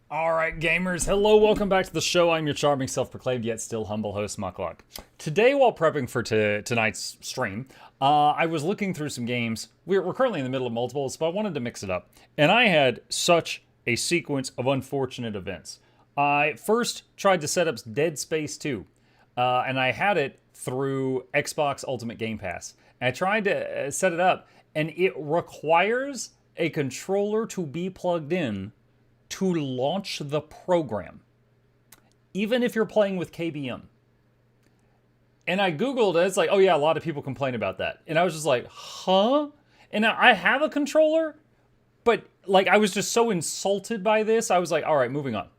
Alright gamers, hello, welcome back to the show. I'm your charming, self-proclaimed, yet still humble host, Mukluk. Today, while prepping for tonight's stream, I was looking through some games. We're currently in the middle of multiples, but I wanted to mix it up. And I had such a sequence of unfortunate events. I first tried to set up Dead Space 2, and I had it through Xbox Ultimate Game Pass. And I tried to set it up, and it requires a controller to be plugged in to launch the program, even if you're playing with KBM. And I Googled it, it's like, oh yeah, a lot of people complain about that. And I was just like, huh? And I have a controller, but like I was just so insulted by this, I was like, all right, moving on.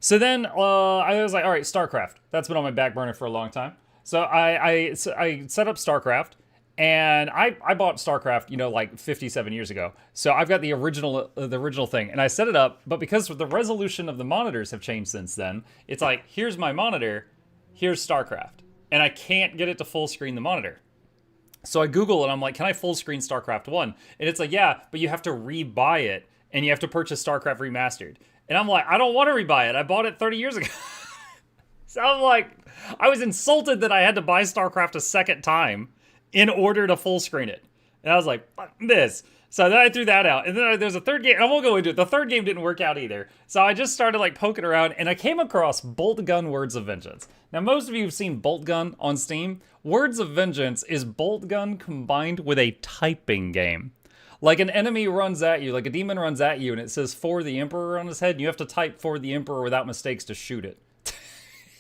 So then I was like, all right, StarCraft. That's been on my back burner for a long time. So I set up StarCraft. And I bought StarCraft, like 57 years ago. So I've got the original thing. And I set it up, but because the resolution of the monitors have changed since then, it's like, here's my monitor, here's StarCraft. And I can't get it to full screen the monitor. So I Google it, I'm like, can I full screen StarCraft 1? And it's like, yeah, but you have to rebuy it, and you have to purchase StarCraft Remastered. And I'm like, I don't want to rebuy it, I bought it 30 years ago. So I'm like, I was insulted that I had to buy StarCraft a second time in order to full screen it. And I was like, fuck this. So then I threw that out. And then there's a third game. I won't go into it. The third game didn't work out either. So I just started like poking around, and I came across Bolt Gun Words of Vengeance. Now, most of you have seen Bolt Gun on Steam. Words of Vengeance is Bolt Gun combined with a typing game. Like an enemy runs at you, like a demon runs at you, and it says "For the Emperor" on his head, and you have to type "For the Emperor" without mistakes to shoot it.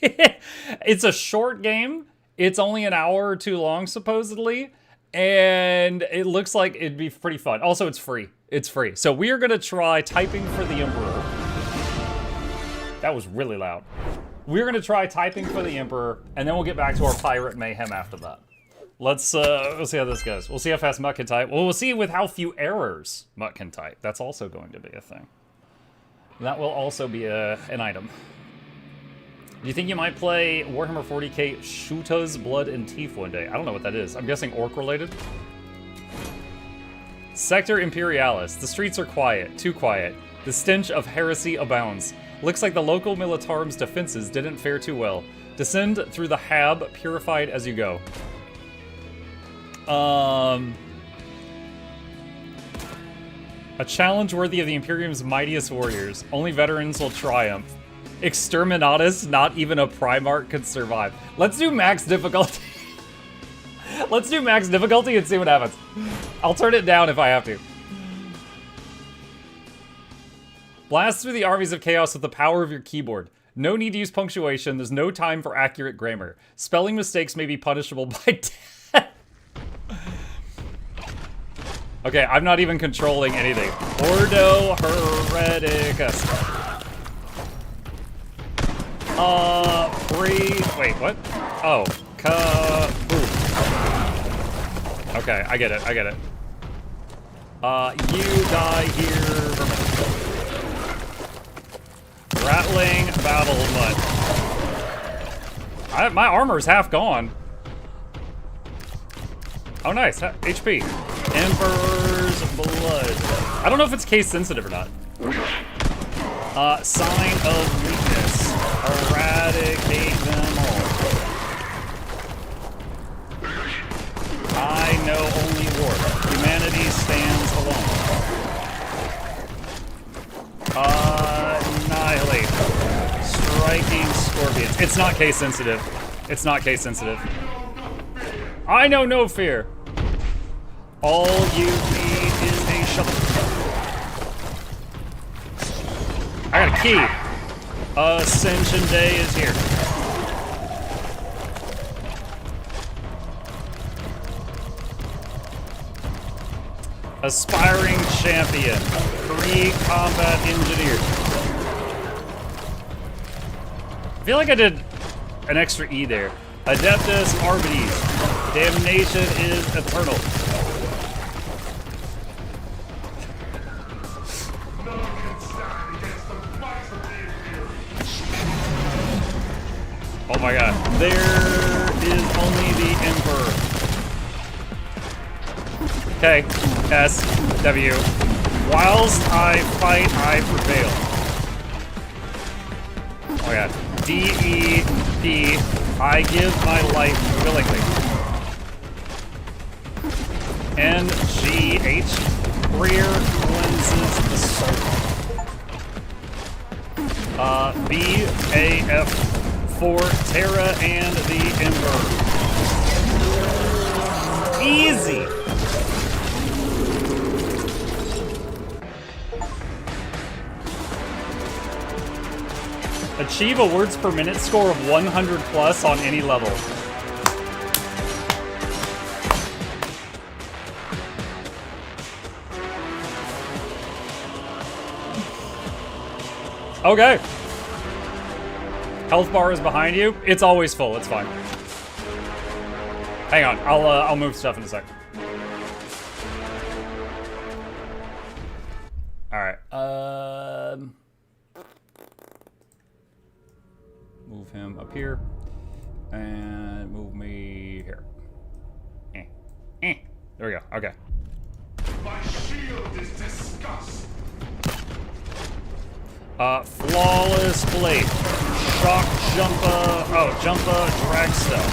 It's a short game. It's only an hour or two long, supposedly, and it looks like it'd be pretty fun. Also, it's free. It's free. So we are going to try typing for the Emperor. That was really loud. We're going to try typing for the Emperor, and then we'll get back to our pirate mayhem after that. We'll see how this goes. We'll see how fast Mutt can type. Well, we'll see with how few errors Mutt can type. That's also going to be a thing. That will also be an item. Do you think you might play Warhammer 40k Shooters, Blood, and Teeth one day? I don't know what that is. I'm guessing orc-related? Sector Imperialis. The streets are quiet. Too quiet. The stench of heresy abounds. Looks like the local militarum's defenses didn't fare too well. Descend through the hab, purified as you go. A challenge worthy of the Imperium's mightiest warriors. Only veterans will triumph. Exterminatus, not even a Primarch could survive. Let's do max difficulty. Let's do max difficulty and see what happens. I'll turn it down if I have to. Blast through the armies of chaos with the power of your keyboard. No need to use punctuation. There's no time for accurate grammar. Spelling mistakes may be punishable by death. Okay, I'm not even controlling anything. Ordo Hereticus. Wait, what? Oh, kaboom. Okay, I get it. You die here, vermin. Rattling battle mud. My armor's half gone. Oh, nice. HP. Emperor's blood. I don't know if it's case sensitive or not. Sign of weakness. Eradicate them all. I know only war. Humanity stands alone. Annihilate. Striking scorpions. It's not case sensitive. It's not case sensitive. I know no fear. All you need is a shovel. I got a key. Ascension Day is here. Aspiring champion. Pre-combat engineer. I feel like I did an extra E there. Adeptus Arbites. Damnation is eternal. Oh my god. There is only the Emperor. Okay. S. W. Whilst I fight, I prevail. Oh yeah. D-E-P. I give my life willingly. N-G-H. Prayer cleanses the soul. B-A-F. For Terra and the Ember. Easy! Achieve a words per minute score of 100 plus on any level. Okay. Health bar is behind you. It's always full. It's fine. Hang on. I'll move stuff in a sec. All right. Move him up here, and move me here. There we go. Okay. My shield is disgust. Flawless blade. Shock jumper. Oh, jumper, drag stuff.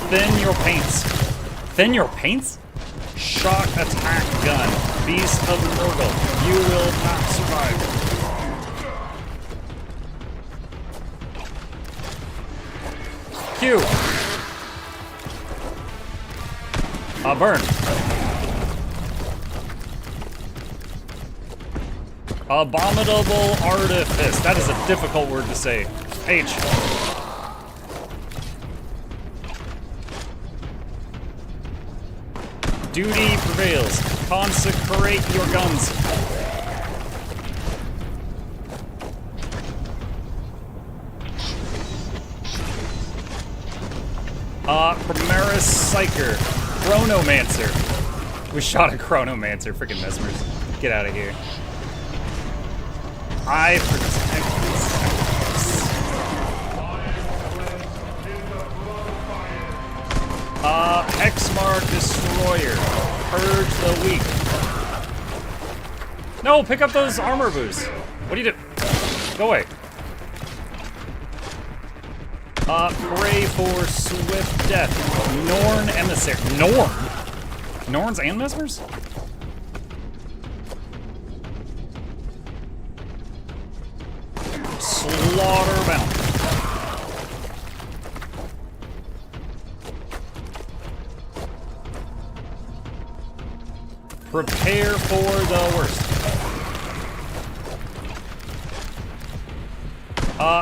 Thin your paints. Thin your paints? Shock attack gun. Beast of Nurgle. You will not survive. Q. Burn. Abominable artifice. That is a difficult word to say. H. Duty prevails. Consecrate your guns. Primaris Psyker. Chronomancer. We shot a Chronomancer. Freaking Mesmers. Get out of here. I protect the sectors. Hexmark Destroyer. Purge the weak. No, pick up those armor boosts. What do you do? Go away. Pray for swift death. Norn Emissary. Norn? Norns and Mesmers? Slaughterbound. Prepare for the worst.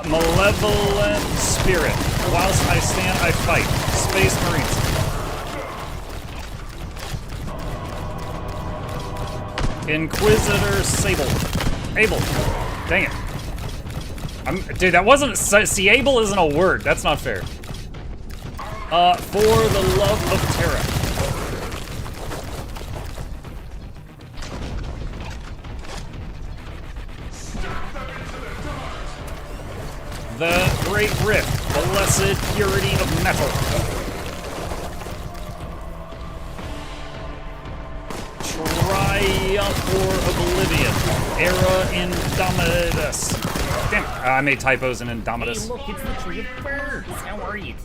Malevolent Spirit. Whilst I stand, I fight. Space Marines. Inquisitor Sable. Able. Dang it. Dude, that wasn't... Seable isn't a word. That's not fair. For the love of Terra. The Great Rift. Blessed purity of metal. Triumph or Oblivion. Era Indomitus. Damn it. I made typos in Indomitus. Hey, look, it's the Tree of Birds. How are you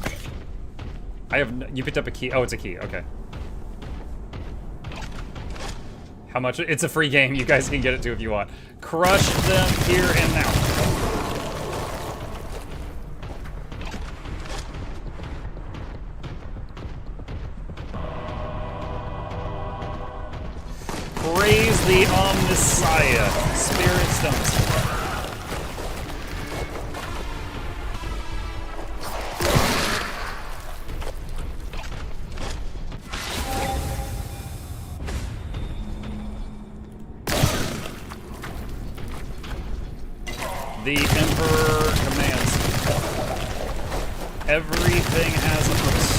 today? You picked up a key. Oh, it's a key. Okay. How much? It's a free game. You guys can get it too if you want. Crush them here and now. Praise the Omnissiah. Spirit Stones. The Emperor commands. Everything has a purpose.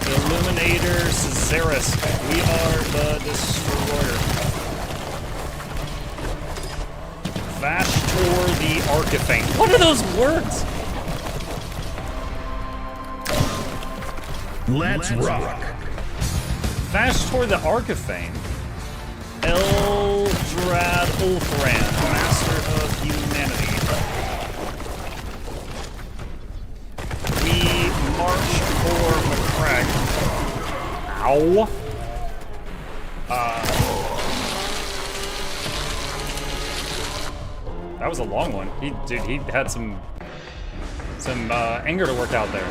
Illuminator Caesaris. We are the Destroyer. Vashtor the Archifane. What are those words? Let's rock. Fast toward the Ark of Fame. Eldrad Ulthran, Master of Humanity. We march for McCrack. Ow. That was a long one. He had some anger to work out there.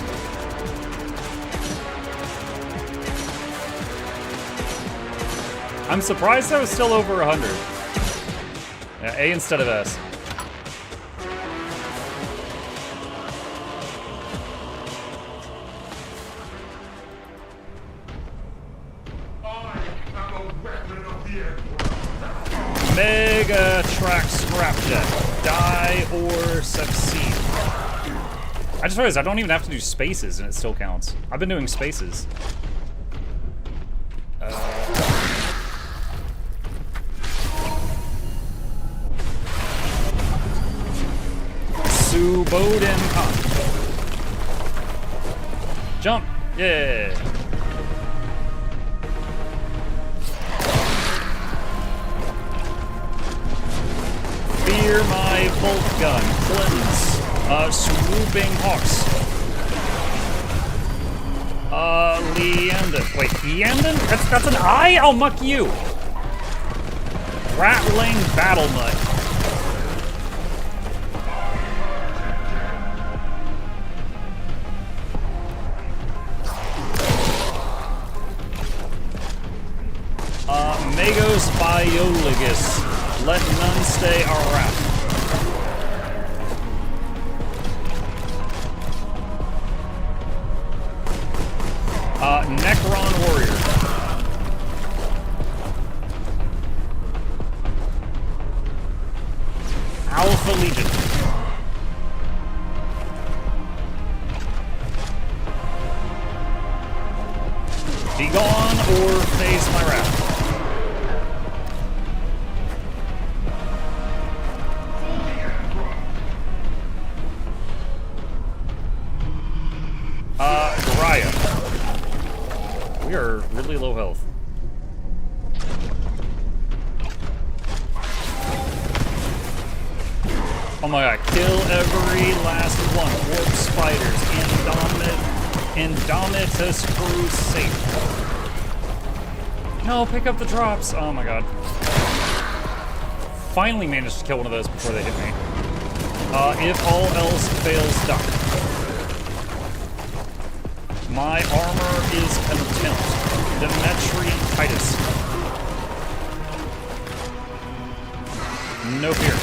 I'm surprised I was still over 100. Yeah, A instead of S. Mega Track Scrapjet. Die or succeed. I just realized I don't even have to do spaces and it still counts. I've been doing spaces. Suboden Khan. Jump! Yeah! Fear my bolt gun. Cleanse. Swooping Hawks. Leandon. Wait, Leandon? That's an I? I'll muck you! Rattling Battle Nut. Magos Biologus. Let none stay our wrath. Necron Warrior. Alpha Legion. Be gone or face my wrath. We are really low health. Oh my god, kill every last one. Warp spiders. Indomitus Crusade. No, pick up the drops. Oh my god. Finally managed to kill one of those before they hit me. If all else fails, duck. My armor is contempt. Demetri Titus. No fear.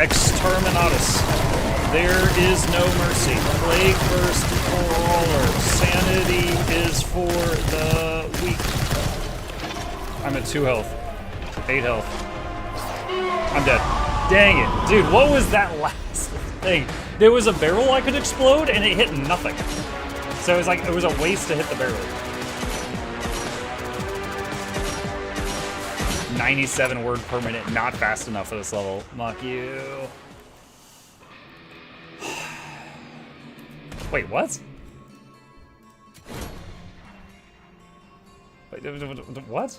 Exterminatus. There is no mercy. Plague Burst Crawler. Sanity is for the weak. I'm at 2 health. 8 health. I'm dead. Dang it. Dude, what was that last thing? There was a barrel I could explode, and it hit nothing. So it was like, it was a waste to hit the barrel. 97 word per minute, not fast enough for this level. Muck you. Wait, what? Wait, what?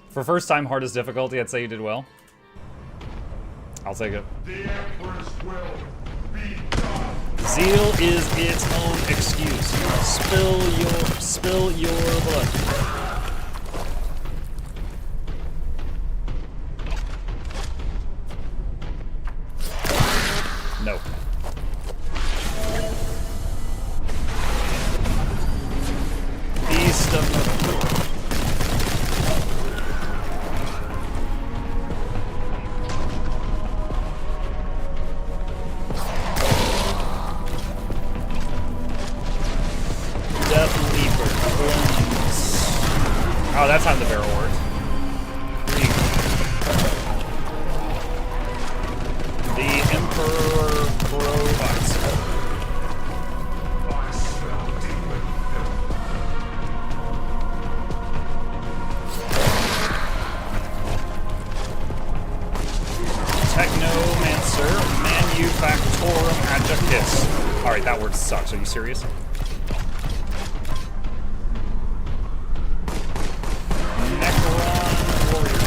For first time hardest difficulty, I'd say you did well. I'll take it. The Emperor's will be done. Zeal is its own excuse. Spill your blood. No. Beast of oh, that's how the barrel works. The Emperor Sir, manufactorum adjectus. Alright, that word sucks. Are you serious? Necron warrior.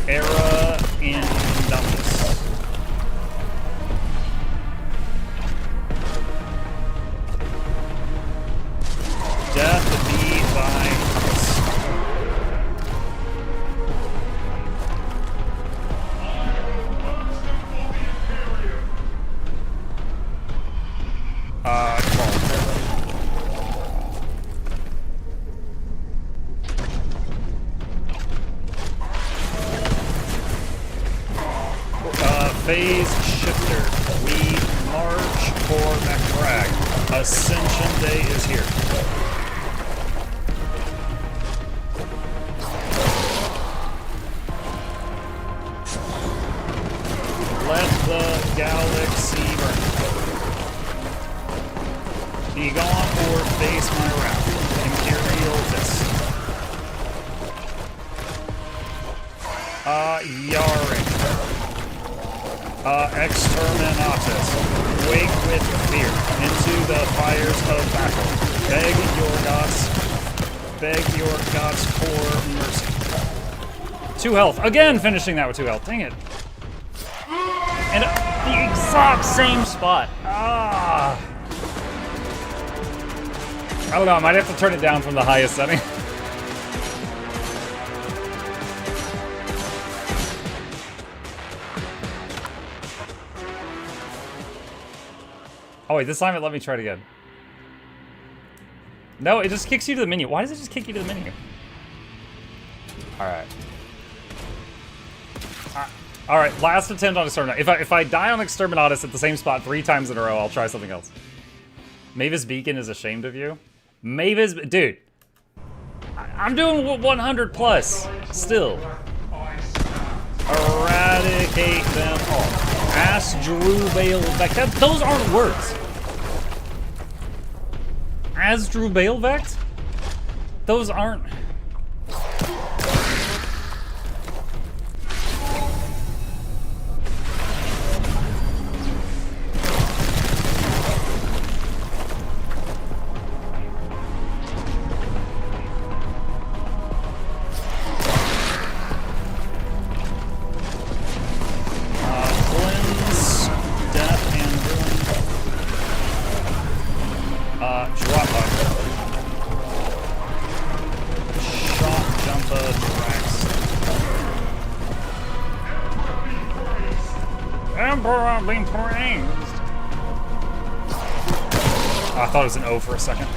Era Indominus. Death be thy house. Phase shifter. We march for McBragg. Ascension Day is here. Let the galaxy burn. Be gone or face my wrath. Imperial fist. Yarring. Exterminatus. Wake with fear. Into the fires of battle. Beg your gods for mercy. 2 health. Again, finishing that with 2 health. Dang it. And the exact same spot. Ah. I don't know. I might have to turn it down from the highest setting. Oh wait, this time it let me try it again. No, it just kicks you to the menu. Why does it just kick you to the menu? Alright. Alright, last attempt on Exterminatus. If I die on Exterminatus at the same spot 3 times in a row, I'll try something else. Mavis Beacon is ashamed of you. Mavis, dude. I'm doing 100 plus, still. Eradicate them all. Asdrubal Vect. Those aren't words. Asdrubal Vect? Those aren't. Being praised. Oh, I thought it was an O for a second.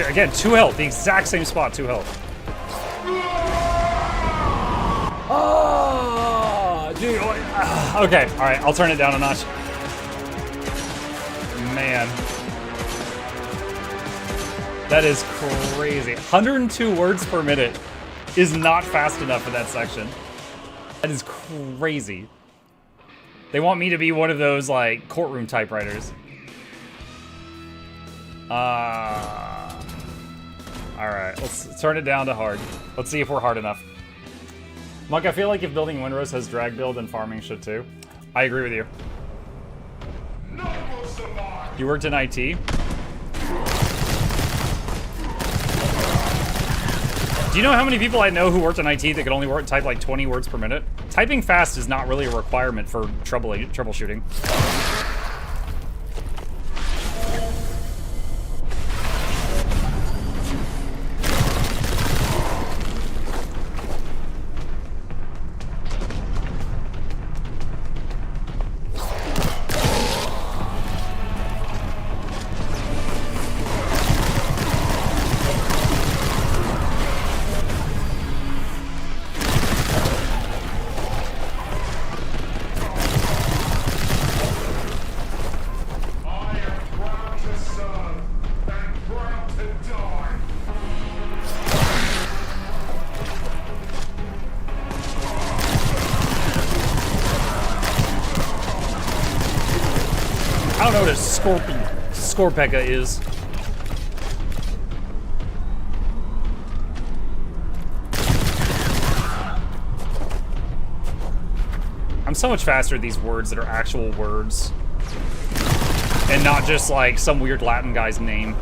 Again, 2 health, the exact same spot, 2 health. Oh, dude. Okay, all right, I'll turn it down a notch. Man. That is crazy. 102 words per minute. is not fast enough for that section. That is crazy. They want me to be one of those, like, courtroom typewriters. Alright, let's turn it down to hard. Let's see if we're hard enough. Muk, I feel like if building Windrose has drag build, then farming should too. I agree with you. You worked in IT? Do you know how many people I know who worked in IT that could only type like 20 words per minute? Typing fast is not really a requirement for troubleshooting. I don't know what a Scorpeka is. I'm so much faster at these words that are actual words. And not just like some weird Latin guy's name.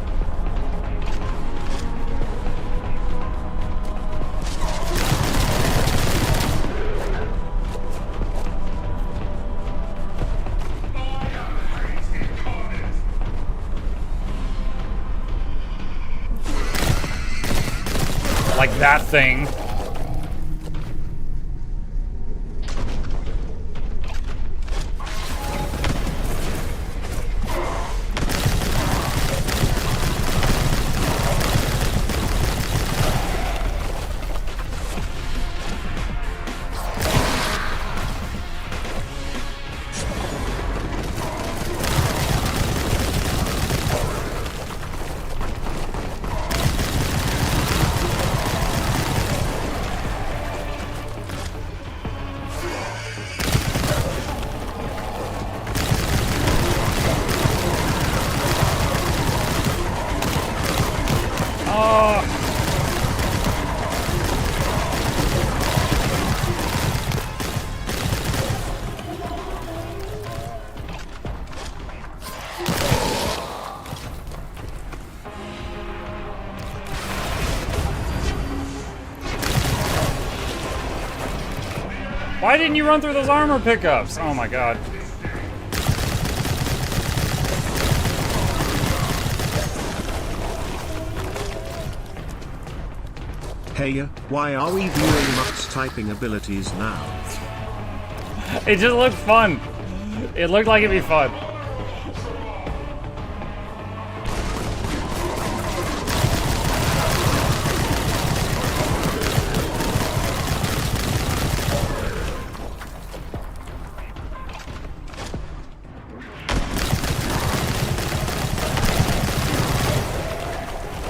Like that thing. Why didn't you run through those armor pickups? Oh my god. Hey, why are we viewing Muk's typing abilities now? It just looked fun. It looked like it'd be fun.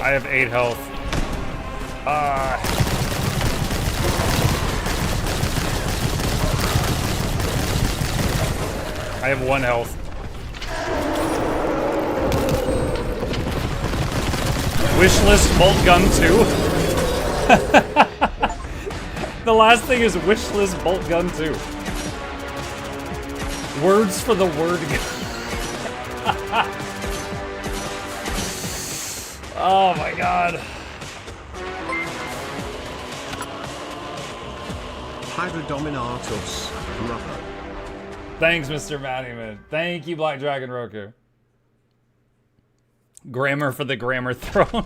I have 8 health. I have 1 health. Wishlist bolt gun 2. The last thing is wishlist bolt gun 2. Words for the word gun. Oh my god. Hydrodominatus, rubber. Thanks, Mr. Mattyman. Thank you, Black Dragon Roku. Grammar for the grammar throne.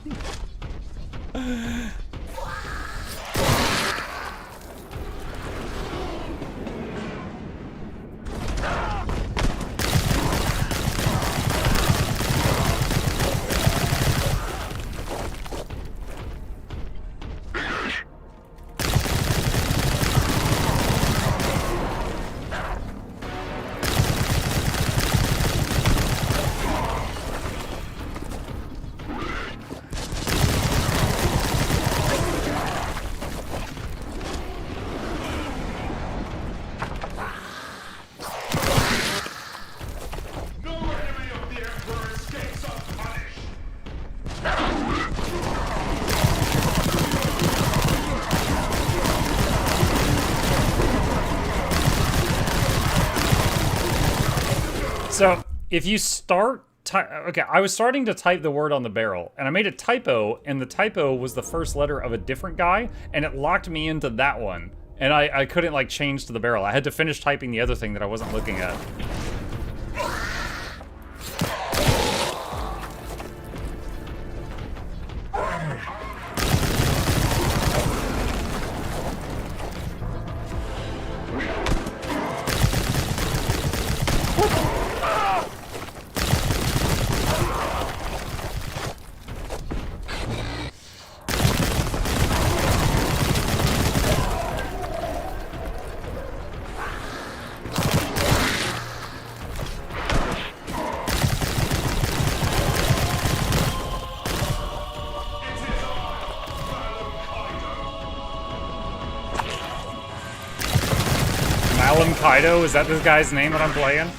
So if you start, okay, I was starting to type the word on the barrel, and I made a typo, and the typo was the first letter of a different guy, and it locked me into that one, and I couldn't like change to the barrel. I had to finish typing the other thing that I wasn't looking at. Kaido, is that this guy's name that I'm playing?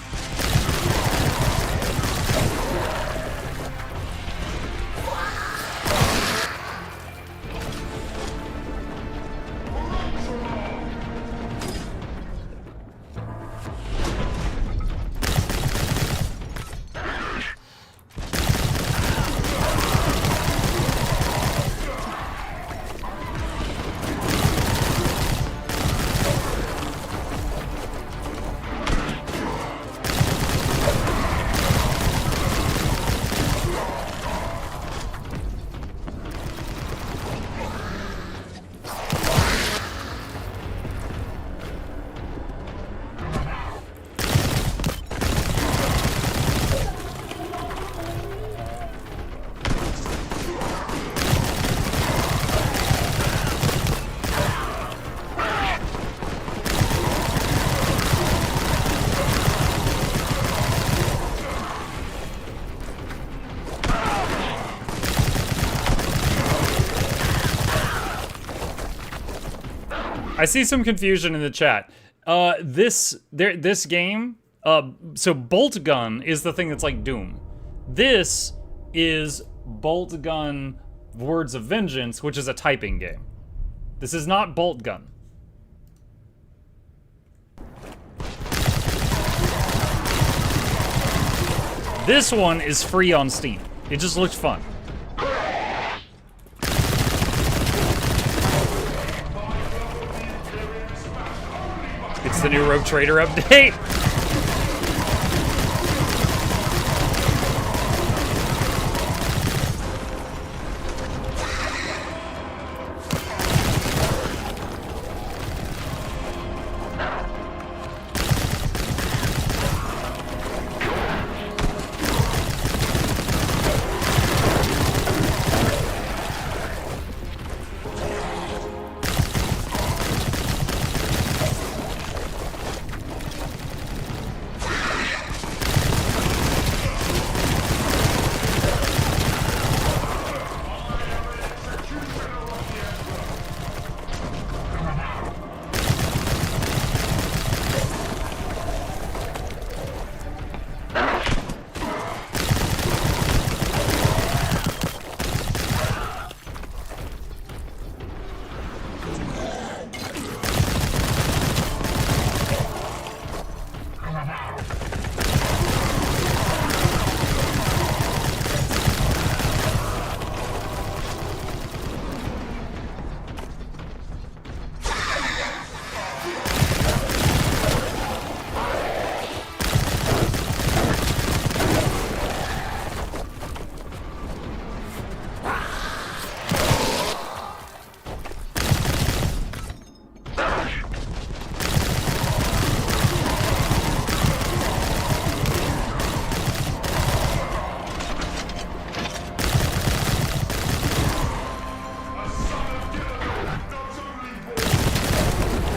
I see some confusion in the chat. This game, so Bolt Gun is the thing that's like Doom. This is Bolt Gun Words of Vengeance, which is a typing game. This is not Bolt Gun. This one is free on Steam. It just looked fun. It's the new Rogue Trader update.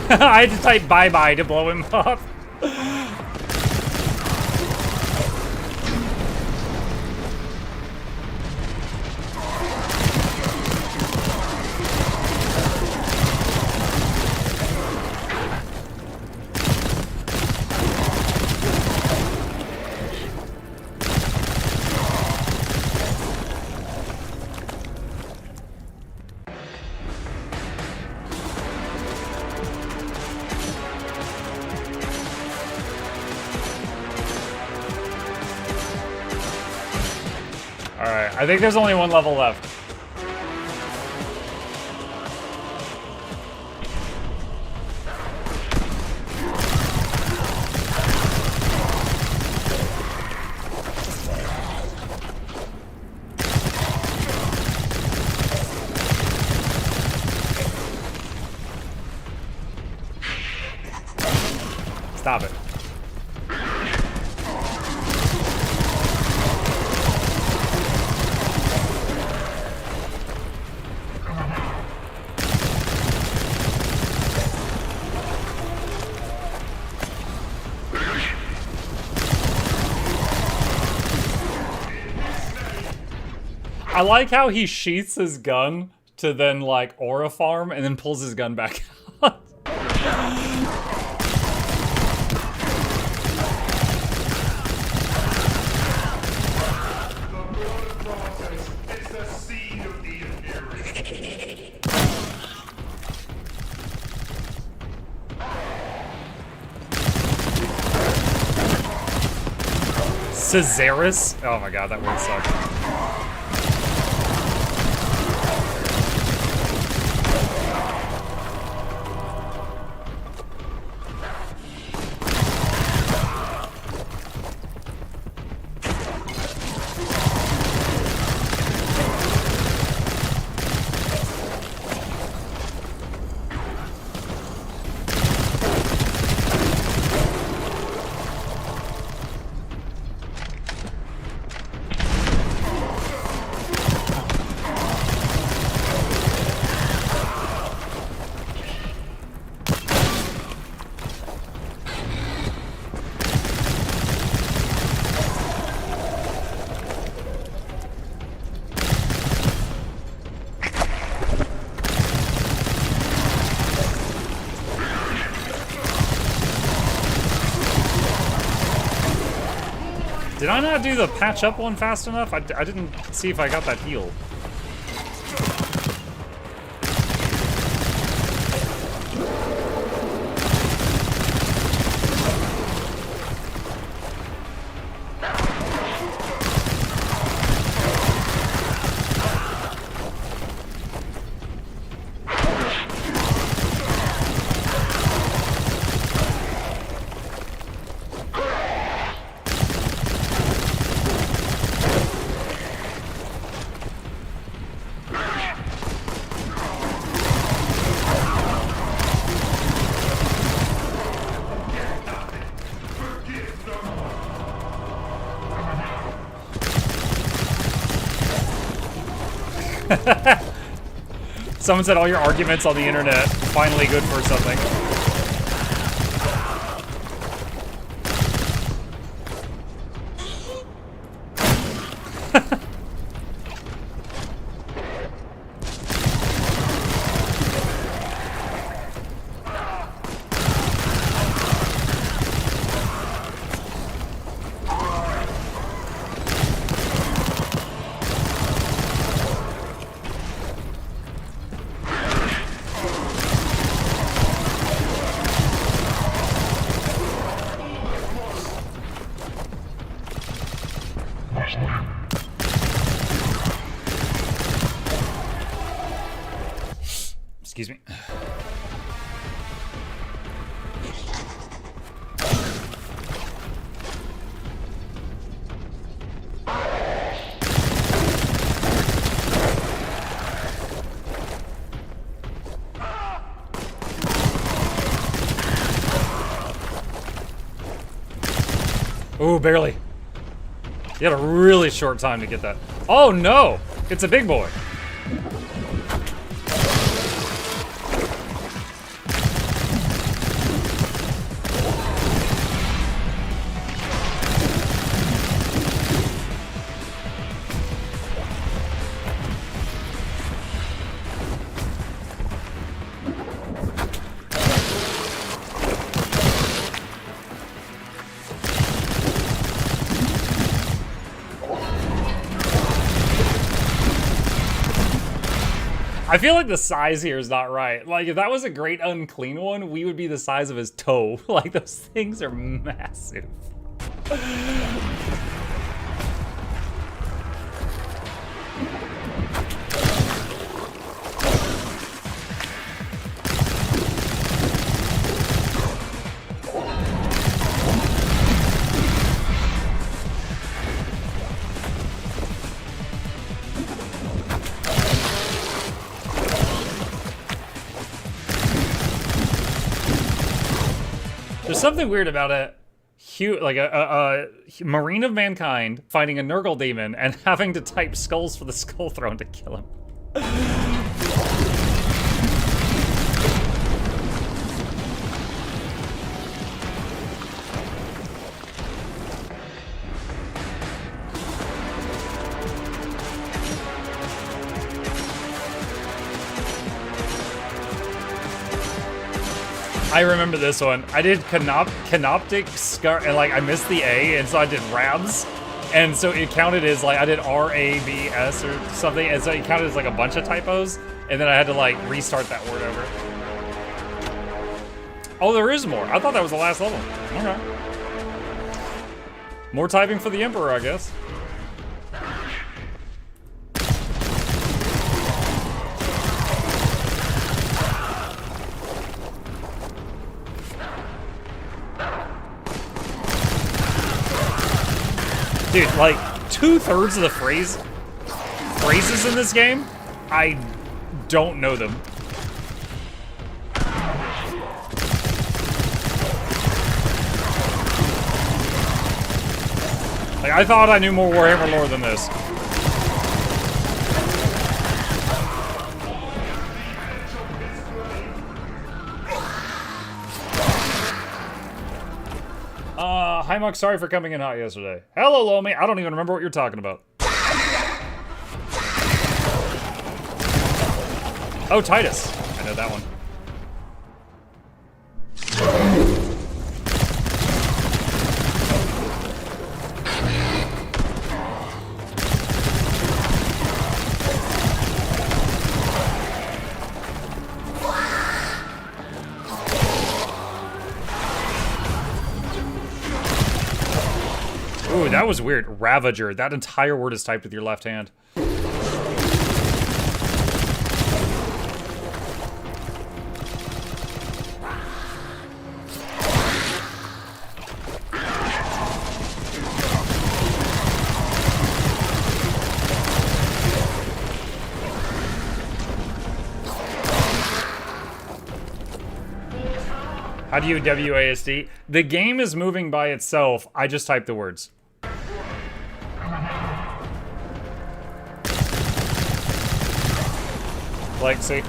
I had to type bye-bye to blow him up. I think there's only one level left. Stop it. I like how he sheaths his gun to then, like, aura farm and then pulls his gun back out. It's the seed of the Imperium. Caesaris? Oh my god, that word sucked. Did I not do the patch up one fast enough? I didn't see if I got that heal. Someone said all your arguments on the internet finally good for something. Excuse me. Ooh, barely. You had a really short time to get that. Oh no! It's a big boy. I feel like the size here is not right. Like, if that was a great unclean one, we would be the size of his toe. Like, those things are massive. There's something weird about a marine of mankind fighting a Nurgle demon and having to type skulls for the Skull Throne to kill him. I remember this one. I did canoptic scar, and like I missed the A, and so I did rabs, and so it counted as like I did RABS or something, and so it counted as like a bunch of typos, and then I had to like restart that word over. Oh, there is more. I thought that was the last level. Okay. More typing for the Emperor, I guess. Dude, like, 2/3 of the phrases in this game, I don't know them. Like, I thought I knew more Warhammer lore than this. Hi, Muk, sorry for coming in hot yesterday. Hello, Lomi. I don't even remember what you're talking about. Oh, Titus. I know that one. Ooh, that was weird. Ravager. That entire word is typed with your left hand. How do you WASD? The game is moving by itself. I just type the words. Like, see?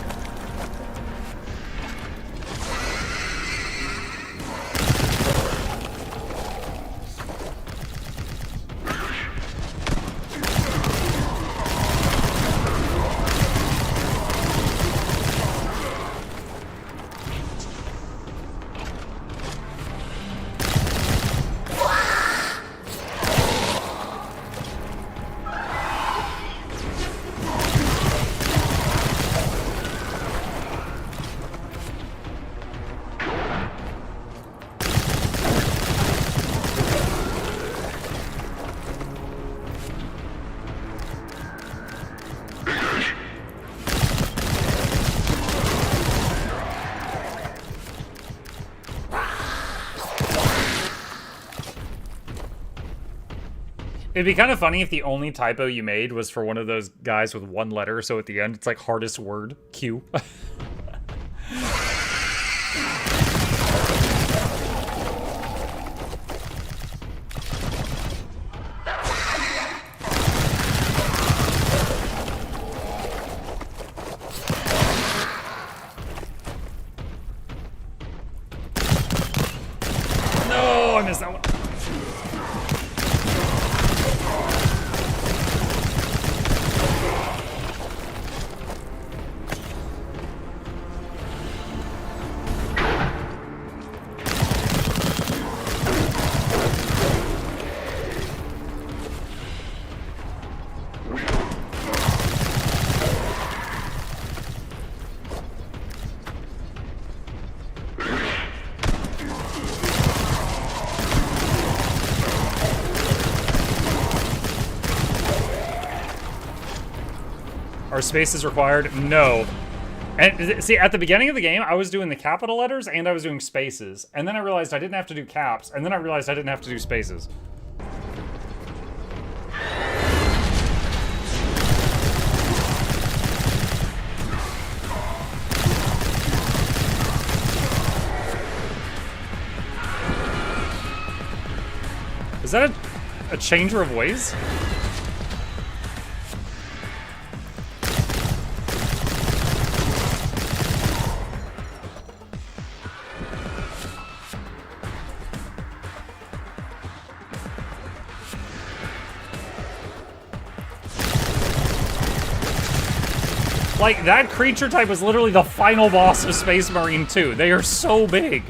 It'd be kind of funny if the only typo you made was for one of those guys with one letter, so at the end it's like hardest word, Q. No, I missed that one. Are spaces required? No. And see, at the beginning of the game, I was doing the capital letters and I was doing spaces. And then I realized I didn't have to do caps. And then I realized I didn't have to do spaces. Is that a changer of ways? Like, that creature type is literally the final boss of Space Marine 2. They are so big.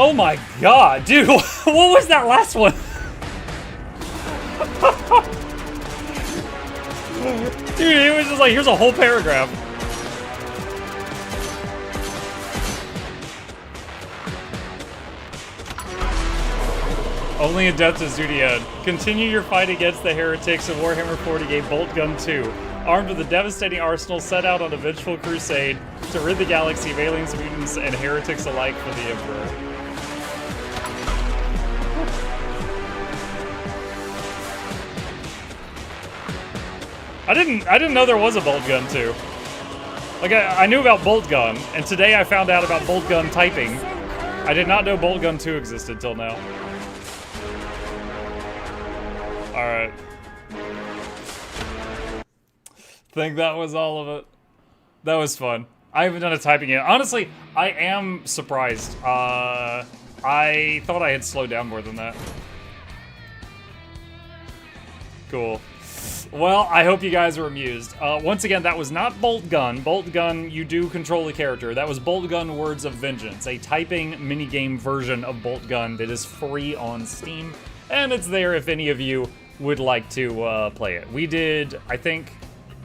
Oh my god, dude, what was that last one? Dude, it was just like, here's a whole paragraph. Only a death to Zudiad. Continue your fight against the heretics of Warhammer 40K Bolt Gun 2. Armed with a devastating arsenal, set out on a vengeful crusade to rid the galaxy of aliens, mutants, and heretics alike for the Emperor. I didn't know there was a bolt gun too. Like I knew about bolt gun, and today I found out about bolt gun typing. I did not know bolt gun 2 existed till now. All right. Think that was all of it. That was fun. I haven't done a typing yet. Honestly, I am surprised. I thought I had slowed down more than that. Cool. Well, I hope you guys were amused. Once again, that was not Bolt Gun. Bolt Gun, you do control the character. That was Bolt Gun Words of Vengeance, a typing minigame version of Bolt Gun that is free on Steam. And it's there if any of you would like to play it. We did, I think,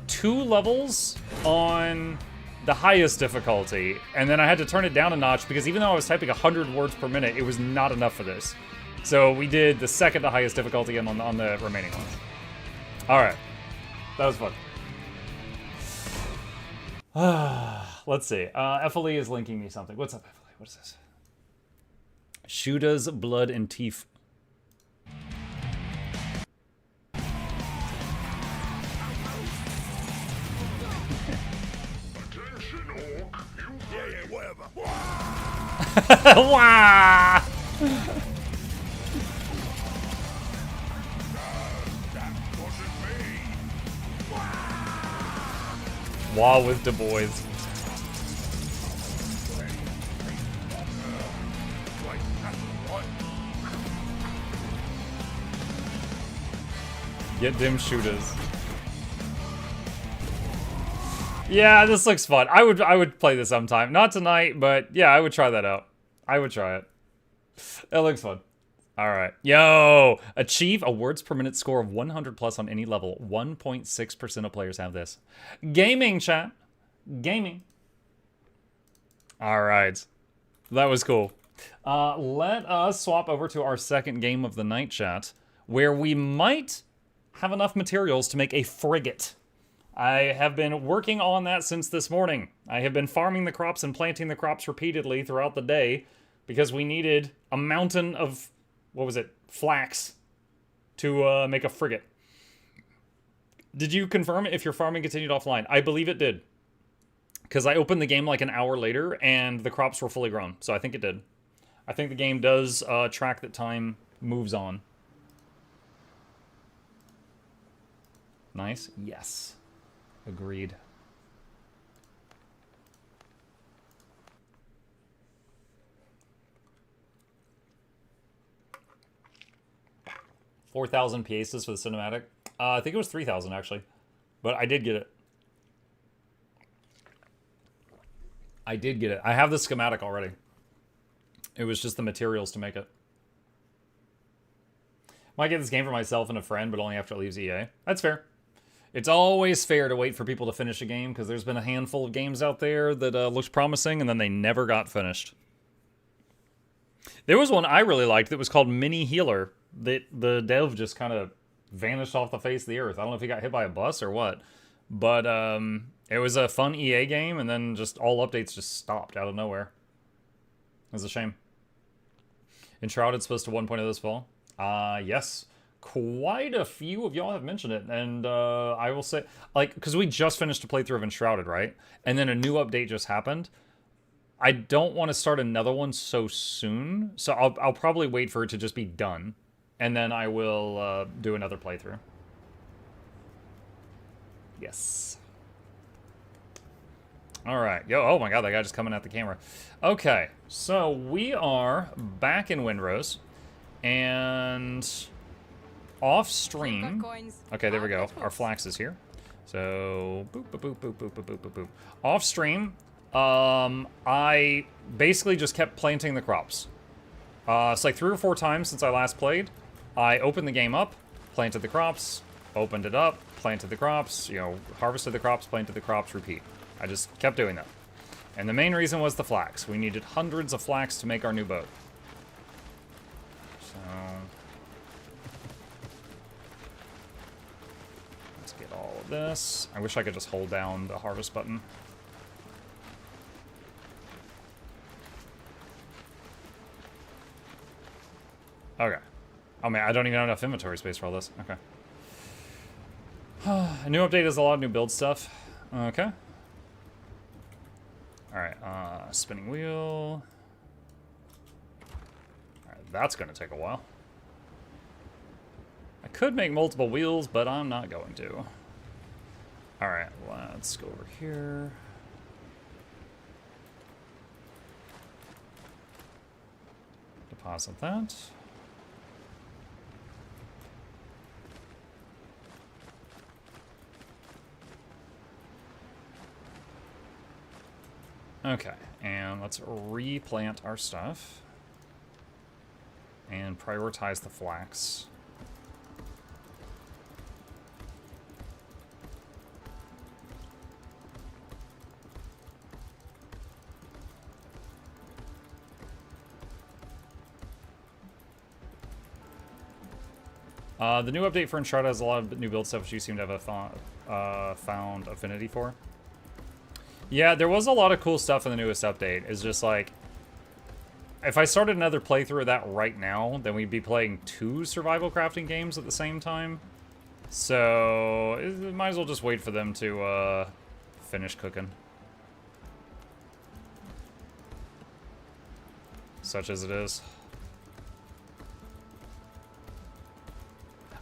2 levels on the highest difficulty, and then I had to turn it down a notch because even though I was typing 100 words per minute, it was not enough for this. So we did the second to highest difficulty and on the remaining ones. Alright. That was fun. Let's see. FLE is linking me something. What's up, FLE? What is this? Shuda's Blood and Teeth. Attention, Orc. Yeah, whatever. Wah! Wah with Du Bois. Get them shooters. Yeah, this looks fun. I would play this sometime. Not tonight, but yeah, I would try that out. I would try it. It looks fun. Alright. Yo! Achieve a words per minute score of 100 plus on any level. 1.6% of players have this. Gaming, chat. Gaming. Alright. That was cool. Let us swap over to our second game of the night, chat, where we might have enough materials to make a frigate. I have been working on that since this morning. I have been farming the crops and planting the crops repeatedly throughout the day because we needed a mountain of, what was it, flax to make a frigate. Did you confirm if your farming continued offline? I believe it did. Because I opened the game like an hour later and the crops were fully grown. So I think it did. I think the game does track that time moves on. Nice. Yes. Agreed. $4,000 pieces for the cinematic. I think it was 3,000 actually, but I did get it. I did get it. I have the schematic already. It was just the materials to make it. Might get this game for myself and a friend, but only after it leaves EA. That's fair. It's always fair to wait for people to finish a game, because there's been a handful of games out there that looked promising, and then they never got finished. There was one I really liked that was called Mini Healer, that the dev just kind of vanished off the face of the earth. I don't know if he got hit by a bus or what, But it was a fun EA game, and then just all updates just stopped out of nowhere. It was a shame. Enshrouded supposed to 1.0 this fall. Yes. Quite a few of y'all have mentioned it, and I will say, like, because we just finished a playthrough of Enshrouded, right? And then a new update just happened. I don't want to start another one so soon, so I'll probably wait for it to just be done, and then I will do another playthrough. Yes. All right. Yo, oh my god, that guy just coming at the camera. Okay, so we are back in Windrose, and off stream. Okay, there we go. Our flax is here. So boop boop boop boop boop boop boop boop boop. Off stream, I basically just kept planting the crops. It's like 3 or 4 times since I last played. I opened the game up, planted the crops, opened it up, planted the crops, you know, harvested the crops, planted the crops, repeat. I just kept doing that. And the main reason was the flax. We needed hundreds of flax to make our new boat. So let's get all of this. I wish I could just hold down the harvest button. Okay. Oh man, I don't even have enough inventory space for all this. Okay. A new update is a lot of new build stuff. Okay. Alright, spinning wheel. Alright, that's gonna take a while. I could make multiple wheels, but I'm not going to. Alright, let's go over here. Deposit that. Okay, and let's replant our stuff. And prioritize the flax. The new update for Enshrouded has a lot of new build stuff which you seem to have found affinity for. Yeah, there was a lot of cool stuff in the newest update. It's just like, if I started another playthrough of that right now, then we'd be playing 2 survival crafting games at the same time. So, might as well just wait for them to finish cooking. Such as it is.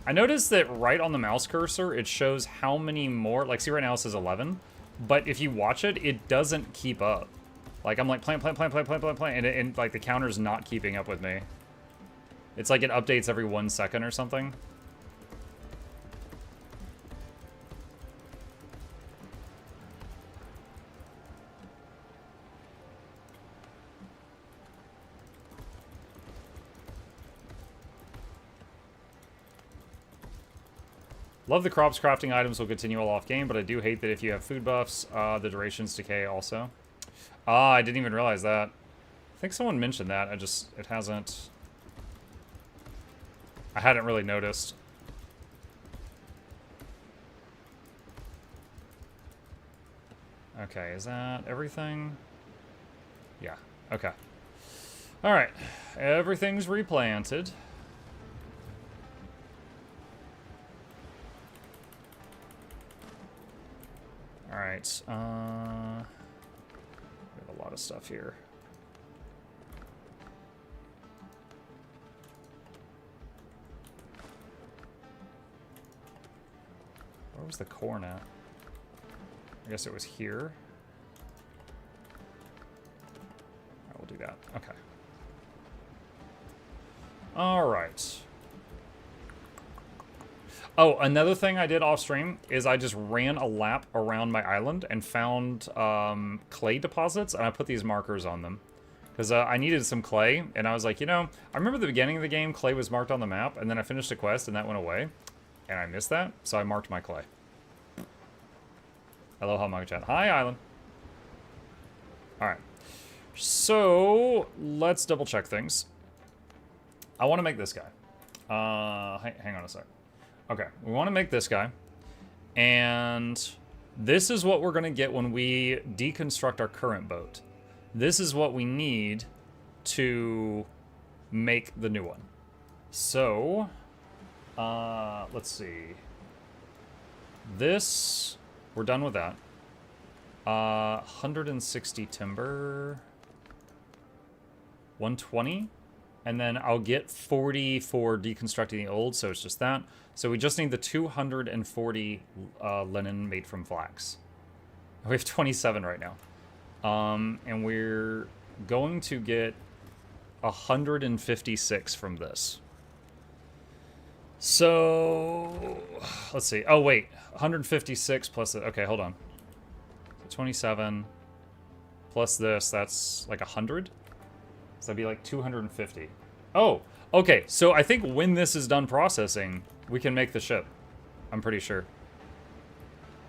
I noticed that right on the mouse cursor, it shows how many more, like, see right now it says 11. But if you watch it, it doesn't keep up. Like, I'm like, plant, and like, the counter's not keeping up with me. It's like it updates every 1 second or something. Love the crops crafting items will continue all off game, but I do hate that if you have food buffs, the durations decay also. Ah, I didn't even realize that. I think someone mentioned that. It hasn't. I hadn't really noticed. Okay, is that everything? Yeah, okay. All right, everything's replanted. Alright, we have a lot of stuff here. Where was the corn at? I guess it was here. I will do that. Okay. Alright. Oh, another thing I did off stream is I just ran a lap around my island and found clay deposits, and I put these markers on them. Because I needed some clay, and I was like, you know, I remember the beginning of the game, clay was marked on the map, and then I finished a quest, and that went away. And I missed that, so I marked my clay. Aloha, Manga-chan. Hi, island. Alright. So, let's double check things. I want to make this guy. Hang on a sec. Okay, we want to make this guy. And This is what we're going to get when we deconstruct our current boat. This is what we need to make the new one. So, let's see. This, we're done with that. 160 timber. 120. And then I'll get 40 for deconstructing the old, so it's just that. So we just need the 240 linen made from flax. We have 27 right now. And we're going to get 156 from this. So, let's see. Oh, wait. 156 plus... Okay, hold on. 27 plus this, that's like 100? So that'd be like 250. Oh, okay. So I think when this is done processing, we can make the ship. I'm pretty sure.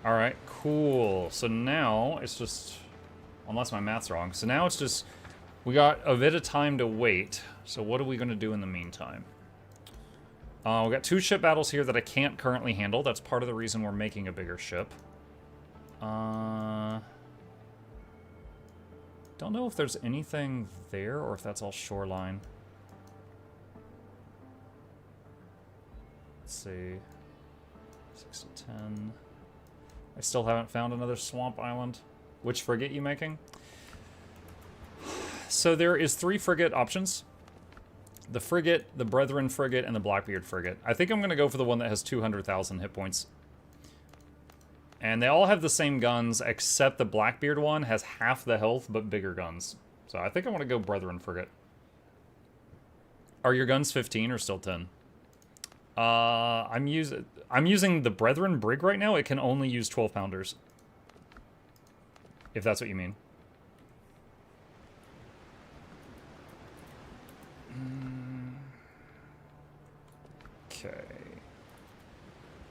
All right, cool. So now it's just, unless my math's wrong. So now it's just, we got a bit of time to wait. So what are we going to do in the meantime? We got 2 ship battles here that I can't currently handle. That's part of the reason we're making a bigger ship. Don't know if there's anything there or if that's all shoreline. Let's see. 6 to 10. I still haven't found another swamp island. Which frigate you making? So there is 3 frigate options. The frigate, the Brethren frigate, and the Blackbeard frigate. I think I'm going to go for the one that has 200,000 hit points. And they all have the same guns, except the Blackbeard one has half the health, but bigger guns. So I think I want to go Brethren frigate. Are your guns 15 or still 10? I'm using the Brethren brig right now. It can only use 12-pounders. If that's what you mean. Okay.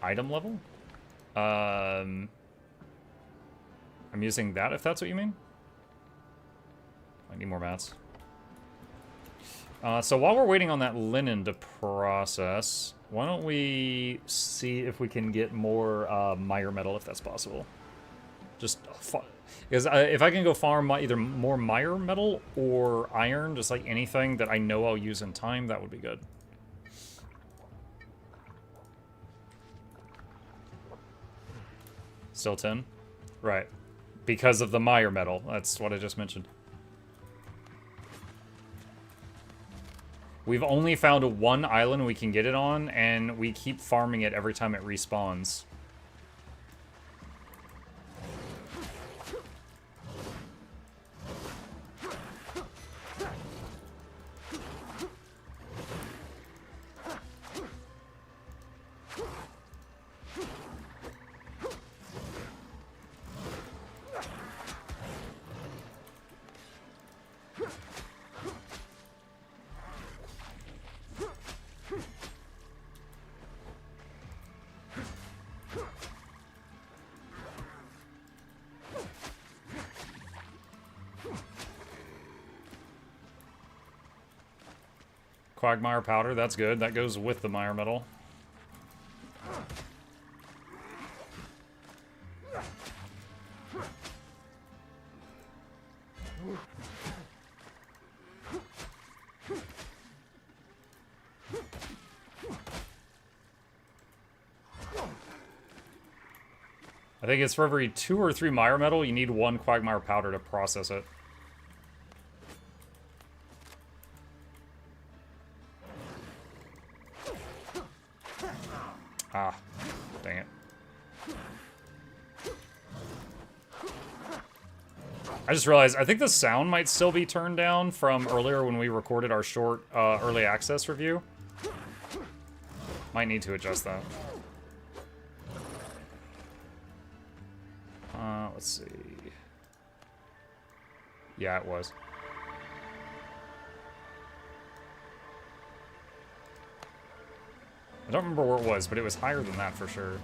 Item level? I'm using that if that's what you mean. I need more mats. So while we're waiting on that linen to process, why don't we see if we can get more mire metal if that's possible. Just because if I can go farm either more mire metal or iron, just like anything that I know I'll use in time, that would be good. Still 10? Right. Because of the mire metal. That's what I just mentioned. We've only found one island we can get it on, and we keep farming it every time it respawns. Quagmire powder, that's good. That goes with the mire metal. I think it's for every 2 or 3 mire metal, you need 1 quagmire powder to process it. Ah, dang it. I just realized, I think the sound might still be turned down from earlier when we recorded our short early access review. Might need to adjust that. Let's see. Yeah, it was. I don't remember where it was, but it was higher than that for sure.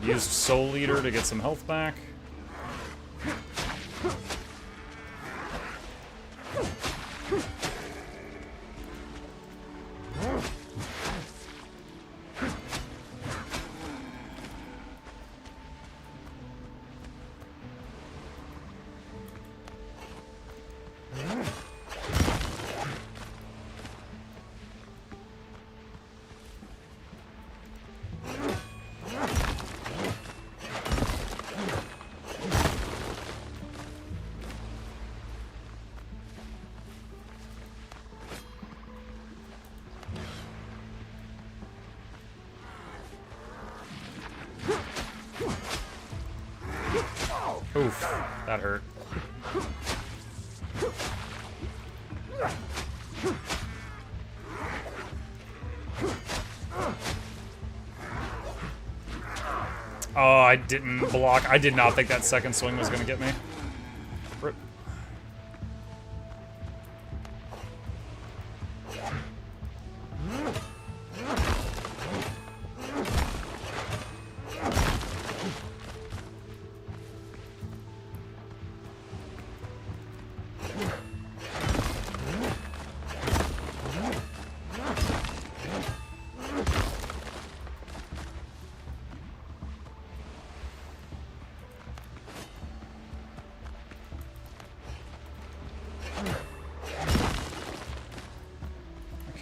Used Soul Eater to get some health back. Oof, that hurt. Oh, I didn't block. I did not think that second swing was going to get me. Rip.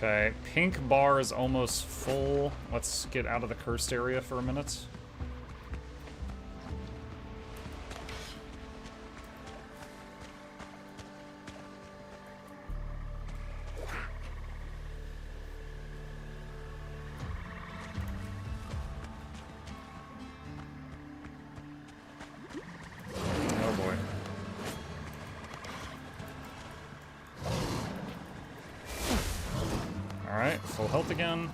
Okay, pink bar is almost full. Let's get out of the cursed area for a minute. Oh boy. Alright, full health again.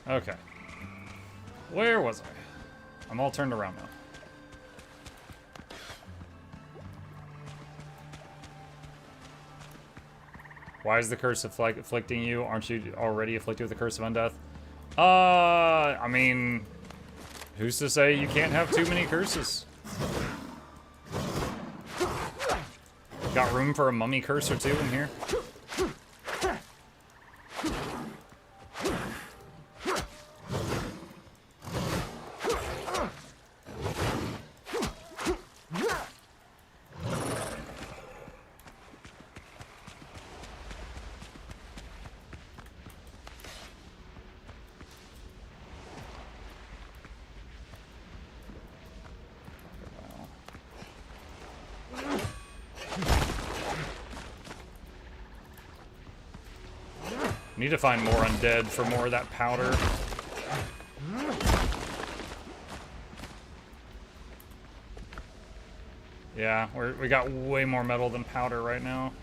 Okay. Where was I? I'm all turned around now. Why is the curse afflicting you? Aren't you already afflicted with the curse of undeath? I mean, who's to say you can't have too many curses? Got room for a mummy curse or two in here? Need to find more undead for more of that powder. Yeah, we got way more metal than powder right now.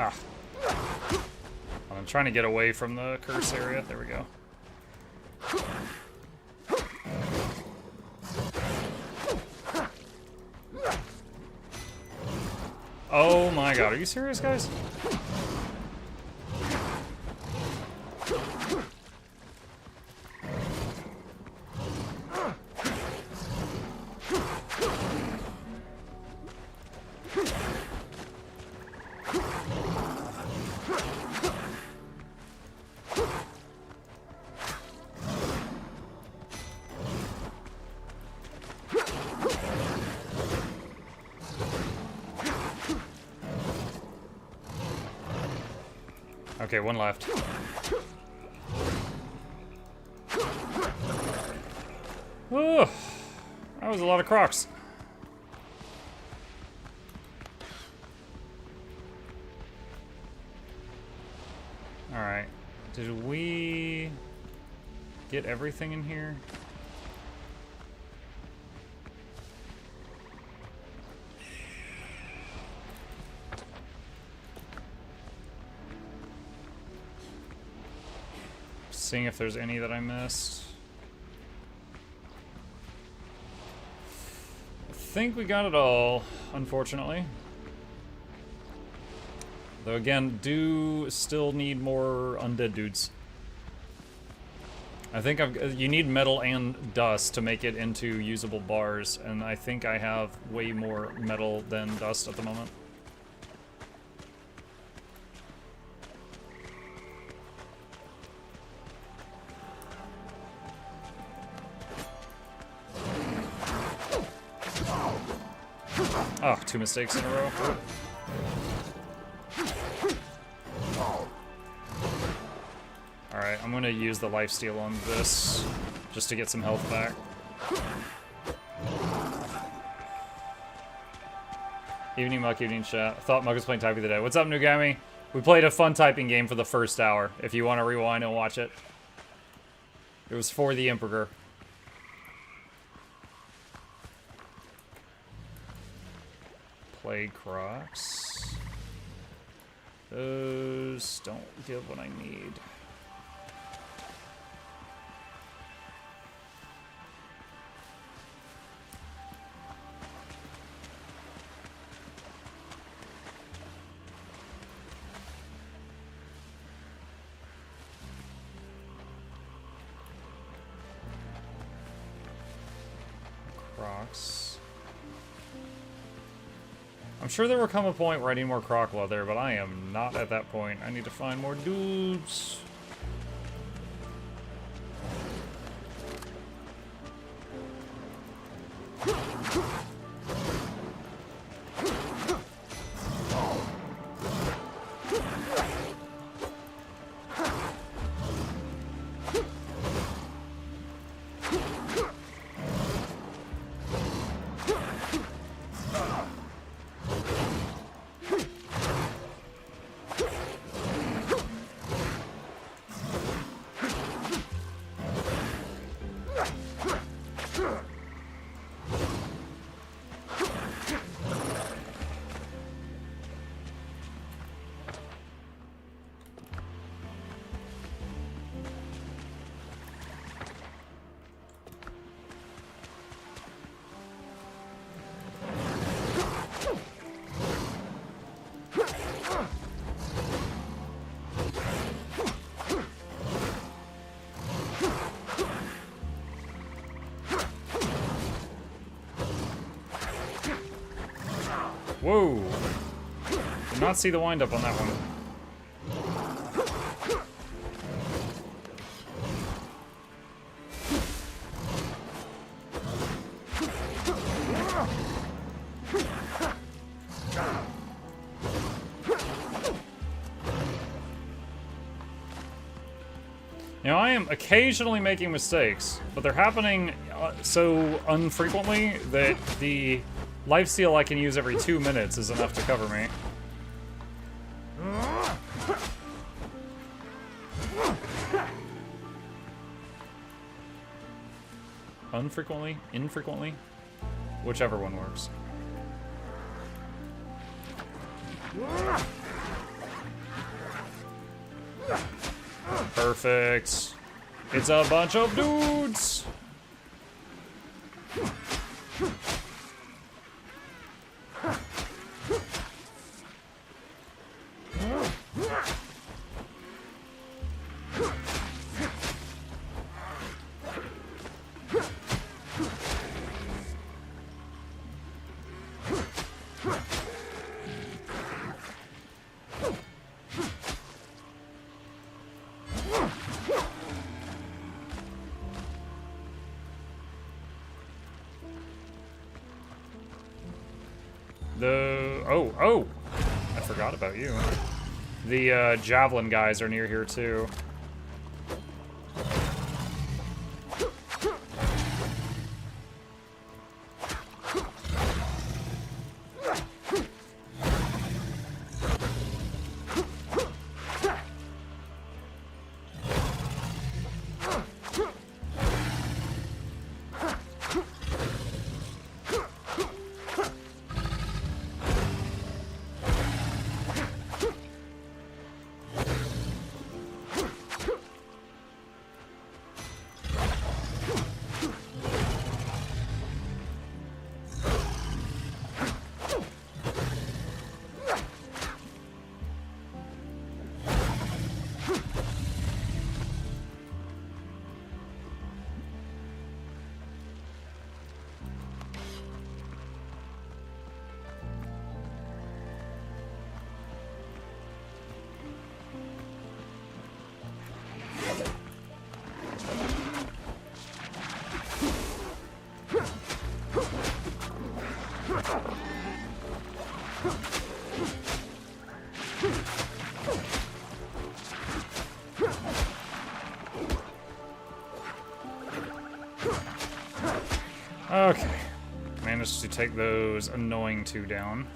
Ah. I'm trying to get away from the curse area. There we go. Oh my god, are you serious, guys? Okay, one left. Oh, that was a lot of crocs. Alright. Did we get everything in here? Seeing if there's any that I missed. I think we got it all, unfortunately. Though again, do still need more undead dudes. I think you need metal and dust to make it into usable bars, and I think I have way more metal than dust at the moment. Oh, 2 mistakes in a row. Alright, I'm gonna use the lifesteal on this just to get some health back. Evening Muck, evening chat. I thought Muck was playing typing today. What's up, Nugami? We played a fun typing game for the first hour, if you want to rewind and watch it. It was for the Emperor. Plague Crocs. Those don't give what I need. Crocs. I'm sure there will come a point where I need more croc leather, but I am not at that point. I need to find more dudes. Whoa! Did not see the wind-up on that one. You know, I am occasionally making mistakes, but they're happening so unfrequently that the lifesteal I can use every 2 minutes is enough to cover me. Unfrequently? Infrequently? Whichever one works. Perfect. It's a bunch of dudes. Oh, I forgot about you. The javelin guys are near here too. Okay. Managed to take those annoying two down.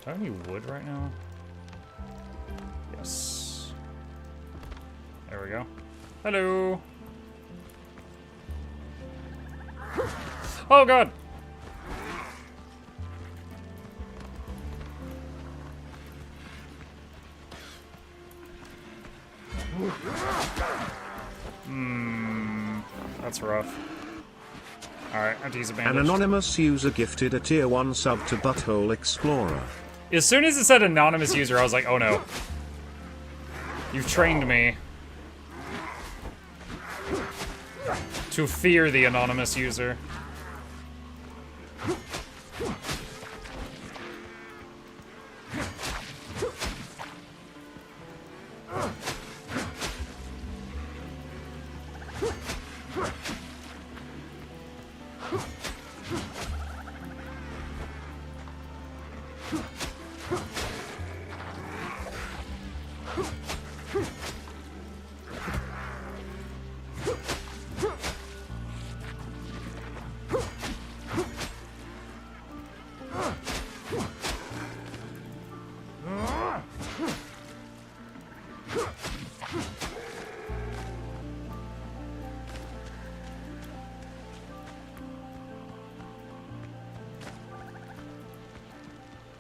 Do I have any wood right now? Yes. There we go. Hello. Oh god! That's rough. Alright, I have to use a bandage. An anonymous user gifted a tier 1 sub to Butthole Explorer. As soon as it said anonymous user, I was like, oh no. You've trained me to fear the anonymous user.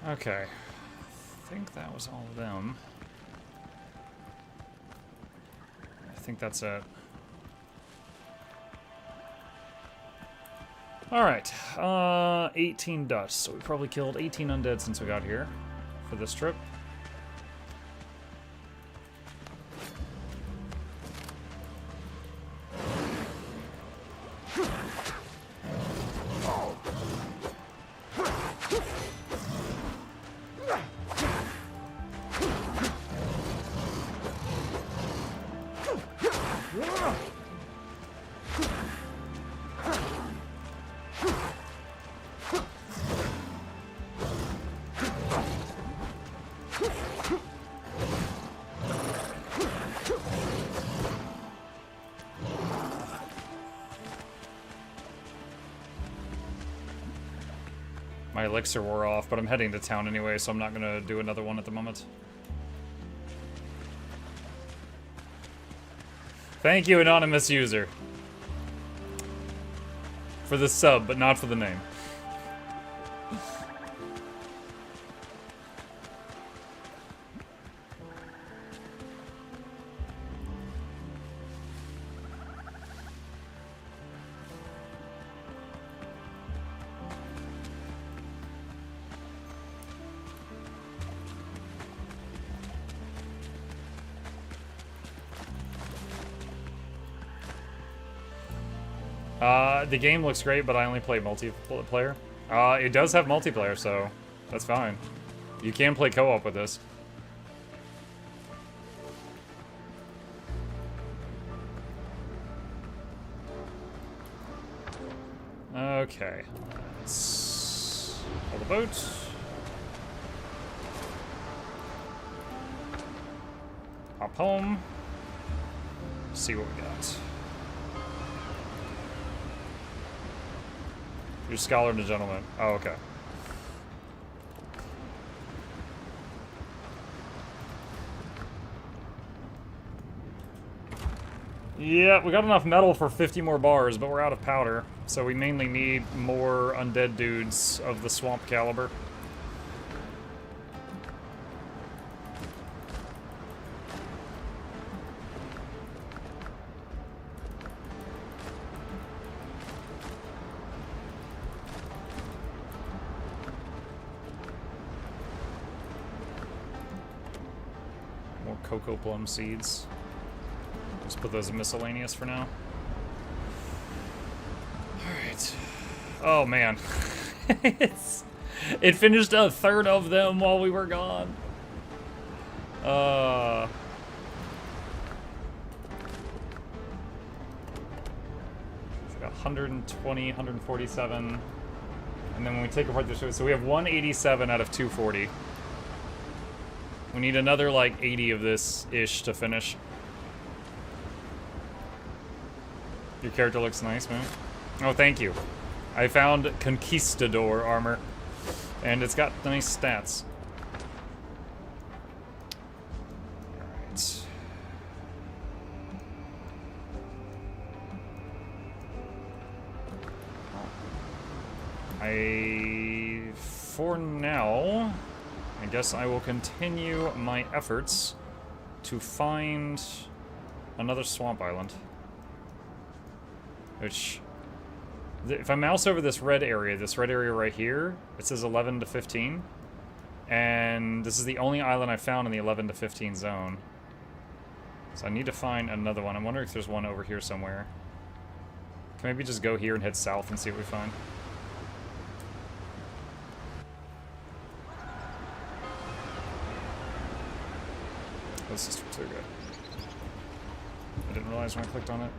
Okay, I think that was all of them. I think that's it. Alright, 18 dust, so we probably killed 18 undead since we got here for this trip. My elixir wore off, but I'm heading to town anyway, so I'm not gonna do another one at the moment. Thank you, anonymous user. For the sub, but not for the name. The game looks great, but I only play multiplayer. It does have multiplayer, so that's fine. You can play co-op with this. Okay. Let's pull the boat. Hop home. See what we got. You're scholar and a gentleman. Oh, okay. Yeah, we got enough metal for 50 more bars, but we're out of powder. So we mainly need more undead dudes of the swamp caliber. Cocoa plum seeds. Just put those in miscellaneous for now. Alright. Oh man. It finished a third of them while we were gone. So we got 120, 147. And then when we take apart the show, so we have 187 out of 240. We need another, like, 80 of this-ish to finish. Your character looks nice, man. Oh, thank you. I found Conquistador armor, and it's got nice stats. Alright. For now, I guess I will continue my efforts to find another swamp island. Which, if I mouse over this red area right here, it says 11 to 15. And this is the only island I found in the 11 to 15 zone. So I need to find another one. I'm wondering if there's one over here somewhere. Can maybe just go here and head south and see what we find? This is too good. I didn't realize when I clicked on it.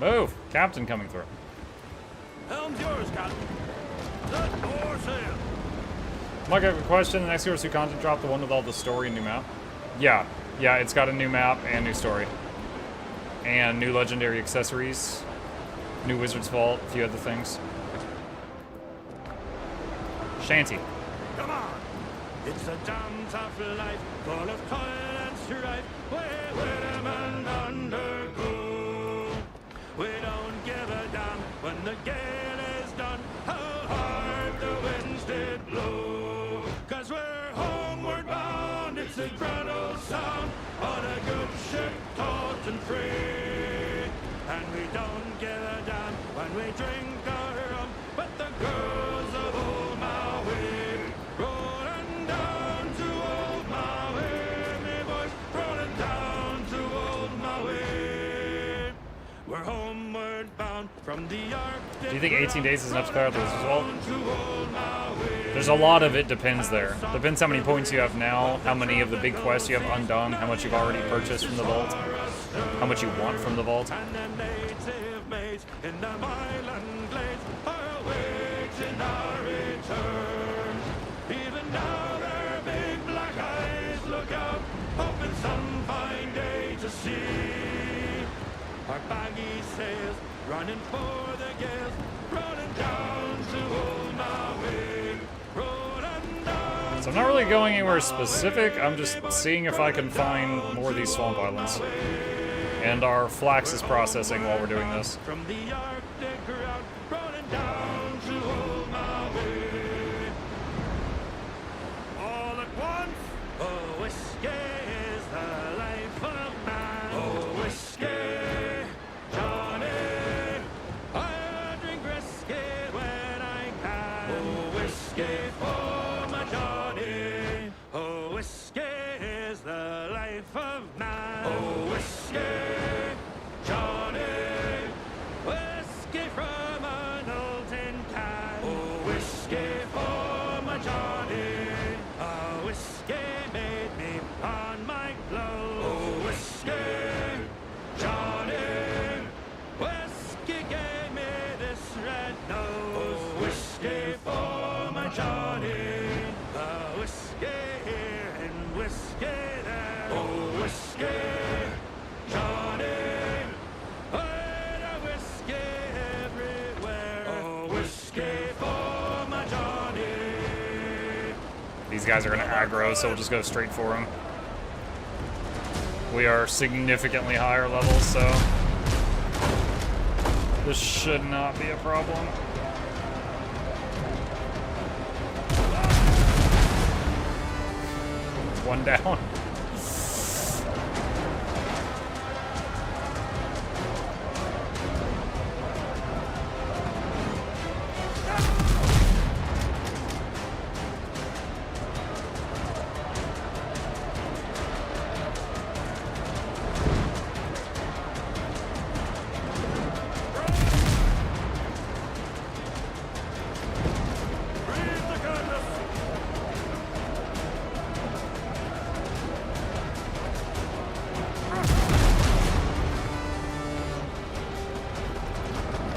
Move! Captain coming through. Helm's yours, Captain. Set for sail. Mike, I have a question. The next Hero 2 content drop, the one with all the story and new map? Yeah, it's got a new map and new story. And new legendary accessories. New Wizard's Vault, a few other things. Shanty. Come on. It's a damn tough life, full of toil and strife. Where man undergo. We don't give a damn when the gale is done, how hard the winds did blow. 'Cause we're homeward bound, it's a grand old sound, on a good ship taut and free. And we don't give a damn when we drink our rum, but the girls of old Maui, rolling down to old Maui, me boys, rolling down to old Maui. We're homeward bound from the Arctic. Do you think 18 days is enough to clear out the Wizard's Vault? There's a lot of it depends there. Depends how many points you have now, how many of the big quests you have undone, how much you've already purchased from the vault, how much you want from the vault. And them native maids in the island glades are awaiting our return. Even now their big black eyes our baggy sails, running for the gales, rolling down to old Maui, rolling down. So I'm not really going anywhere specific, I'm just seeing if I can find more of these swamp islands. And our flax is processing while we're doing this. From the Arctic ground, rolling down to old Maui. All at once, oh, whiskey is the life of man. Oh, whiskey, Johnny, I'll drink whiskey when I can. Oh, whiskey for my Johnny. Oh, whiskey is the life of man. Oh, whiskey, Johnny, whiskey from an old tin can. Oh, whiskey for my Johnny. Oh, whiskey made me on my clothes. Oh, whiskey, Johnny, whiskey gave me this red nose. Oh, whiskey for my Johnny. Oh, whiskey here and whiskey there. Oh, whiskey, Johnny. Oh, whiskey everywhere. Oh, whiskey for my Johnny. These guys are gonna aggro, so we'll just go straight for them. We are significantly higher levels, so this should not be a problem. One down. Breathe the goodness.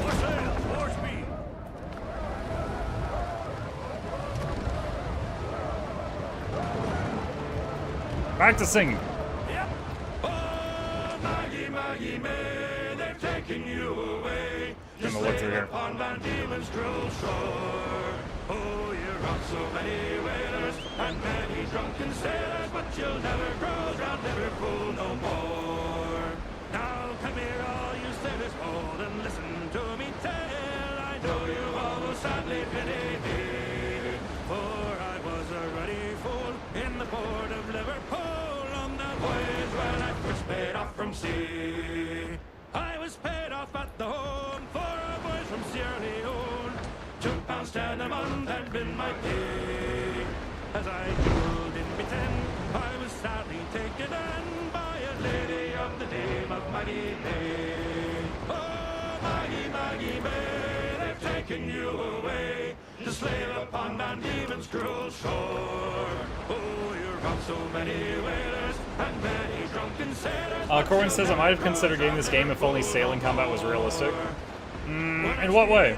More sail, more speed. Back to singing. Yep. Oh, Maggie, Maggie May, they've taken you away. I'm gonna look through here. Upon Van Diemen's cruel shore. Oh, you're on so many whalers and many drunken sailors, but you'll never cruise round Liverpool no more. Now come here, all you sailors bold, and listen to me tell. I know you all will sadly pity me, for I was a ruddy fool in the port of Liverpool on that voyage when I first paid off from sea. I was paid off at the home for a voyage from Sierra Leone. £2.10 a month had been my pay. As I pulled in my tent, I was sadly taken in by a lady of the name of Maggie May. Oh, Maggie, Maggie May, they've taken you away to slave upon Van Diemen's cruel shore. Oh, you're on so many whalers and many drunken sailors. Corbin says I might have considered getting this game if only sailing combat was realistic. In what way?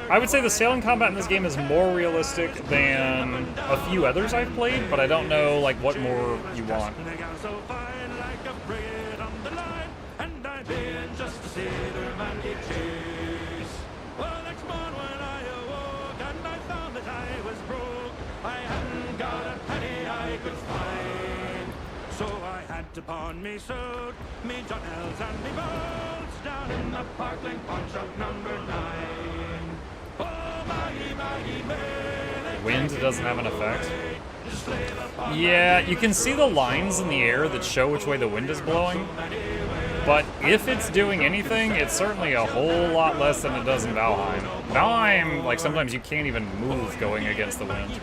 I would say the sailing combat in this game is more realistic than a few others I've played, but I don't know like what more you want. So fine like a frigate on the line, and I've been just a sailor man gave chase. Well, next morning when I awoke and I found that I was broke, I hadn't got a penny I could find. So I had to pawn me suit, me Johnells and me bolts down in the Parkland pawn shop number 9. Oh, Maggie, Maggie May, Wind doesn't have an effect. Yeah, you can see the lines in the air that show which way the wind is blowing, but if it's doing anything, it's certainly a whole lot less than it does in Valheim. Valheim, like, sometimes you can't even move going against the wind.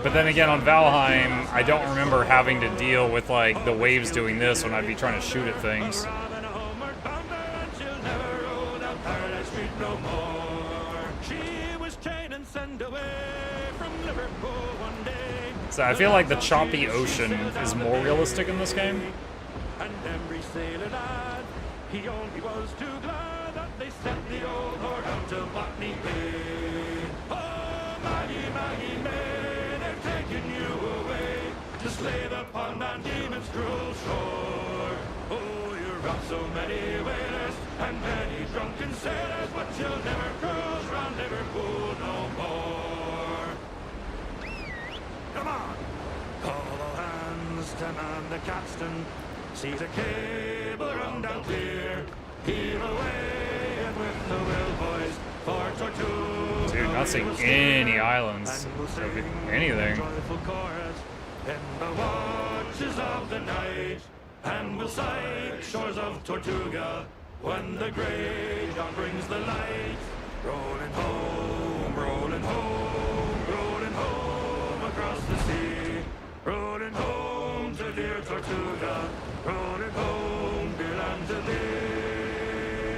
But then again, on Valheim, I don't remember having to deal with, like, the waves doing this when I'd be trying to shoot at things. So I feel like the choppy ocean is more realistic in this game. And every sailor lad, he only was too glad that they sent the old horde out to Botany Bay. Oh, Maggie, Maggie May, they've taken you away to slave upon Van Diemen's cruel shore. Oh, got so many whalers and many drunken sailors, but you'll never cruise round Liverpool no more. Come on! Call all hands to man the capstan. See the cable run down clear. Heave away and with the will, boys, for Tortuga. Dude, not seeing any islands. And we'll Or sing anything. joyful chorus in the watches of the night, and we'll sight shores of Tortuga when the grey dawn brings the light. Rolling home, rolling home, rolling home across the sea, rolling home to dear Tortuga, rolling home, dear land to thee.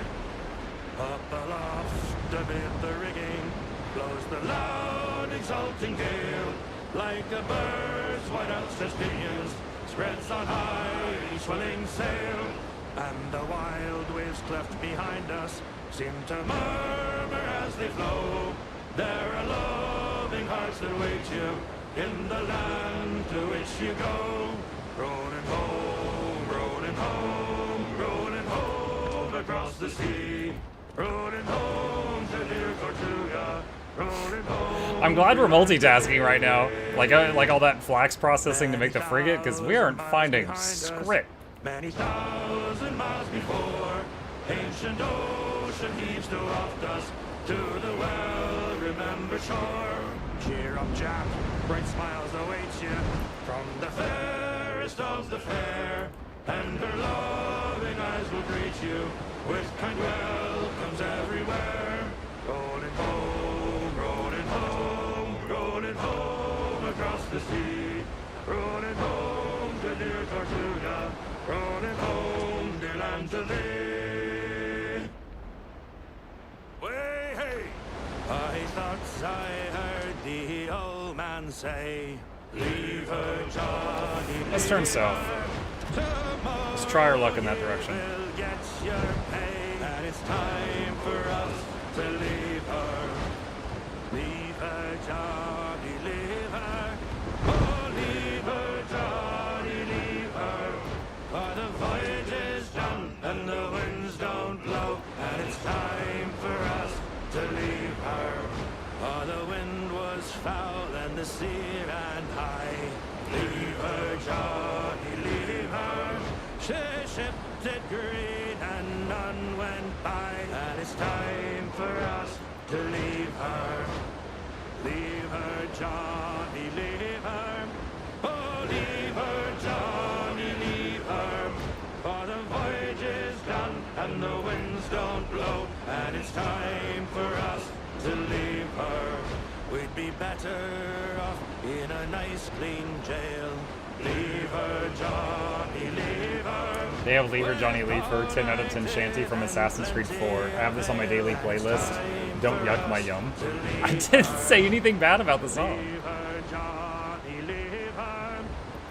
Up aloft amid the rigging blows the loud exulting gale, like a bird's wide outstretched pinions spreads on high each swelling sail, and the wild waves cleft behind us seem to murmur as they flow. There are loving hearts that wait you in the land to which you go. Rolling home, rolling home, rolling home across the sea, rolling home to dear Tortuga, rolling home. I'm glad we're multitasking right now. Like all that flax processing to make the frigate, because we aren't finding script. Many thousand miles before, ancient ocean heaves to waft us to the well-remembered shore. Cheer up, Jack, bright smiles await you from the fairest of the fair, and her loving eyes will greet you with kind welcomes everywhere. Rolling home, rolling home, rolling home across the sea, rolling home to dear Tortuga, rolling home, dear land to thee. Way hey! I thought I heard the old man say, leave her, Johnny. Let's turn south. Let's try our luck in that direction. We'll get your pay, and it's time for us to leave her. Leave her, Johnny, leave her. Oh, leave her, Johnny, leave her. For the voyage is done, and the winds don't blow, and it's time for us to leave her. For the wind was foul, and the sea ran high. Leave her, Johnny, leave her. She shipped it green, and none went by, and it's time for us to leave her. Leave her, Johnny, leave her. Oh, leave her, Johnny, leave her. For the voyage is done, and the winds don't blow, and it's time for us to leave her. We'd be better off in a nice clean jail. Leave her, Johnny, leave her. They have Leave Her, Johnny, Leave Her, 10 out of 10 shanty from Assassin's Creed 4. I have this on my daily playlist. Don't yuck my yum. I didn't say anything bad about the song. Leave her, Johnny, leave her.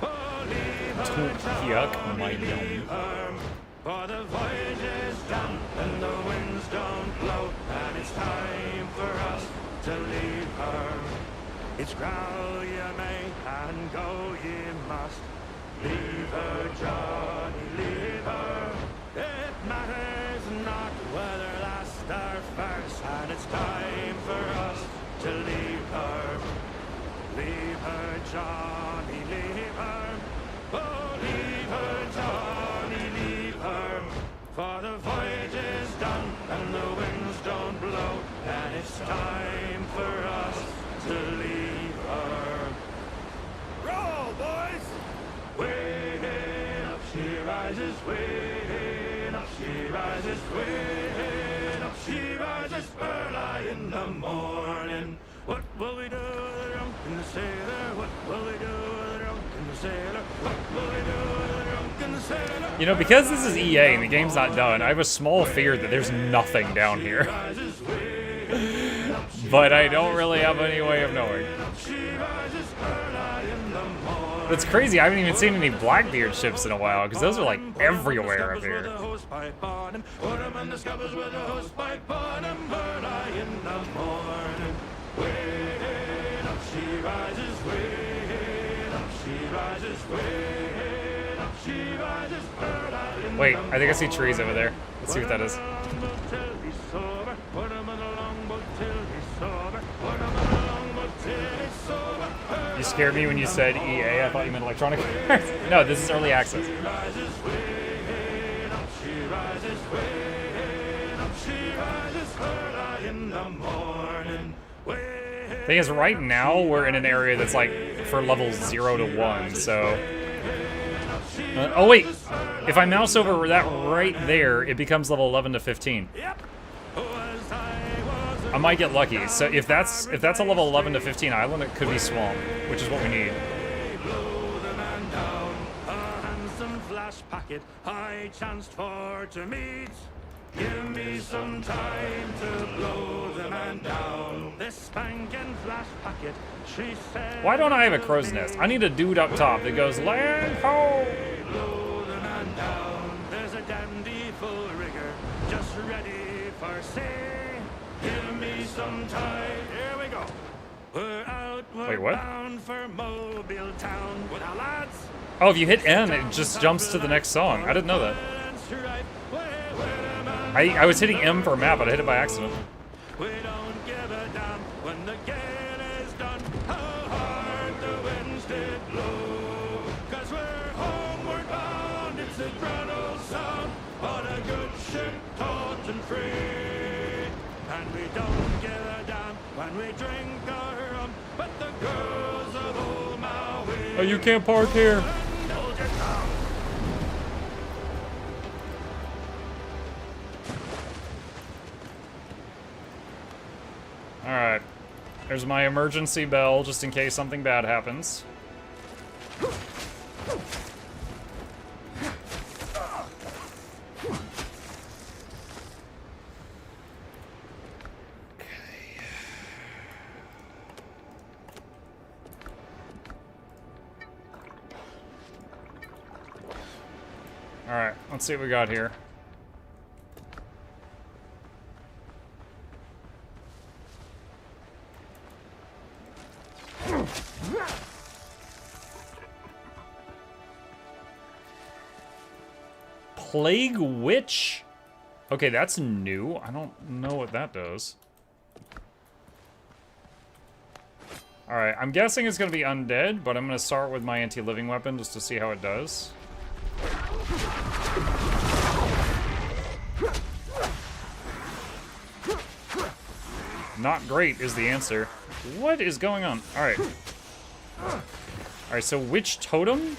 Oh, leave her, Don't yuck my yum. For the voyage is done, and the winds don't blow, and it's time for us to leave her. It's growl ye may, and go ye must. Leave her, Johnny, leave her. It matters not whether last or first, and it's time for us to leave her. Leave her, Johnny, leave her. Oh, leave her, Johnny, leave her. For the voyage is done, and the winds don't blow, and it's time for us to leave her. Roll, boys! Way up she rises, way up she rises, way up she rises early in the morning. What will we do with the drunken sailor? What will we do with the drunken sailor? What will we do with the drunken sailor? You know, because this is EA and the game's not done, I have a small fear that there's nothing down here. But I don't really have any way of knowing. It's crazy, I haven't even seen any Blackbeard ships in a while, because those are like everywhere up here. She rises early in Wait, I think I see trees over there. Let's see what that is. You scared me when you said EA. I thought you meant Electronic Arts. No, this is early access. Thing is, right now we're in an area that's like for levels 0 to 1, so... oh wait, if I mouse over that right there, it becomes level 11 to 15. I might get lucky. So if that's a level 11 to 15 island, it could be swamp, which is what we need. I chanced for to meet. Give me some time to blow the man down. This spanking flash packet, she said. Why don't I have a crow's nest? I need a dude up top that goes, land ho! Blow the man down. There's a dandy full rigger, just ready for sea. Give me some time. Here we go. We're outward Wait, what? bound for Mobile Town with our lads. Oh, if you hit N, it just jumps to the next song. I didn't know that. I was hitting M for a map, but I hit it by accident. We don't give a damn when the gale is done. How hard the winds did blow. 'Cause we're homeward bound. It's a grand old sound. On a good ship, taut and free. And we don't give a damn when we drink our rum. But the girls of old Maui. Oh, you can't park here. Hold your tongue. Alright. There's my emergency bell, just in case something bad happens. Alright, let's see what we got here. Plague Witch? Okay, that's new. I don't know what that does. Alright, I'm guessing it's going to be undead, but I'm going to start with my anti-living weapon just to see how it does. Not great is the answer. What is going on? Alright. Alright, so Witch Totem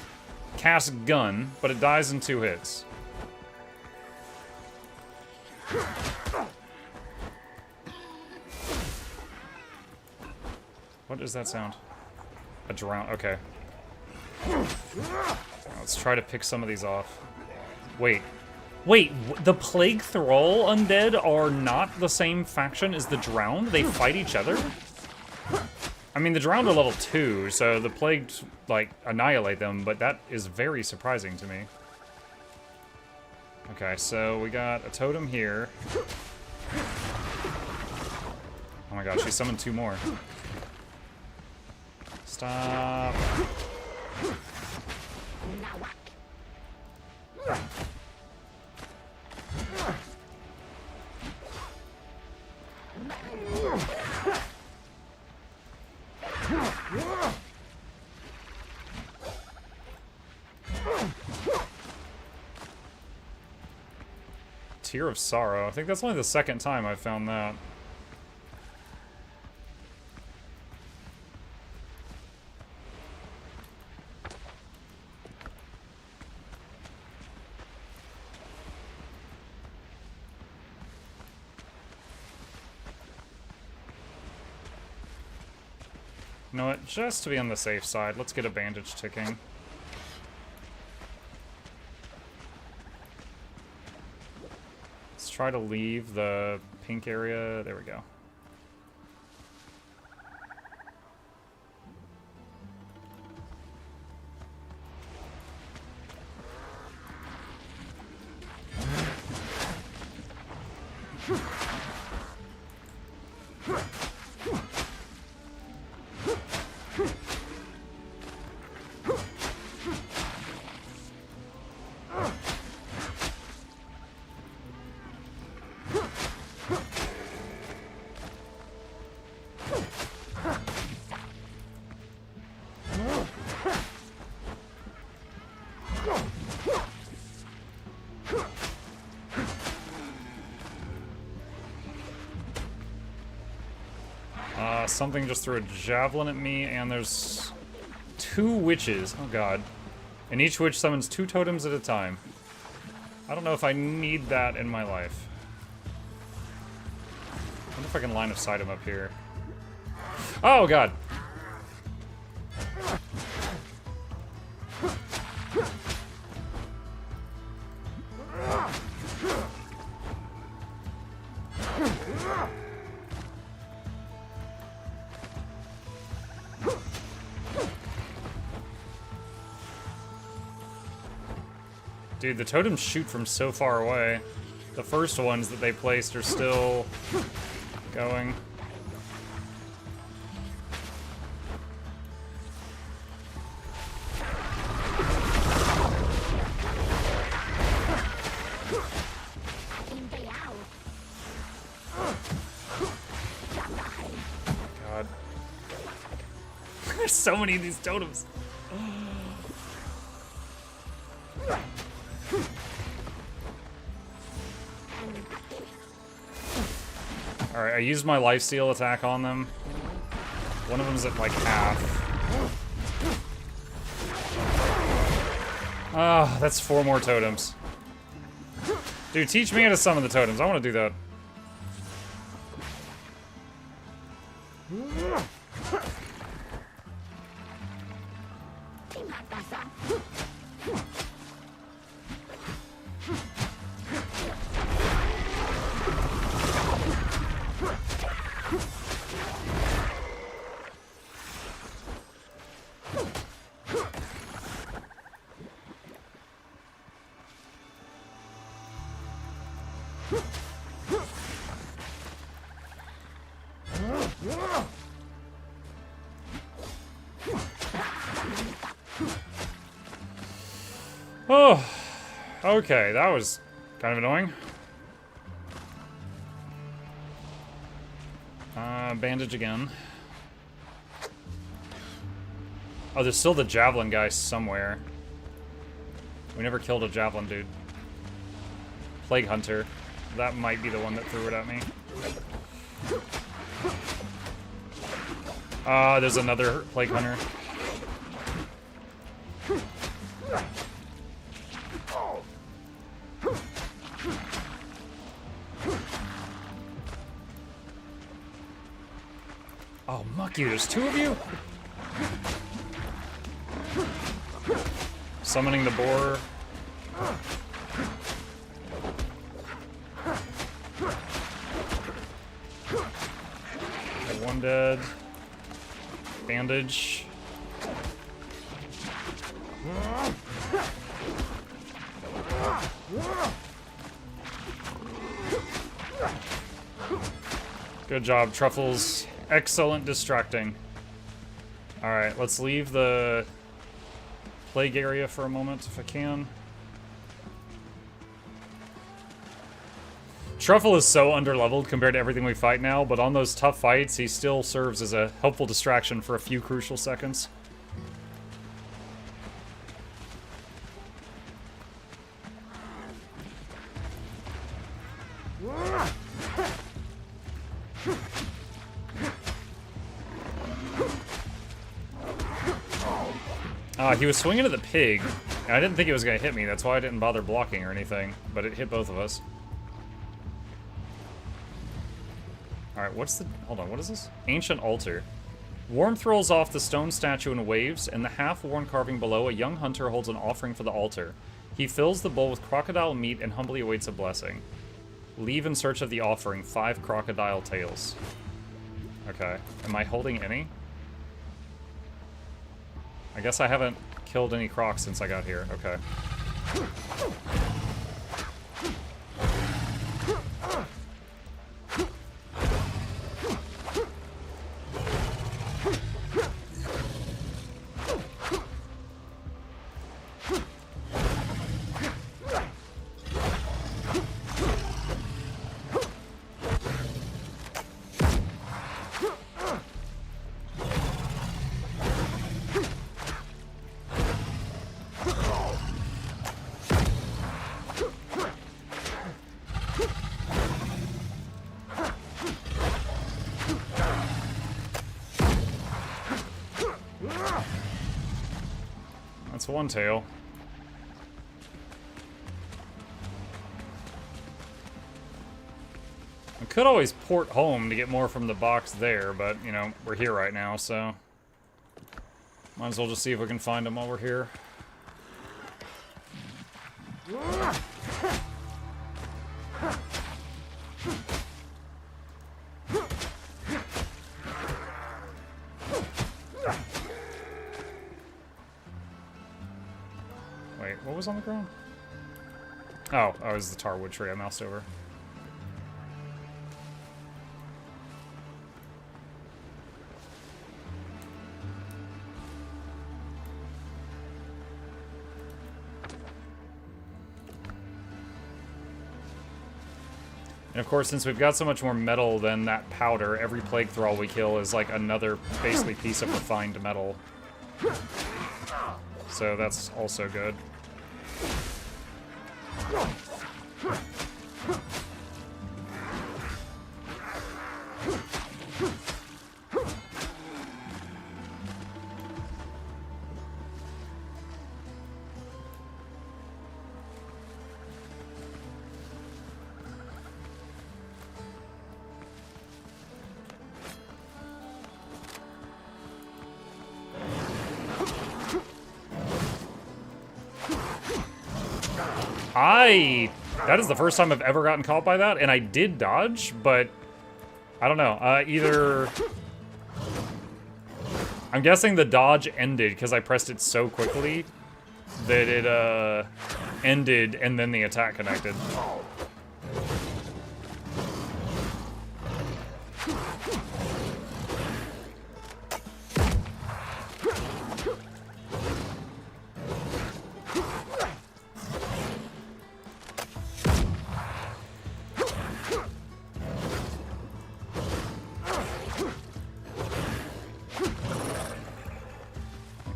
casts gun, but it dies in 2 hits. What does that sound? A drown. Okay. Let's try to pick some of these off. Wait. Wait, the Plague Thrall undead are not the same faction as the Drowned? They fight each other? I mean, the Drowned are level 2, so the Plagued, like, annihilate them, but that is very surprising to me. Okay, so we got a totem here. Oh my gosh, she summoned 2 more. Stop. Tear of Sorrow. I think that's only the 2nd time I've found that. You know what? Just to be on the safe side, let's get a bandage ticking. Let's try to leave the pink area. There we go. Something just threw a javelin at me, and there's 2 witches. Oh god. And each witch summons 2 totems at a time. I don't know if I need that in my life. I wonder if I can line of sight him up here. Oh god! Dude, the totems shoot from so far away. The first ones that they placed are still going. God. There's so many of these totems. Alright, I used my lifesteal attack on them. One of them's at like half. Ah, that's 4 more totems. Dude, teach me how to summon the totems. I want to do that. Oh, okay, that was kind of annoying. Bandage again. Oh, there's still the javelin guy somewhere. We never killed a javelin dude. Plague Hunter. That might be the one that threw it at me. There's another Plague Hunter. Oh, muck you, there's 2 of you? Summoning the boar. One dead. Bandage. Good job, Truffles. Excellent distracting. Alright, let's leave the plague area for a moment, if I can. Truffle is so underleveled compared to everything we fight now, but on those tough fights, he still serves as a helpful distraction for a few crucial seconds. He was swinging at the pig, and I didn't think it was going to hit me. That's why I didn't bother blocking or anything, but it hit both of us. Alright, what's the... Hold on, what is this? Ancient Altar. Warmth rolls off the stone statue in waves, and the half-worn carving below, a young hunter holds an offering for the altar. He fills the bowl with crocodile meat and humbly awaits a blessing. Leave in search of the offering, 5 crocodile tails. Okay. Am I holding any? I guess I haven't killed any crocs since I got here. Okay. That's one tail. I could always port home to get more from the box there, but, you know, we're here right now, so... Might as well just see if we can find them while we're here. Wait, what was on the ground? Oh, it was the tarwood tree I moused over. And of course, since we've got so much more metal than that powder, every plague thrall we kill is like another basically piece of refined metal. So that's also good. That is the first time I've ever gotten caught by that, and I did dodge, but I don't know. Either... I'm guessing the dodge ended because I pressed it so quickly that it ended and then the attack connected.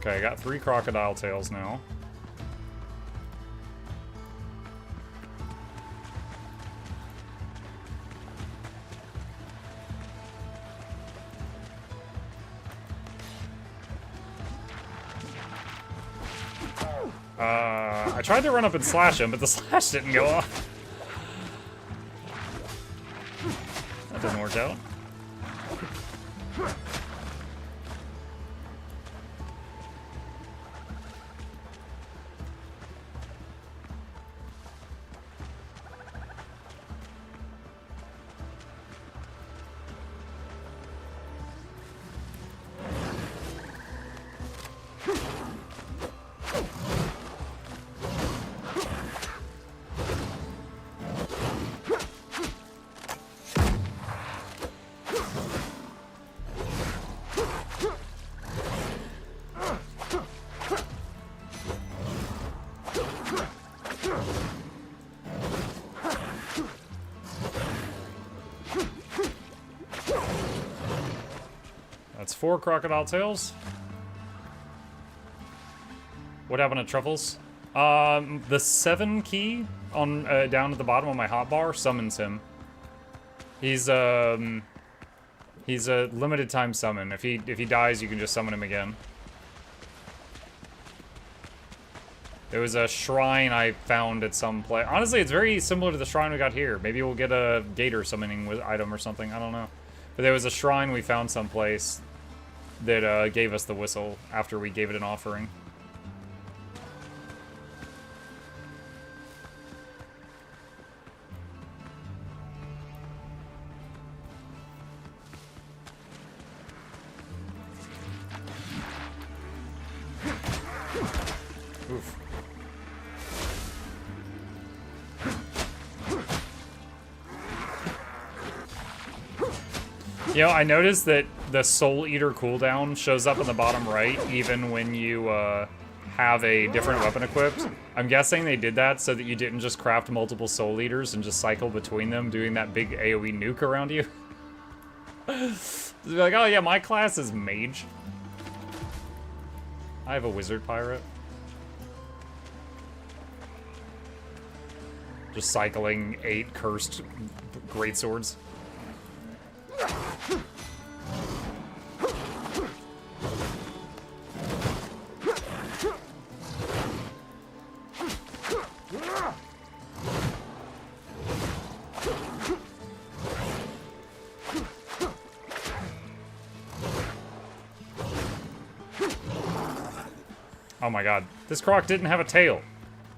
Okay, I got 3 crocodile tails now. I tried to run up and slash him, but the slash didn't go off. That didn't work out. That's 4 crocodile tails. What happened to Truffles? The 7 key on down at the bottom of my hotbar summons him. He's a limited time summon. If he dies, you can just summon him again. There was a shrine I found at some place. Honestly, it's very similar to the shrine we got here. Maybe we'll get a gator summoning item or something. I don't know. But there was a shrine we found someplace that gave us the whistle after we gave it an offering. Oof. You know, I noticed that the Soul Eater cooldown shows up in the bottom right, even when you have a different weapon equipped. I'm guessing they did that so that you didn't just craft multiple Soul Eaters and just cycle between them, doing that big AoE nuke around you. Just be like, oh yeah, my class is Mage. I have a Wizard Pirate. Just cycling 8 cursed greatswords. Oh my god. This croc didn't have a tail.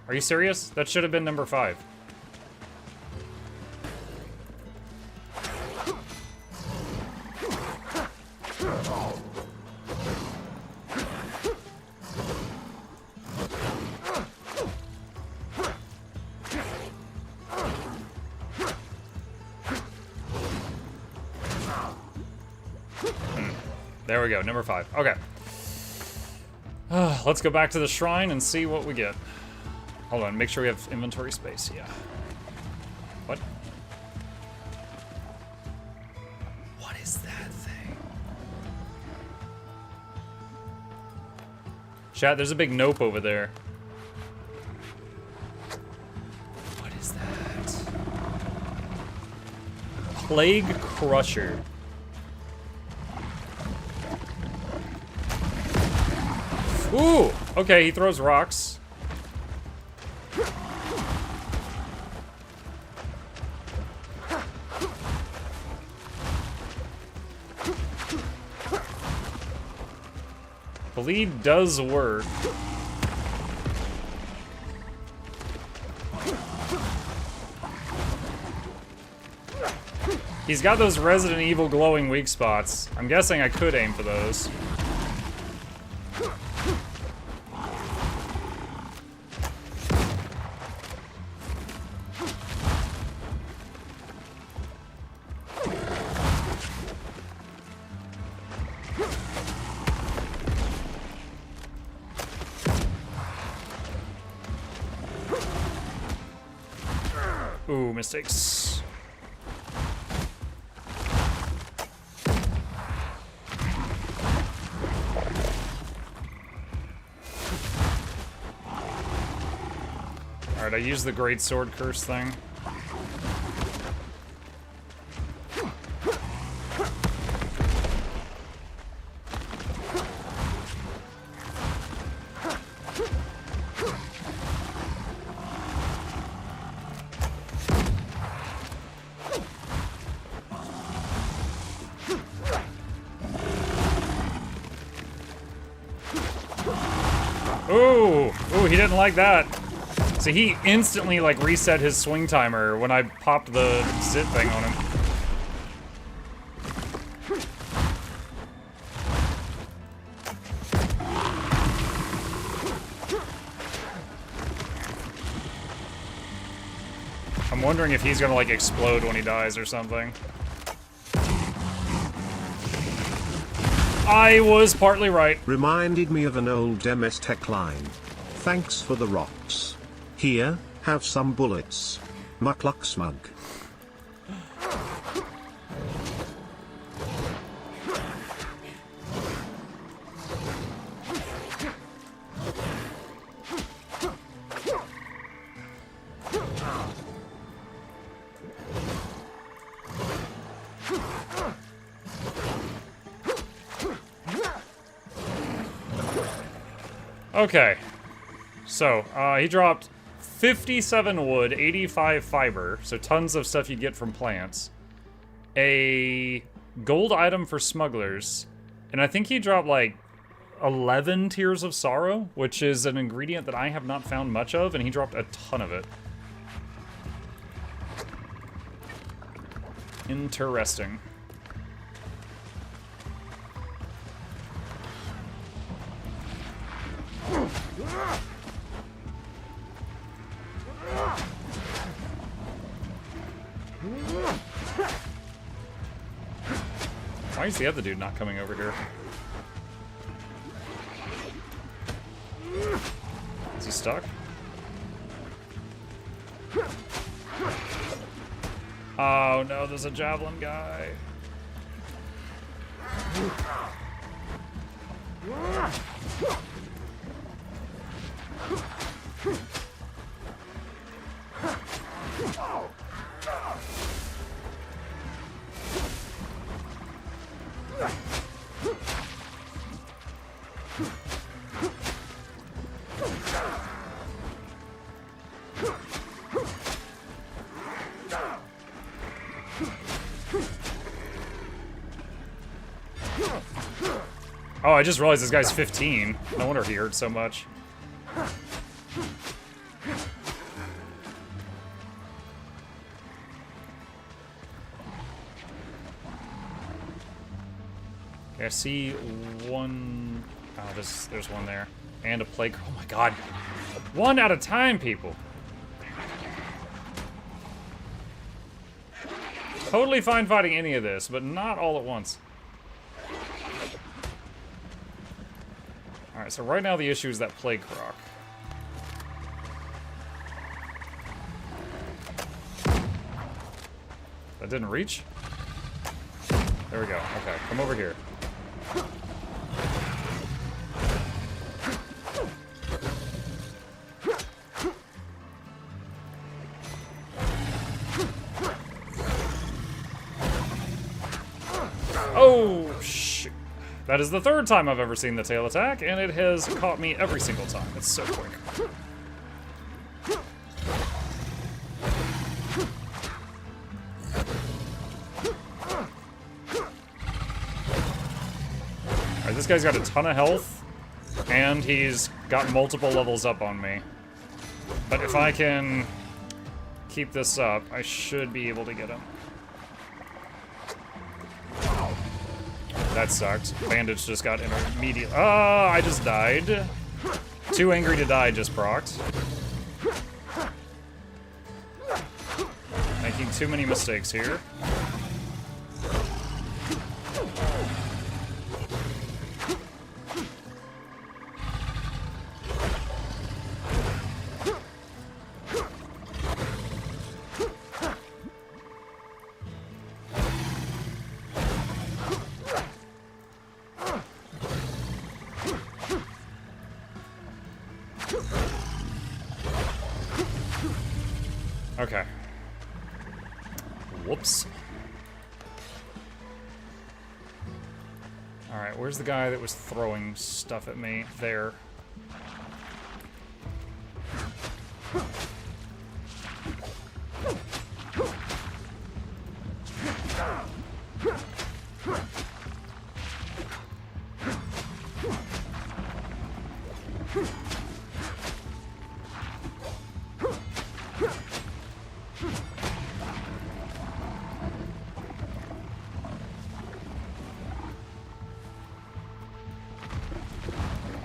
Are you serious? That should have been number 5. There we go, number 5. Okay. Let's go back to the shrine and see what we get. Hold on, make sure we have inventory space. Yeah. What? What is that thing? Chat, there's a big nope over there. What is that? Plague Crusher. Ooh! Okay, he throws rocks. Bleed does work. He's got those Resident Evil glowing weak spots. I'm guessing I could aim for those. Ooh, mistakes. Alright, I used the Great Sword Curse thing. Ooh, he didn't like that. So he instantly like reset his swing timer when I popped the sit thing on him. I'm wondering if he's gonna like explode when he dies or something. I was partly right. Reminded me of an old MS Tech line. Thanks for the rocks. Here, have some bullets. Mukluk smug. Okay, so he dropped 57 wood, 85 fiber, so tons of stuff you get from plants, a gold item for smugglers, and I think he dropped like 11 Tears of Sorrow, which is an ingredient that I have not found much of, and he dropped a ton of it. Interesting. Why is the other dude not coming over here? Is he stuck? Oh no, there's a javelin guy. Oh, I just realized this guy's 15. No wonder he hurt so much. Okay, I see one... Oh, there's one there. And a plague... Oh my god. One at a time, people. Totally fine fighting any of this, but not all at once. Alright, so right now the issue is that plague croc. That didn't reach? There we go. Okay, come over here. Oh, shoot. That is the third time I've ever seen the tail attack, and it has caught me every single time. It's so quick. Alright, this guy's got a ton of health, and he's got multiple levels up on me. But if I can keep this up, I should be able to get him. That sucked. Bandage just got immediate. Ah, I just died. Too angry to die just procced. Making too many mistakes here. Okay. Whoops. Alright, where's the guy that was throwing stuff at me? There.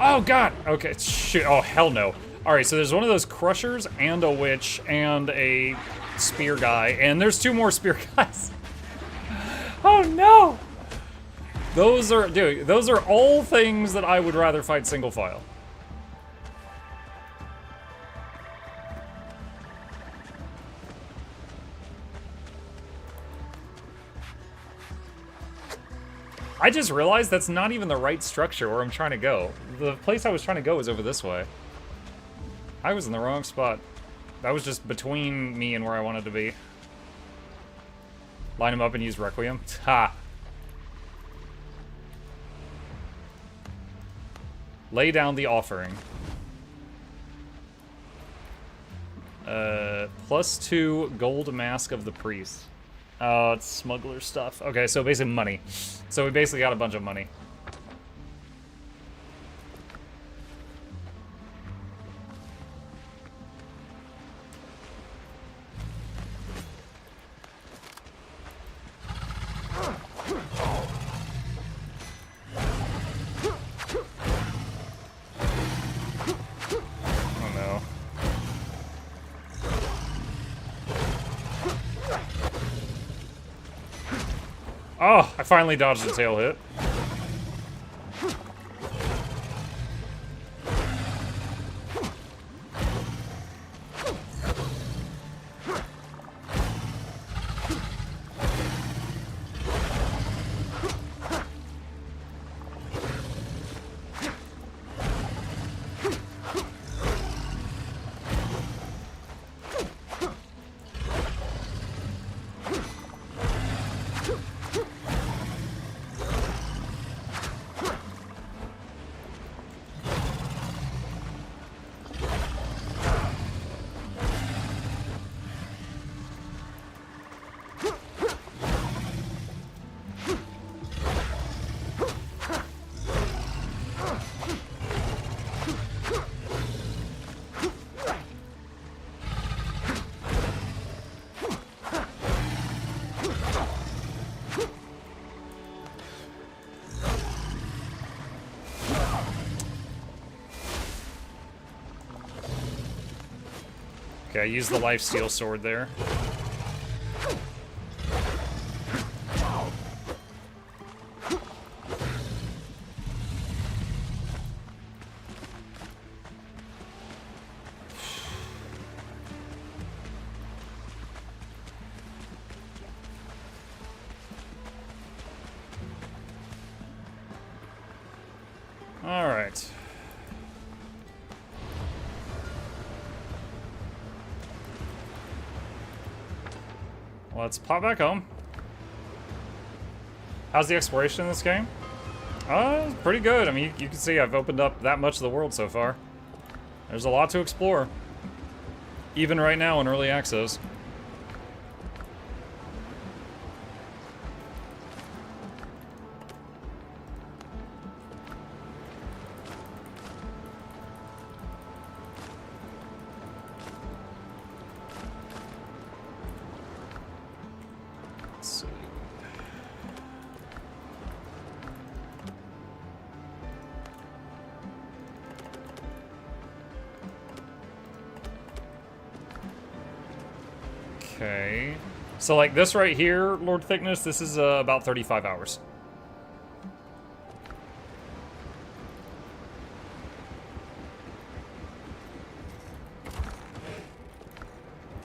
Oh god! Okay, shoot. Oh, hell no. Alright, so there's one of those crushers and a witch and a spear guy, and there's two more spear guys. Oh no! Those are, dude, those are all things that I would rather fight single file. I just realized that's not even the right structure where I'm trying to go. The place I was trying to go was over this way. I was in the wrong spot. That was just between me and where I wanted to be. Line him up and use Requiem. Ha! Lay down the offering. +2 gold mask of the priest. Oh, it's smuggler stuff. Okay, so basically money. So we basically got a bunch of money. Oh no. Oh, I finally dodged the tail hit. Okay, I used the life steal sword there. All right. Let's pop back home. How's the exploration in this game? Pretty good. I mean, you can see I've opened up that much of the world so far. There's a lot to explore. Even right now in early access. Okay. So like this right here, Lord Thickness, this is about 35 hours.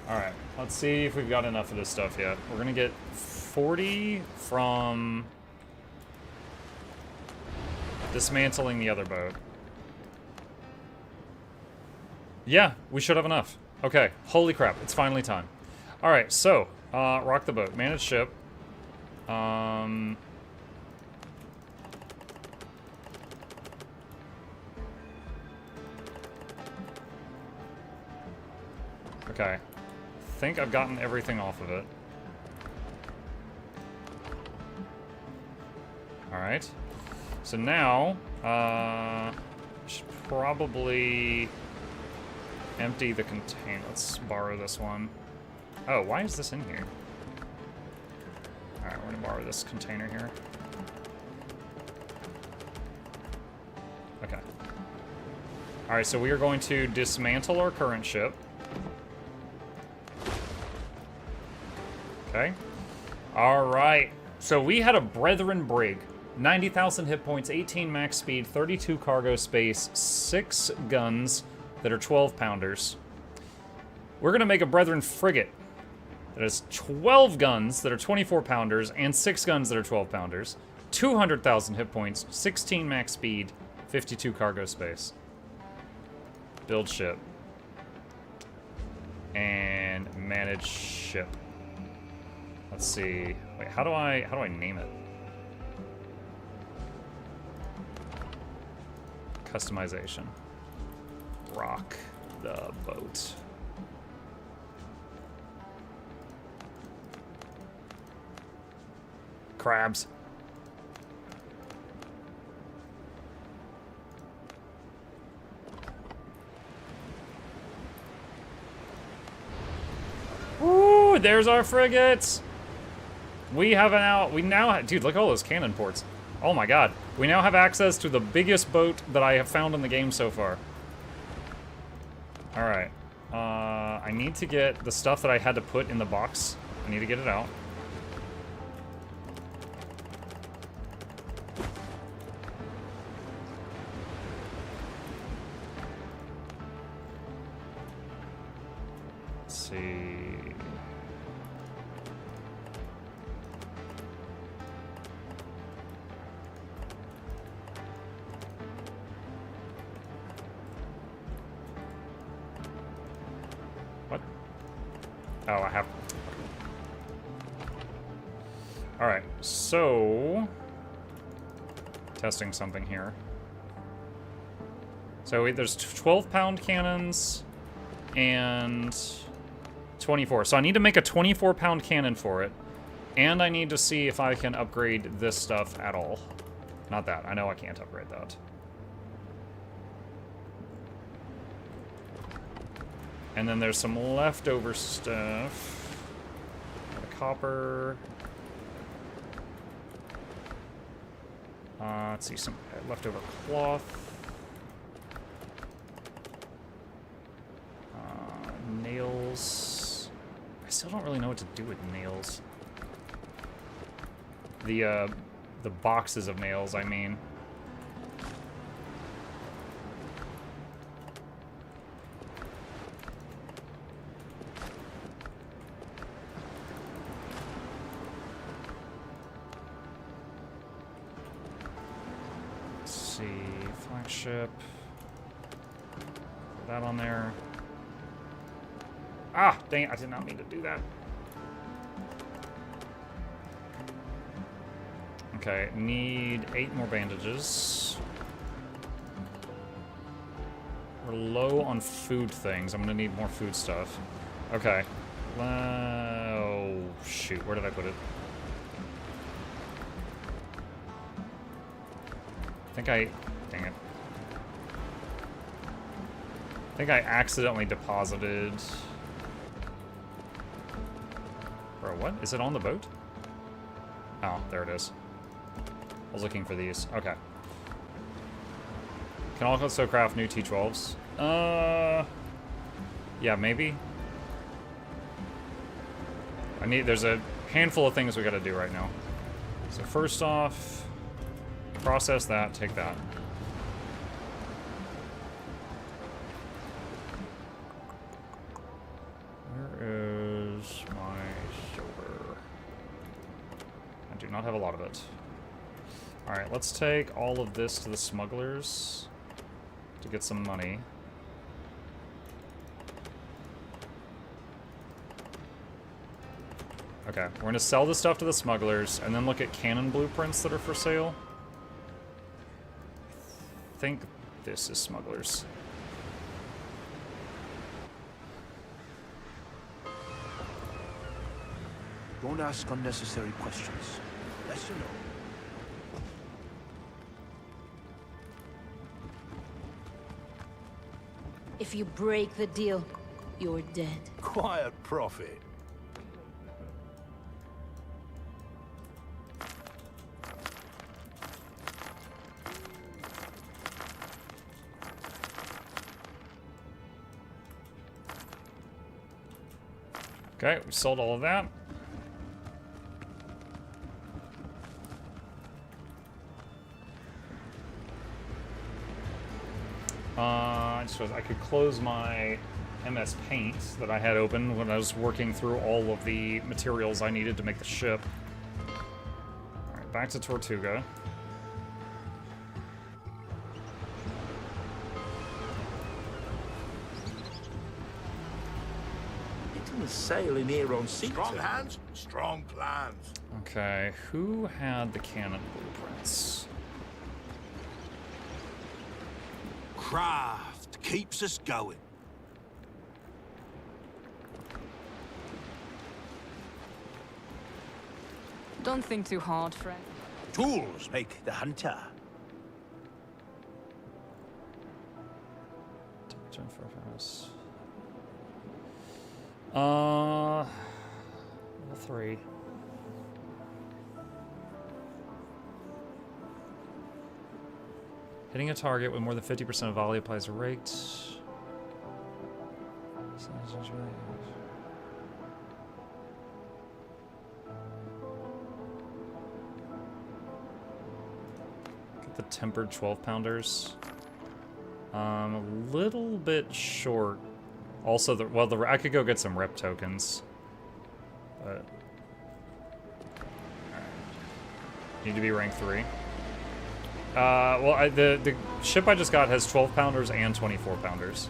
Alright, let's see if we've got enough of this stuff yet. We're gonna get 40 from dismantling the other boat. Yeah, we should have enough. Okay, holy crap, it's finally time. Alright, so, rock the boat. Manage ship. Okay. I think I've gotten everything off of it. Alright. So now, should probably empty the container. Let's borrow this one. Oh, why is this in here? Alright, we're gonna borrow this container here. Okay. Alright, so we are going to dismantle our current ship. Okay. Alright. So we had a Brethren brig. 90,000 hit points, 18 max speed, 32 cargo space, 6 guns that are 12-pounders. We're gonna make a Brethren frigate that has 12 guns that are 24-pounders and 6 guns that are 12-pounders. 200,000 hit points, 16 max speed, 52 cargo space. Build ship. And manage ship. Let's see. Wait, how do I name it? Customization. Rock the boat. Crabs. Ooh, there's our frigates. We now have, dude, look at all those cannon ports. Oh my god. We now have access to the biggest boat that I have found in the game so far. Alright. I need to get the stuff that I had to put in the box. I need to get it out. Let's see. What? Oh, I have... Alright, so... Testing something here. So there's 12-pound cannons and 24. So I need to make a 24-pound cannon for it. And I need to see if I can upgrade this stuff at all. Not that. I know I can't upgrade that. And then there's some leftover stuff. The copper. Let's see, some leftover cloth. Nails. nails. I still don't really know what to do with nails. The boxes of nails, I mean. Let's see, flagship. Put that on there. Ah, dang it, I did not mean to do that. Okay, need 8 more bandages. We're low on food things. I'm gonna need more food stuff. Okay. Oh, shoot, where did I put it? Dang it. I think I accidentally deposited. Bro, what? Is it on the boat? Oh, there it is. I was looking for these. Okay. Can also craft new T12s? Yeah, maybe. There's a handful of things we gotta do right now. So first off, process that, take that. Where is my silver? I do not have a lot of it. Alright, let's take all of this to the smugglers to get some money. Okay, we're gonna sell this stuff to the smugglers and then look at cannon blueprints that are for sale. I think this is smugglers. Don't ask unnecessary questions. Yes or no? If you break the deal, you're dead. Quiet, Prophet. Okay, we sold all of that. I could close my MS Paint that I had open when I was working through all of the materials I needed to make the ship. Alright, back to Tortuga. Getting a sail in here on sea. Strong hands, strong plans. Okay, who had the cannon blueprints? Craft keeps us going. Don't think too hard, friend. Tools make the hunter. Turn for us. Level 3. Hitting a target with more than 50% of volley applies a rate. Get the tempered 12-pounders. A little bit short. Also, I could go get some rep tokens. But need to be rank 3. Well, the ship I just got has 12-pounders and 24-pounders.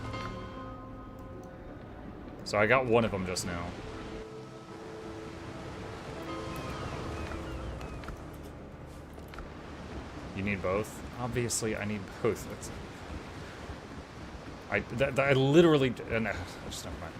So I got one of them just now. You need both? Obviously, I need both. I literally... No, just never mind.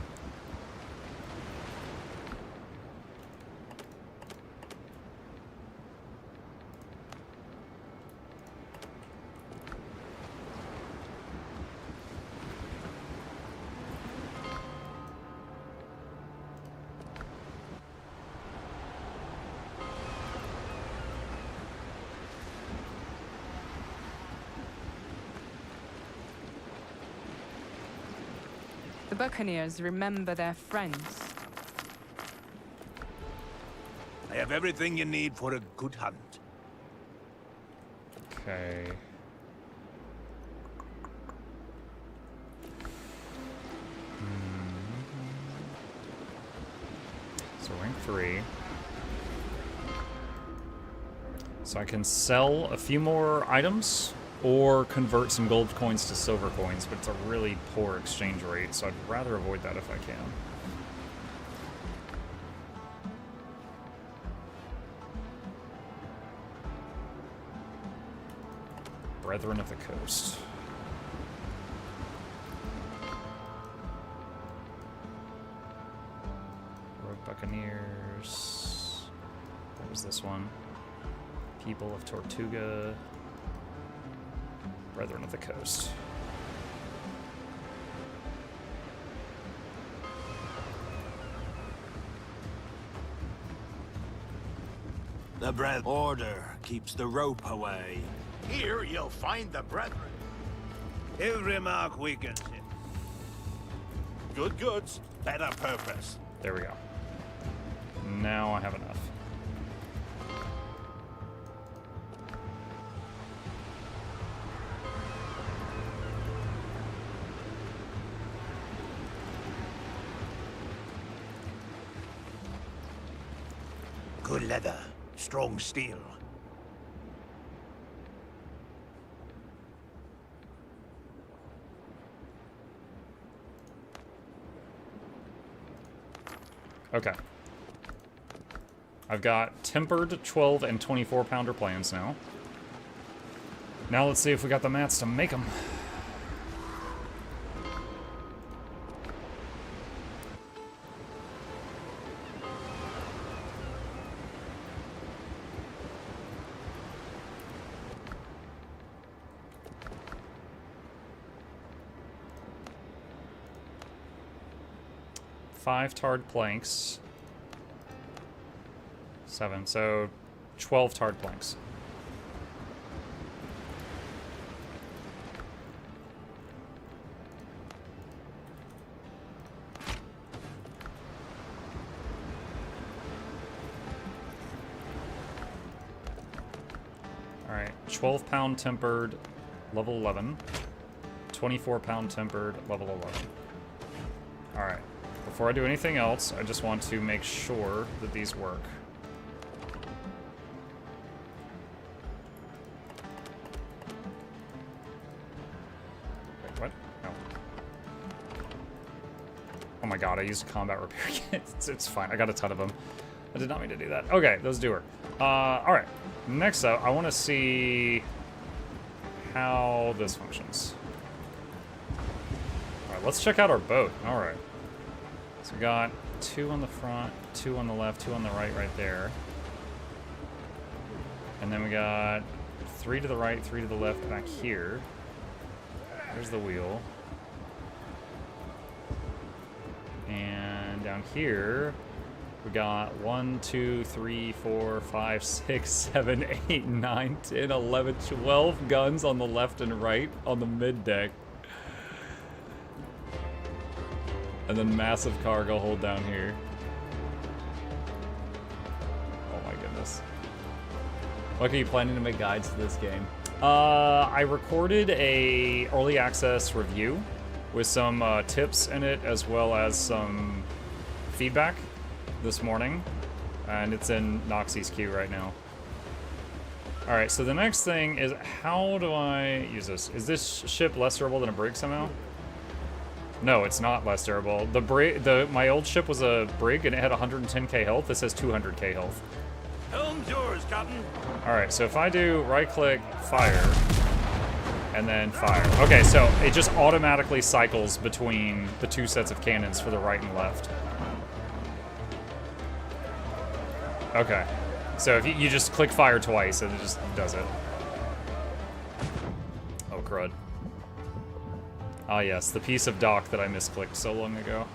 The Buccaneers remember their friends. I have everything you need for a good hunt. Okay. So rank 3. So I can sell a few more items or convert some gold coins to silver coins, but it's a really poor exchange rate, so I'd rather avoid that if I can. Brethren of the Coast. Rogue Buccaneers. What was this one? People of Tortuga. Brethren of the Coast. The bread order keeps the rope away. Here you'll find the brethren. Every mark we can hit. Good goods, better purpose. There we go. Now I have enough. Good leather, strong steel. Okay. I've got tempered 12 and 24 pounder plans now. Now let's see if we got the mats to make them. Five tarred planks. 7, so 12 tarred planks. Alright, 12 pound tempered, level 11. 24 pound tempered, level 11. Alright. Before I do anything else, I just want to make sure that these work. Wait, what? No. Oh my god, I used a combat repair kit. It's fine, I got a ton of them. I did not mean to do that. Okay, those do work. Alright. Next up, I want to see how this functions. Alright, let's check out our boat. Alright. So we got 2 on the front, 2 on the left, 2 on the right there. And then we got 3 to the right, 3 to the left back here. There's the wheel. And down here, we got 1, 2, 3, 4, 5, 6, 7, 8, 9, 10, 11, 12 guns on the left and right on the mid deck. And then massive cargo hold down here. Oh my goodness. What are you planning to make guides to this game? I recorded a early access review with some tips in it as well as some feedback this morning. And it's in Noxxi's queue right now. Alright, so the next thing is, how do I use this? Is this ship less durable than a brig somehow? No, it's not less durable. My old ship was a brig and it had 110k health. This has 200k health. Helm's yours, Captain. Alright, so if I do right-click, fire, and then fire. Okay, so it just automatically cycles between the 2 sets of cannons for the right and left. Okay, so if you just click fire twice, and it just does it. Oh, crud. Ah yes, the piece of dock that I misclicked so long ago.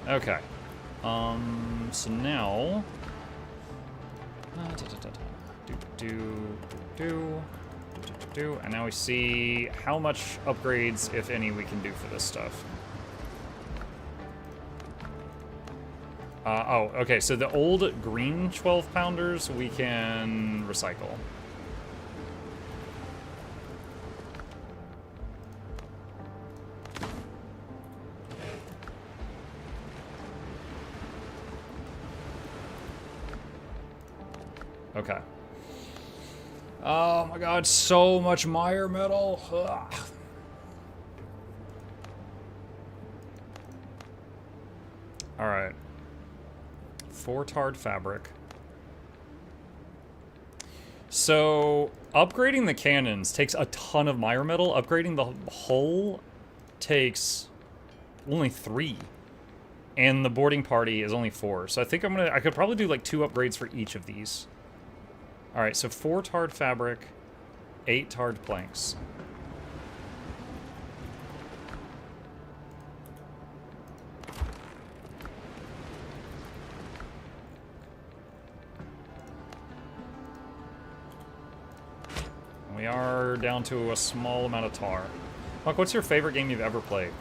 Okay. So now... And now we see how much upgrades, if any, we can do for this stuff. Oh, okay, so the old green 12-pounders we can recycle. Okay. Oh my god, so much mire metal. Ugh. Alright. 4 tarred fabric. So, upgrading the cannons takes a ton of mire metal. Upgrading the hull takes only 3. And the boarding party is only 4. So I think I could probably do like 2 upgrades for each of these. Alright, so 4 tarred fabric, 8 tarred planks. We are down to a small amount of tar. Mark, what's your favorite game you've ever played?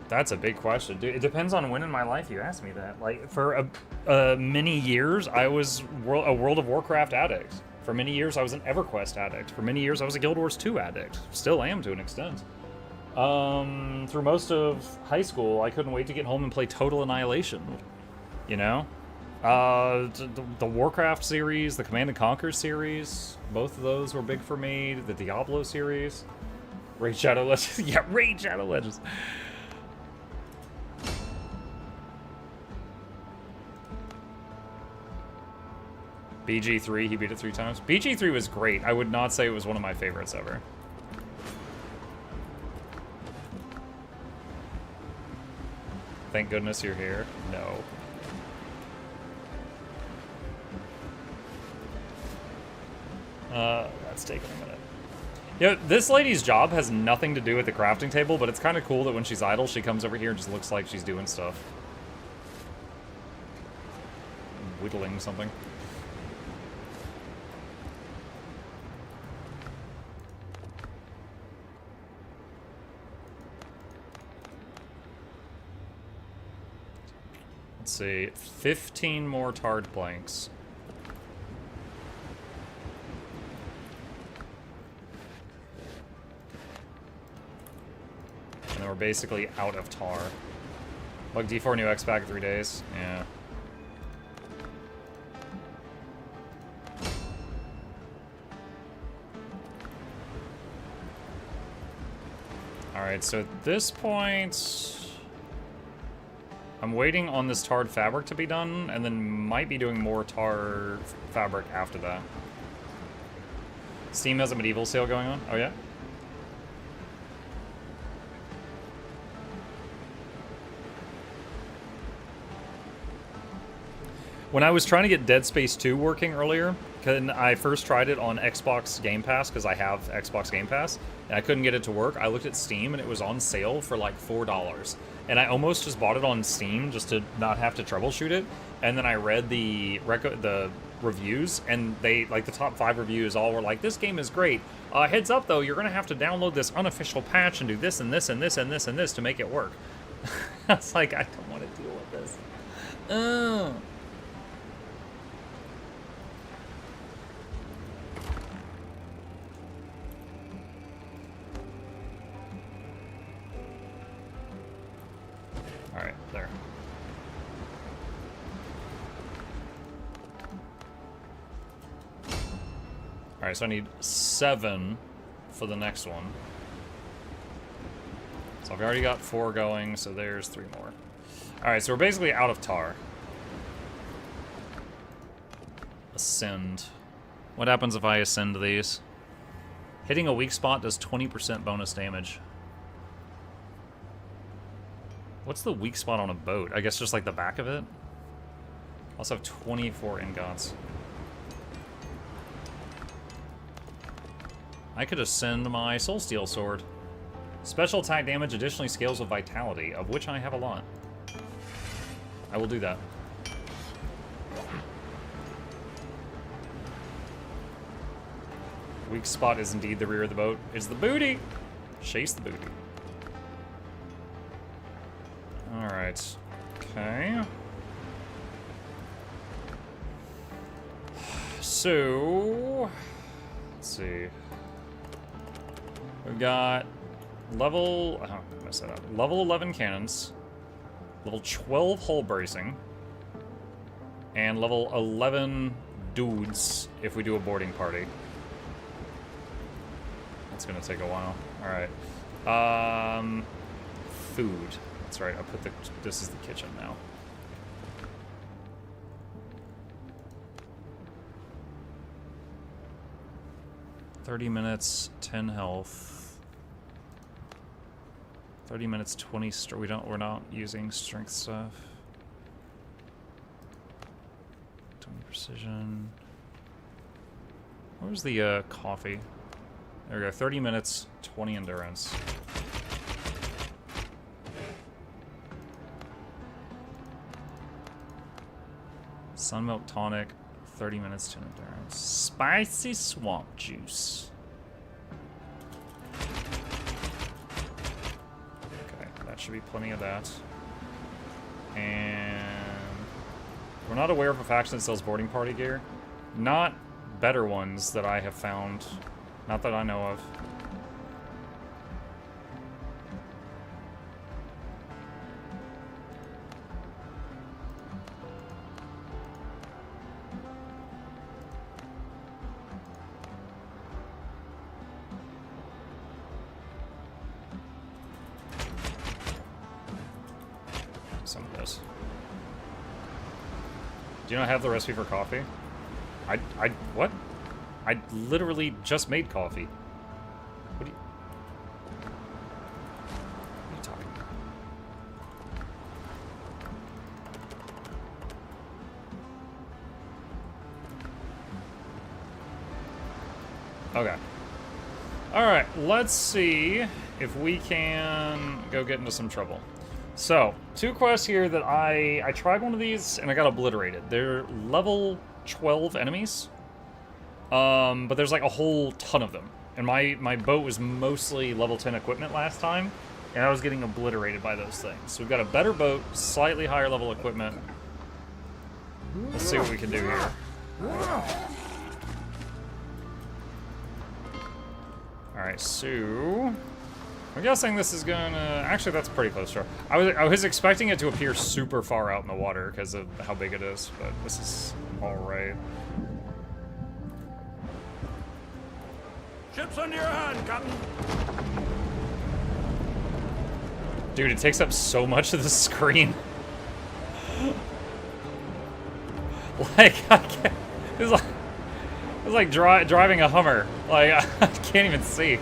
That's a big question, dude. It depends on when in my life you asked me that. Like, for many years, I was a World of Warcraft addict. For many years, I was an EverQuest addict. For many years, I was a Guild Wars 2 addict. Still am to an extent. Through most of high school, I couldn't wait to get home and play Total Annihilation. You know? The Warcraft series, the Command & Conquer series, both of those were big for me. The Diablo series. Raid Shadow Legends. Yeah, Raid Shadow Legends. BG3, he beat it 3 times. BG3 was great. I would not say it was one of my favorites ever. Thank goodness you're here. No. That's taking a minute. You know, this lady's job has nothing to do with the crafting table, but it's kind of cool that when she's idle, she comes over here and just looks like she's doing stuff. Whittling something. Let's see, 15 more tarred planks. And then we're basically out of tar. Like D4 new X back in 3 days. Yeah. Alright, so at this point, I'm waiting on this tarred fabric to be done, and then might be doing more tarred fabric after that. Steam has a medieval sale going on? Oh yeah? When I was trying to get Dead Space 2 working earlier, and I first tried it on Xbox Game Pass, because I have Xbox Game Pass, and I couldn't get it to work, I looked at Steam, and it was on sale for like $4. And I almost just bought it on Steam just to not have to troubleshoot it. And then I read the reviews, and they, like, the top 5 reviews all were like, this game is great. Heads up, though, you're going to have to download this unofficial patch and do this and this and this and this and this to make it work. I was like, I don't want to deal with this. Alright, there. Alright, so I need 7 for the next one. So I've already got 4 going, so there's 3 more. Alright, so we're basically out of tar. Ascend. What happens if I ascend these? Hitting a weak spot does 20% bonus damage. What's the weak spot on a boat? I guess just like the back of it? Also have 24 ingots. I could ascend my Soul Steel Sword. Special attack damage additionally scales with Vitality, of which I have a lot. I will do that. Weak spot is indeed the rear of the boat. It's the booty. Chase the booty. All right. Okay. So, let's see. We've got level, oh, I messed that up. Level 11 cannons, level 12 hull bracing, and level 11 dudes if we do a boarding party. That's gonna take a while. All right. Food. That's right. I put this is the kitchen now. $30 minutes, 10 health. 30 minutes, 20 we're not using strength stuff. 20 precision. What was the coffee? There we go. 30 minutes, 20 endurance. Sunmilk tonic, 30 minutes to endurance. Spicy swamp juice. Okay, that should be plenty of that. And we're not aware of a faction that sells boarding party gear. Not better ones that I have found. Not that I know of. Some of this. Do you not have the recipe for coffee? What? I literally just made coffee. What are you talking about? Okay. Alright, let's see if we can go get into some trouble. So, 2 quests here that I tried one of these and I got obliterated. They're level 12 enemies. But there's like a whole ton of them. And my boat was mostly level 10 equipment last time, and I was getting obliterated by those things. So we've got a better boat, slightly higher level equipment. Let's see what we can do here. Alright, so I'm guessing this is gonna... Actually, that's pretty close to our... I was expecting it to appear super far out in the water because of how big it is, but this is alright. Ships under your hand, Captain. Dude, it takes up so much of the screen. Like, I can't... It's like driving a Hummer. Like, I can't even see.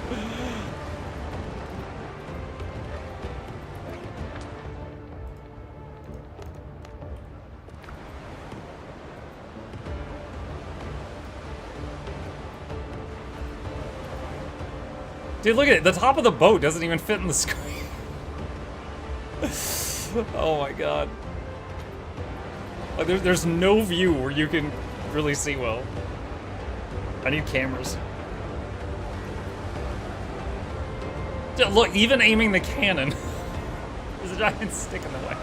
Dude, look at it. The top of the boat doesn't even fit in the screen. Oh my god. Like, there's no view where you can really see well. I need cameras. Dude, look, even aiming the cannon. There's a giant stick in the way.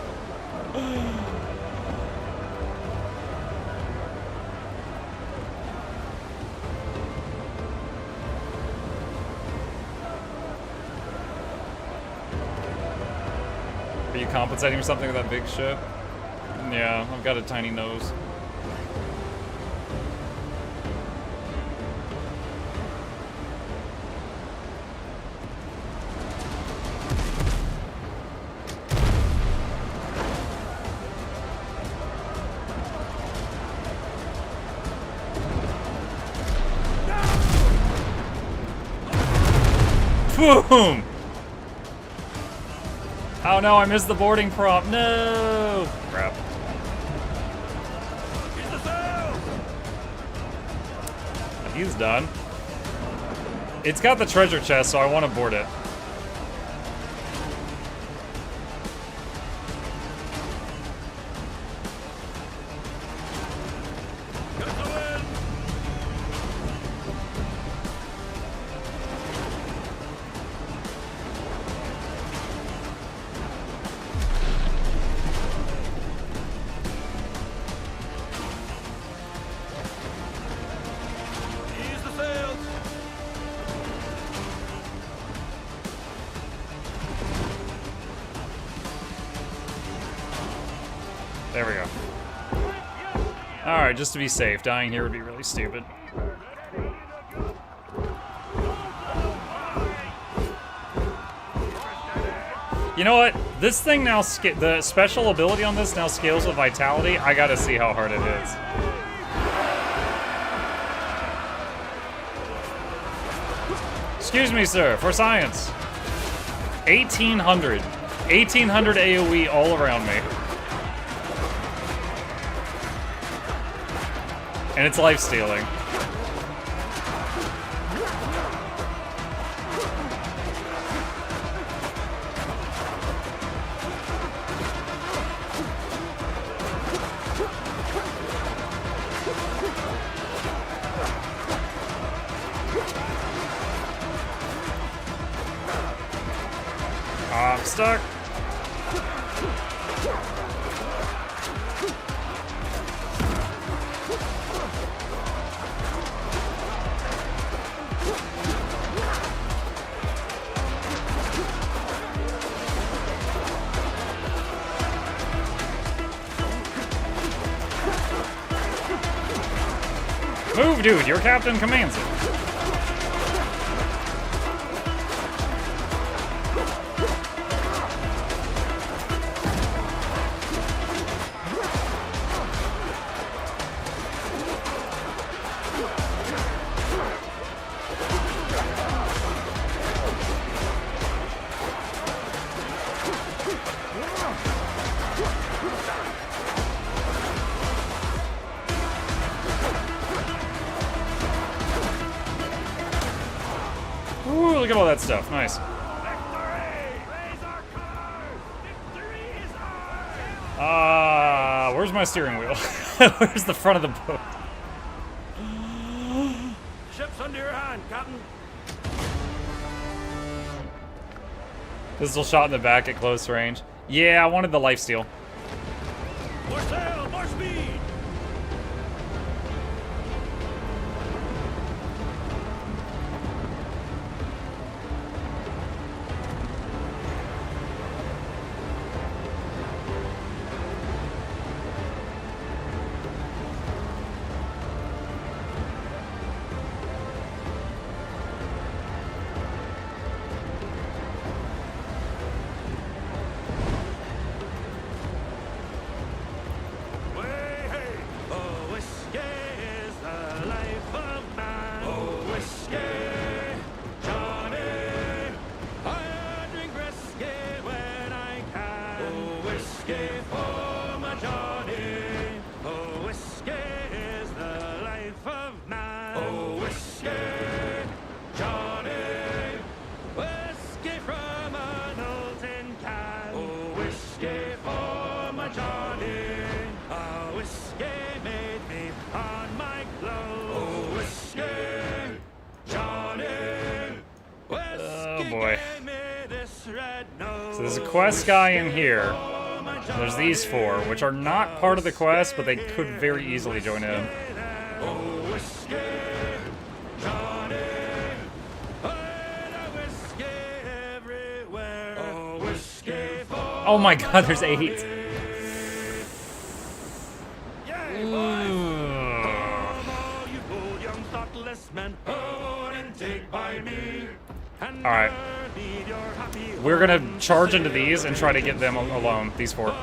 Are you compensating for something with that big ship? Yeah, I've got a tiny nose. Boom! Oh no, I missed the boarding prompt. No! Crap. He's done. It's got the treasure chest, so I want to board it. There we go. Alright, just to be safe. Dying here would be really stupid. You know what? This thing now, the special ability on this now scales with vitality. I gotta see how hard it is. Excuse me, sir, for science. 1800. 1800 AoE all around me. And it's life stealing. I'm stuck. Move, dude. Your captain commands it. Ooh, look at all that stuff. Nice. Where's my steering wheel? Where's the front of the boat? Ship's under your hand, Captain. Pistol shot in the back at close range. Yeah, I wanted the lifesteal. More sail, more speed. So there's a quest guy in here. There's these four, which are not part of the quest, but they could very easily join in. Oh my god, there's 8. Alright. We're gonna charge into these and try to get them alone, these 4.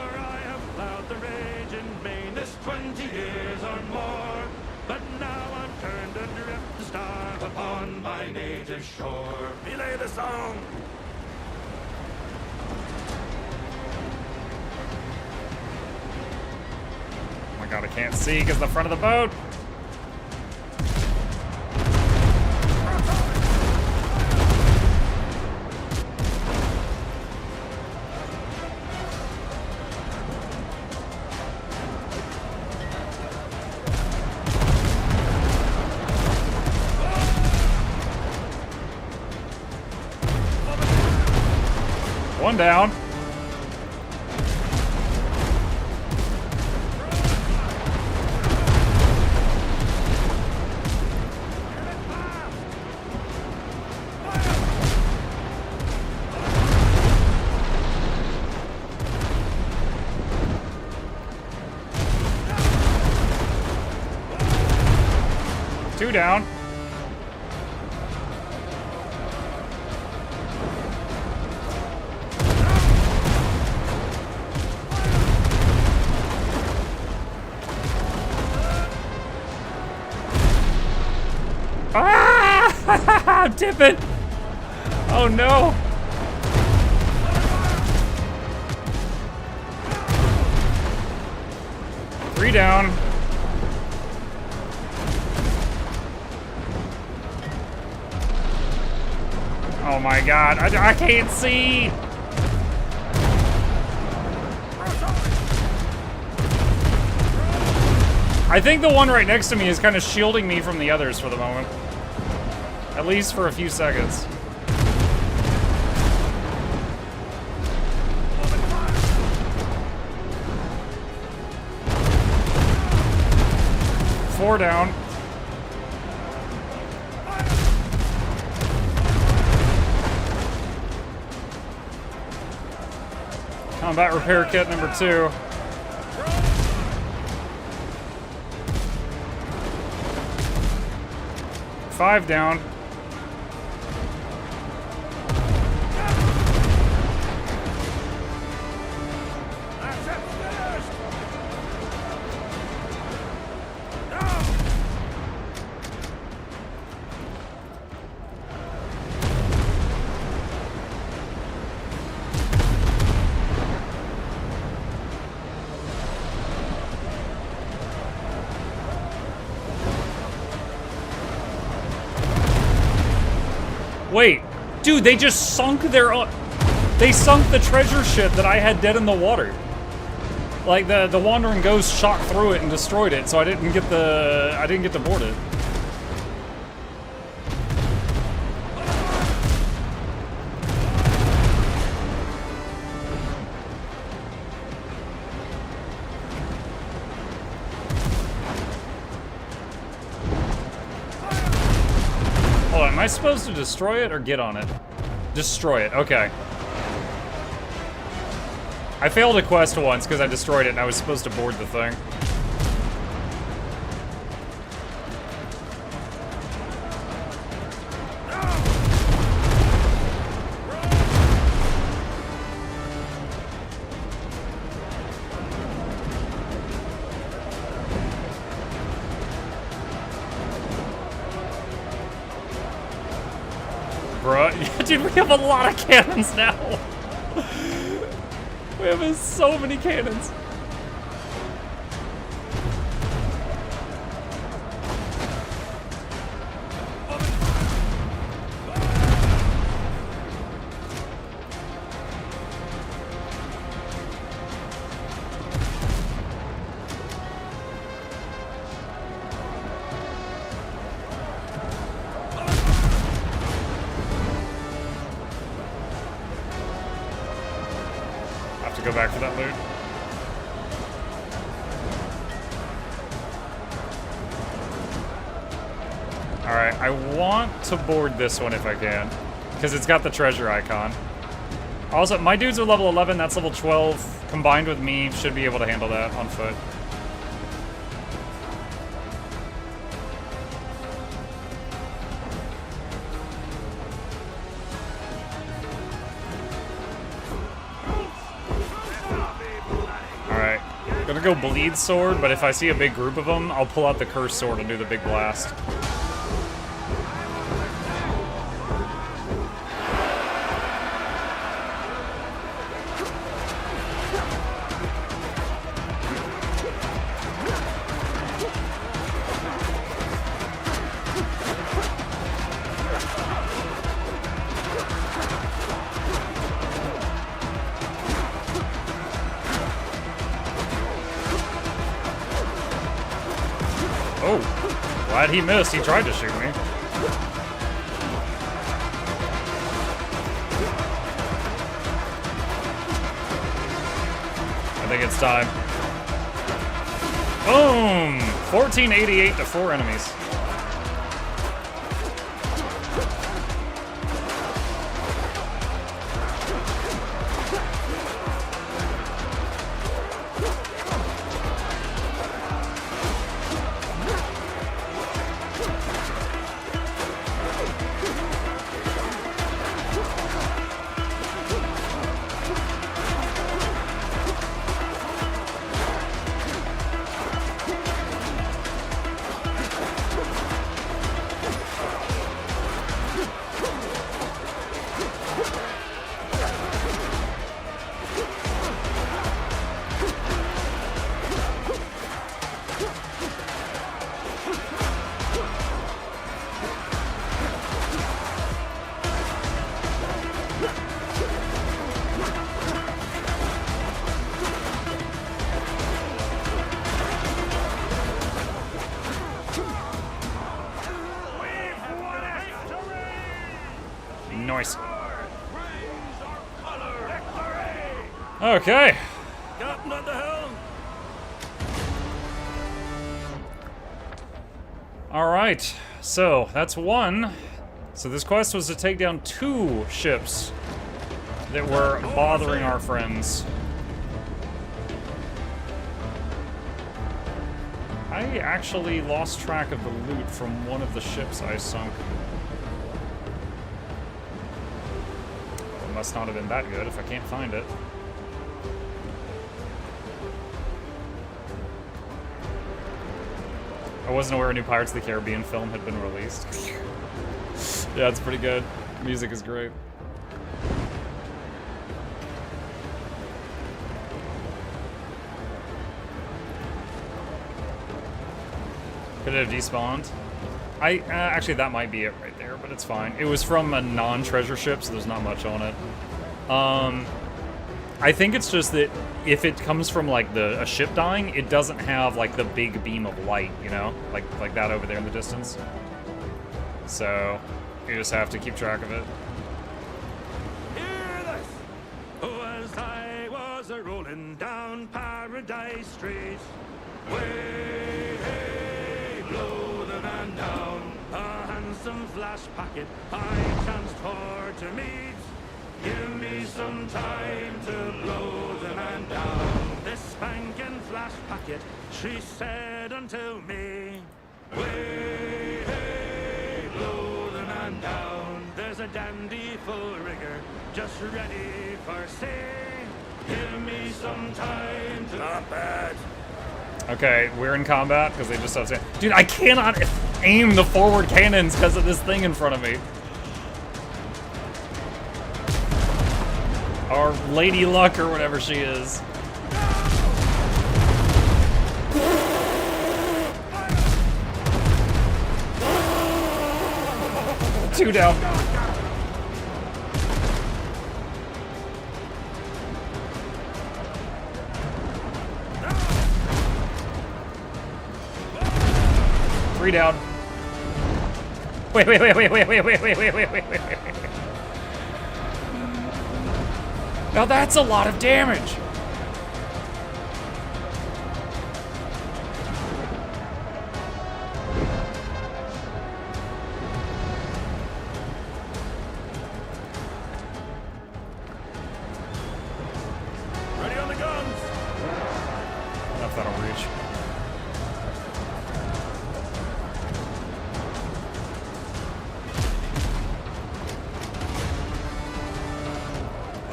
Relay the song. Oh my god, I can't see because the front of the boat. One down. down. Ah! I'm tipping. Oh no. Three down. Oh my god, I can't see! I think the one right next to me is kind of shielding me from the others for the moment. At least for a few seconds. Four down. Combat repair kit number 2. Five down. Wait, dude, they just sunk their own... They sunk the treasure ship that I had dead in the water. Like, the Wandering Ghost shot through it and destroyed it, so I didn't get to board it. Am I supposed to destroy it or get on it? Destroy it, okay. I failed a quest once because I destroyed it and I was supposed to board the thing. Dude, we have a lot of cannons now. We have so many cannons. Go back for that loot. Alright, I want to board this one if I can, because it's got the treasure icon. Also, my dudes are level 11, that's level 12. Combined with me, should be able to handle that on foot. Gonna go bleed sword, but if I see a big group of them, I'll pull out the cursed sword and do the big blast. Oh, glad he missed. He tried to shoot me. I think it's time. Boom! 1488 to 4 enemies. Okay. Captain at the helm. Alright. So, that's one. So this quest was to take down 2 ships that were bothering our friends. I actually lost track of the loot from one of the ships I sunk. It must not have been that good if I can't find it. I wasn't aware a new Pirates of the Caribbean film had been released. Yeah, it's pretty good. Music is great. Could it have despawned? Actually, that might be it right there, but it's fine. It was from a non-treasure ship, so there's not much on it. I think it's just that if it comes from like a ship dying, it doesn't have like the big beam of light, you know, like that over there in the distance. So you just have to keep track of it. Hear this! Oh, as I was a-rolling down Paradise Street, way, hey, blow the man down. A handsome flash packet I chanced for to meet. Give me some time to blow the man down. This spanking flash packet, she said unto me, way, hey, blow the man down. There's a dandy full rigger just ready for sea. Give me some time to... Not bad. Okay, we're in combat because they just stopped saying, dude, I cannot aim the forward cannons because of this thing in front of me. Or Lady Luck or whatever she is. Two down. Three down. Wait. Now that's a lot of damage. Ready on the guns. If that'll reach.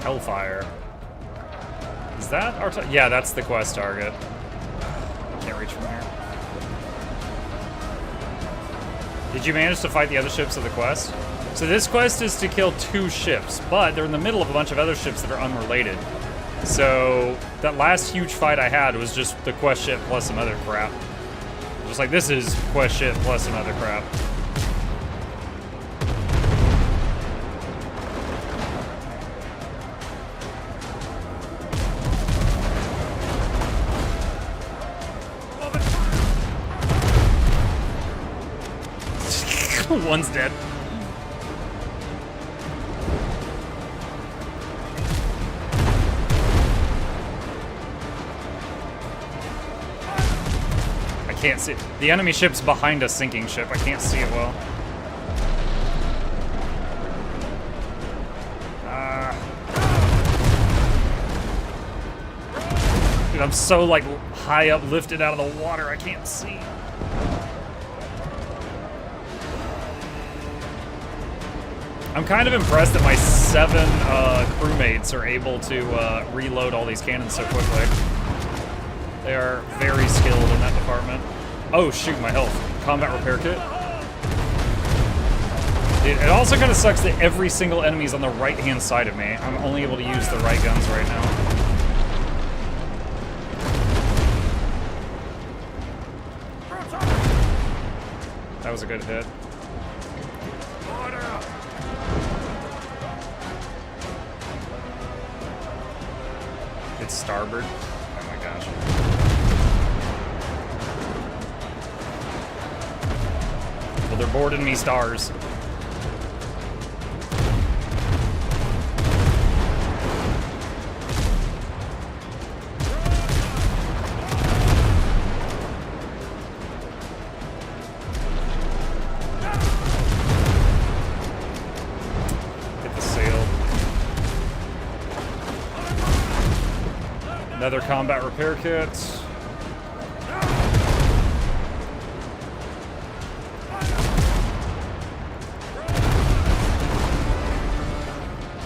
Hellfire. Is that our yeah, that's the quest target. Can't reach from here. Did you manage to fight the other ships of the quest? So this quest is to kill 2 ships, but they're in the middle of a bunch of other ships that are unrelated. So that last huge fight I had was just the quest ship plus some other crap. Just like this is quest ship plus some other crap. One's dead. I can't see. The enemy ship's behind a sinking ship. I can't see it well. Dude, I'm so like high up, lifted out of the water. I can't see. I'm kind of impressed that my 7 crewmates are able to reload all these cannons so quickly. They are very skilled in that department. Oh shoot, my health. Combat repair kit. Dude, it also kind of sucks that every single enemy is on the right-hand side of me. I'm only able to use the right guns right now. That was a good hit. It's starboard. Oh my gosh. Well, they're boarding me stars. Another combat repair kit.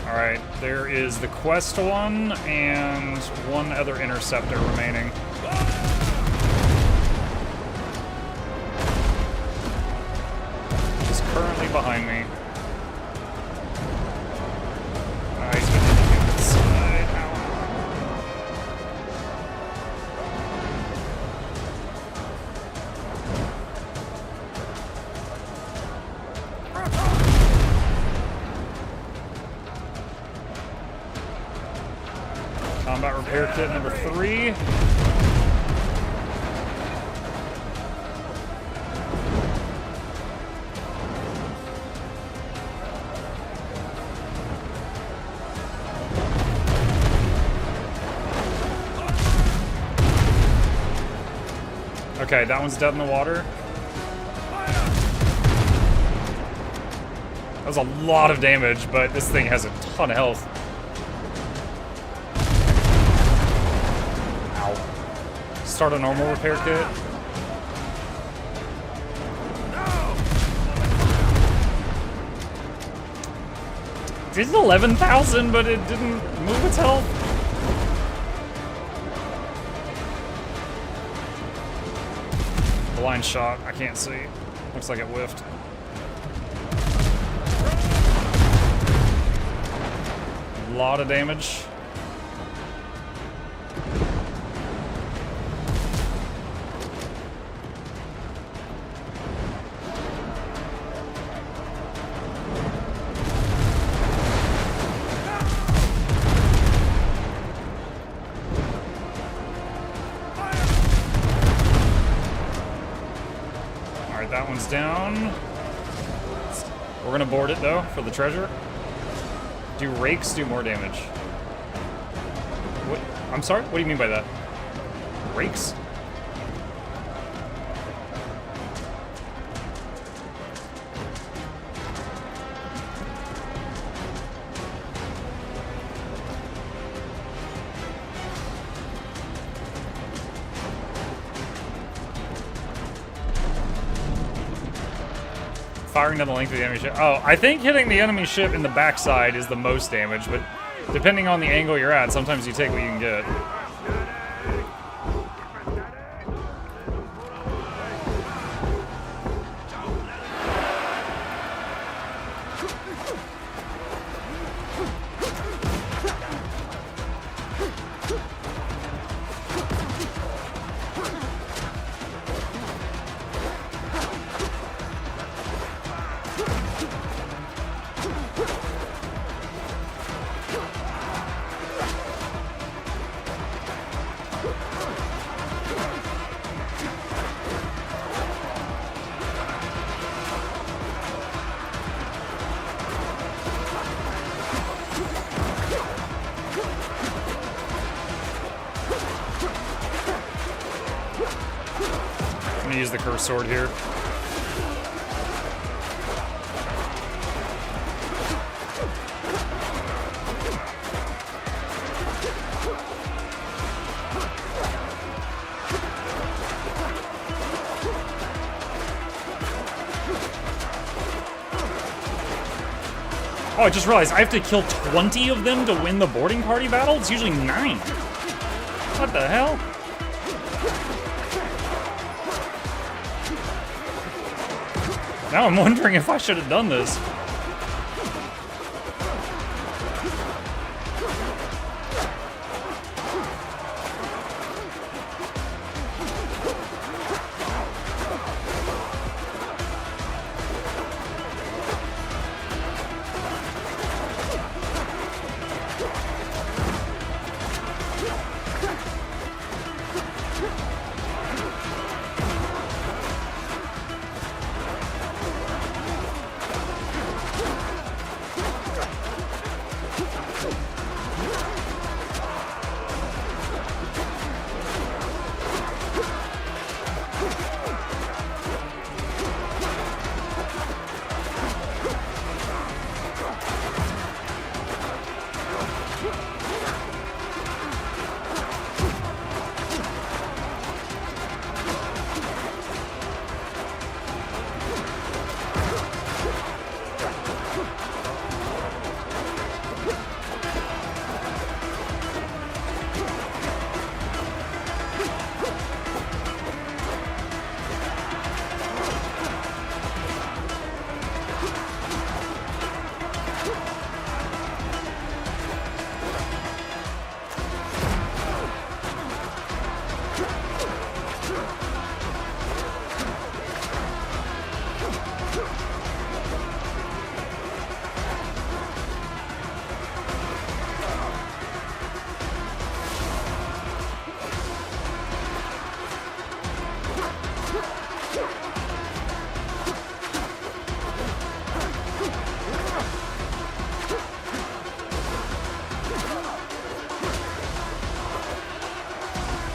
Alright, there is the quest one and one other interceptor remaining. He's currently behind me. He's been hitting me inside. Combat repair kit number 3. Okay, that one's dead in the water. That was a lot of damage, but this thing has a ton of health. Ow. Start a normal repair kit. It did 11,000, but it didn't move its health. Blind shot, I can't see. Looks like it whiffed. A lot of damage. That one's down. We're gonna board it though for the treasure. Do rakes do more damage? What? I'm sorry? What do you mean by that? Rakes? Firing down the length of the enemy ship. Oh, I think hitting the enemy ship in the backside is the most damage, but depending on the angle you're at, sometimes you take what you can get. I'm gonna use the cursed sword here. Oh, I just realized I have to kill 20 of them to win the boarding party battle? It's usually 9. What the hell? Now I'm wondering if I should have done this.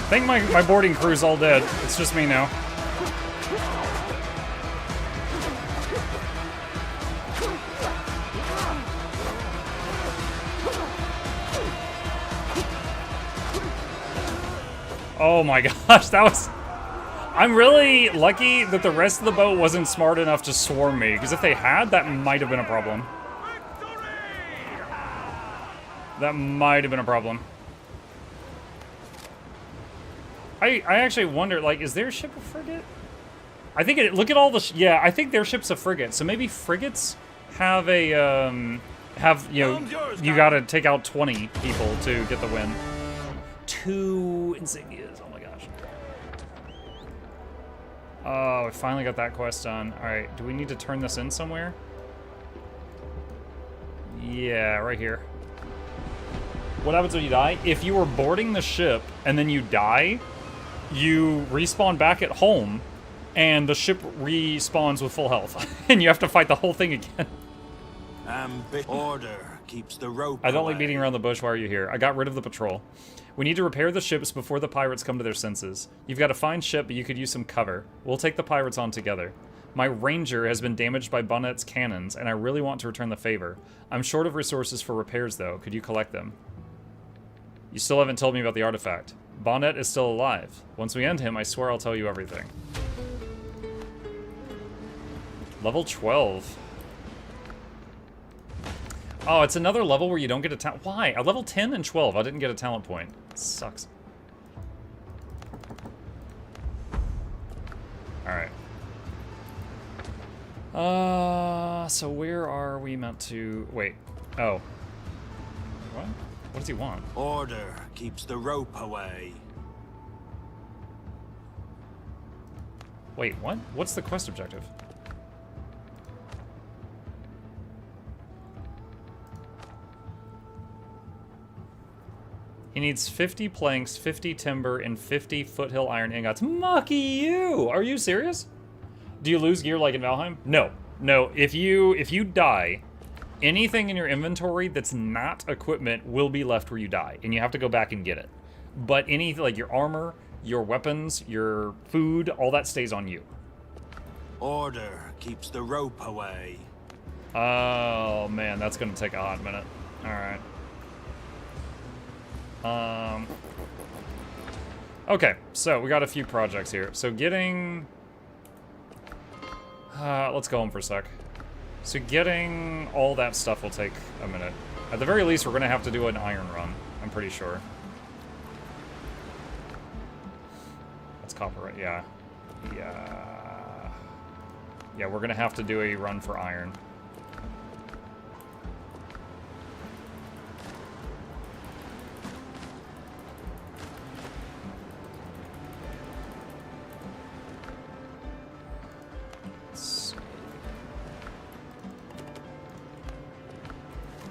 I think my boarding crew's all dead. It's just me now. Oh my gosh, that was... I'm really lucky that the rest of the boat wasn't smart enough to swarm me, because if they had, that might have been a problem. That might have been a problem. I actually wonder, like, is their ship a frigate? I think it, look at all the, yeah, I think their ship's a frigate. So maybe frigates have a, you know, you gotta take out 20 people to get the win. 2 insignias, oh my gosh. Oh, we finally got that quest done. All right, do we need to turn this in somewhere? Yeah, right here. What happens when you die? If you were boarding the ship and then you die, you respawn back at home, and the ship respawns with full health, and you have to fight the whole thing again. Order keeps the rope I don't away. like beating around the bush. Why are you here? I got rid of the patrol. We need to repair the ships before the pirates come to their senses. You've got a fine ship, but you could use some cover. We'll take the pirates on together. My Ranger has been damaged by Bonnet's cannons, and I really want to return the favor. I'm short of resources for repairs, though. Could you collect them? You still haven't told me about the artifact. Bonnet is still alive. Once we end him, I swear I'll tell you everything. Level 12. Oh, it's another level where you don't get a talent. Why? At level 10 and 12, I didn't get a talent point. It sucks. Alright. So where are we meant to... Wait. Oh. What? What does he want? Order keeps the rope away. Wait, what? What's the quest objective? He needs 50 planks, 50 timber, and 50 foothill iron ingots. Mucky you! Are you serious? Do you lose gear like in Valheim? No. No, if you die, anything in your inventory that's not equipment will be left where you die, and you have to go back and get it. But anything like your armor, your weapons, your food, all that stays on you. Order keeps the rope away. Oh man, that's gonna take a hot minute. Alright. Okay, so we got a few projects here. So getting... let's go home for a sec. So getting all that stuff will take a minute. At the very least, we're gonna have to do an iron run, I'm pretty sure. That's copyright, yeah. Yeah, we're gonna have to do a run for iron.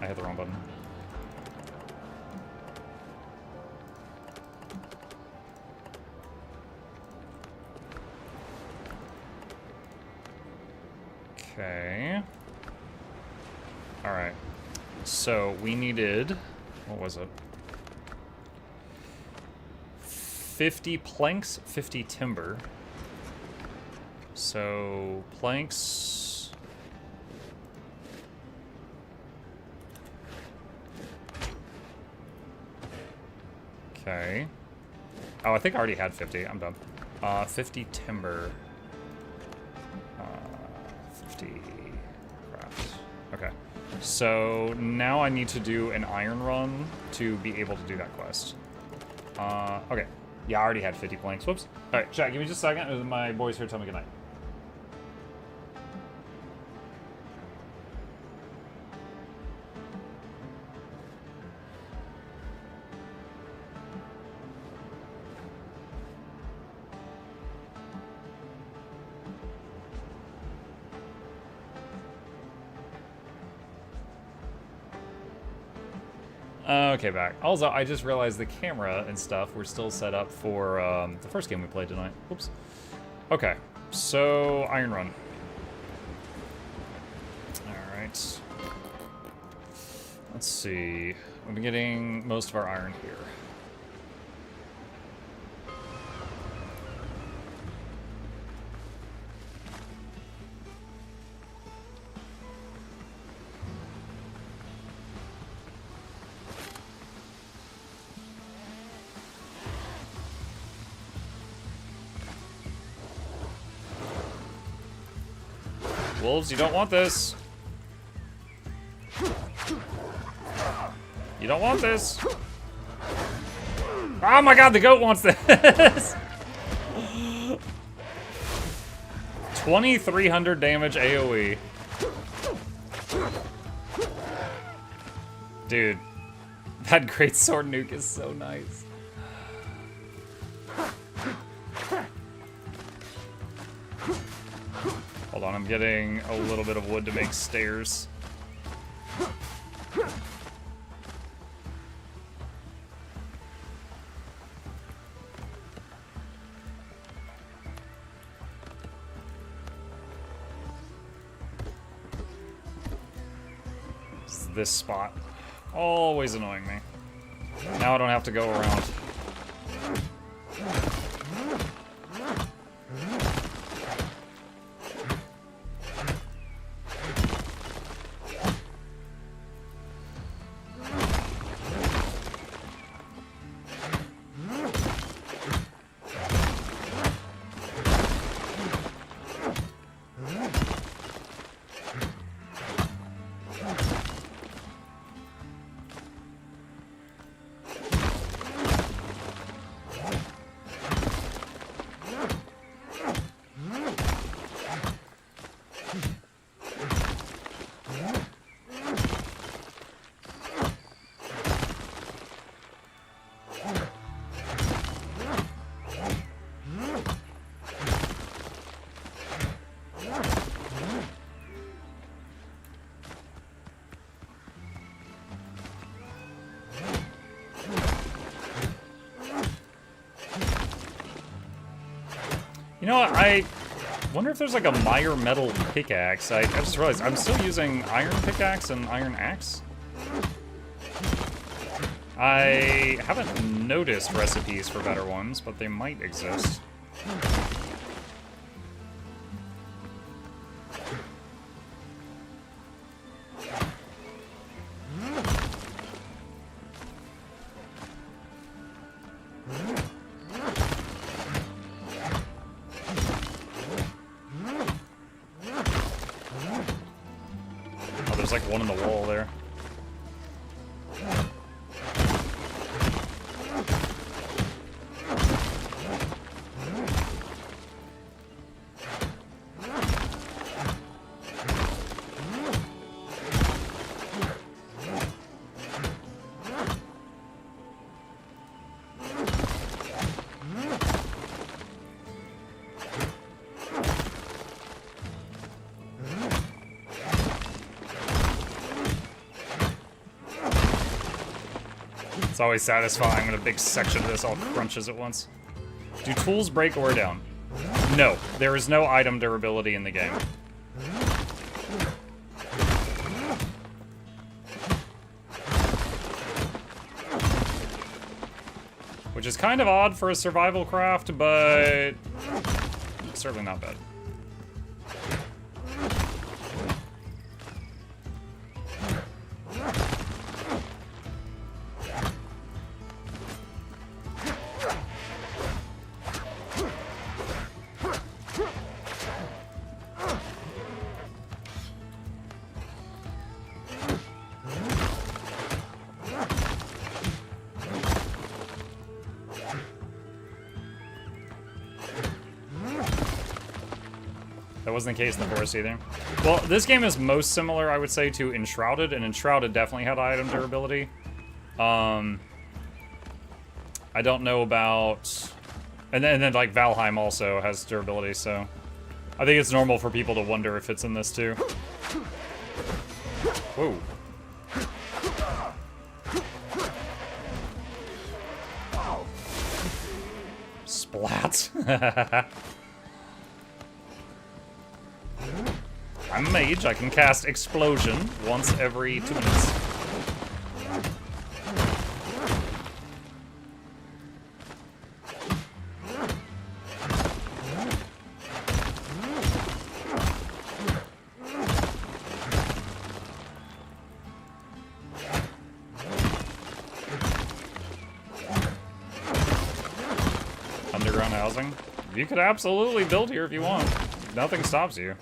I hit the wrong button. Okay. Alright. So we needed... What was it? 50 planks, 50 timber. So planks... Okay. Oh, I think I already had 50. I'm done. 50 timber. 50 craft. Okay. So now I need to do an iron run to be able to do that quest. Okay. Yeah, I already had 50 planks. Whoops. Alright, chat, give me just a second. My boys here tell me goodnight. Okay, back. Also, I just realized the camera and stuff were still set up for the first game we played tonight. Whoops. Okay, so Iron Run. Alright. Let's see. We've been getting most of our iron here. Wolves, you don't want this. You don't want this. Oh my god, the goat wants this. 2,300 damage AoE. Dude, that great sword nuke is so nice. Hold on, I'm getting a little bit of wood to make stairs. It's this spot. Always annoying me. Now I don't have to go around. You know what, I wonder if there's like a Meyer metal pickaxe. I just realized I'm still using iron pickaxe and iron axe. I haven't noticed recipes for better ones, but they might exist. There's like one in the wall there. It's always satisfying when a big section of this all crunches at once. Do tools break ore down? No, there is no item durability in the game. Which is kind of odd for a survival craft, but certainly not bad. That wasn't the case in the forest either. Well, this game is most similar, I would say, to Enshrouded, and Enshrouded definitely had item durability. I don't know about... And then like, Valheim also has durability, so... I think it's normal for people to wonder if it's in this, too. Whoa. Splat. I'm a mage, I can cast Explosion once every 2 minutes. Underground housing? You could absolutely build here if you want. Nothing stops you.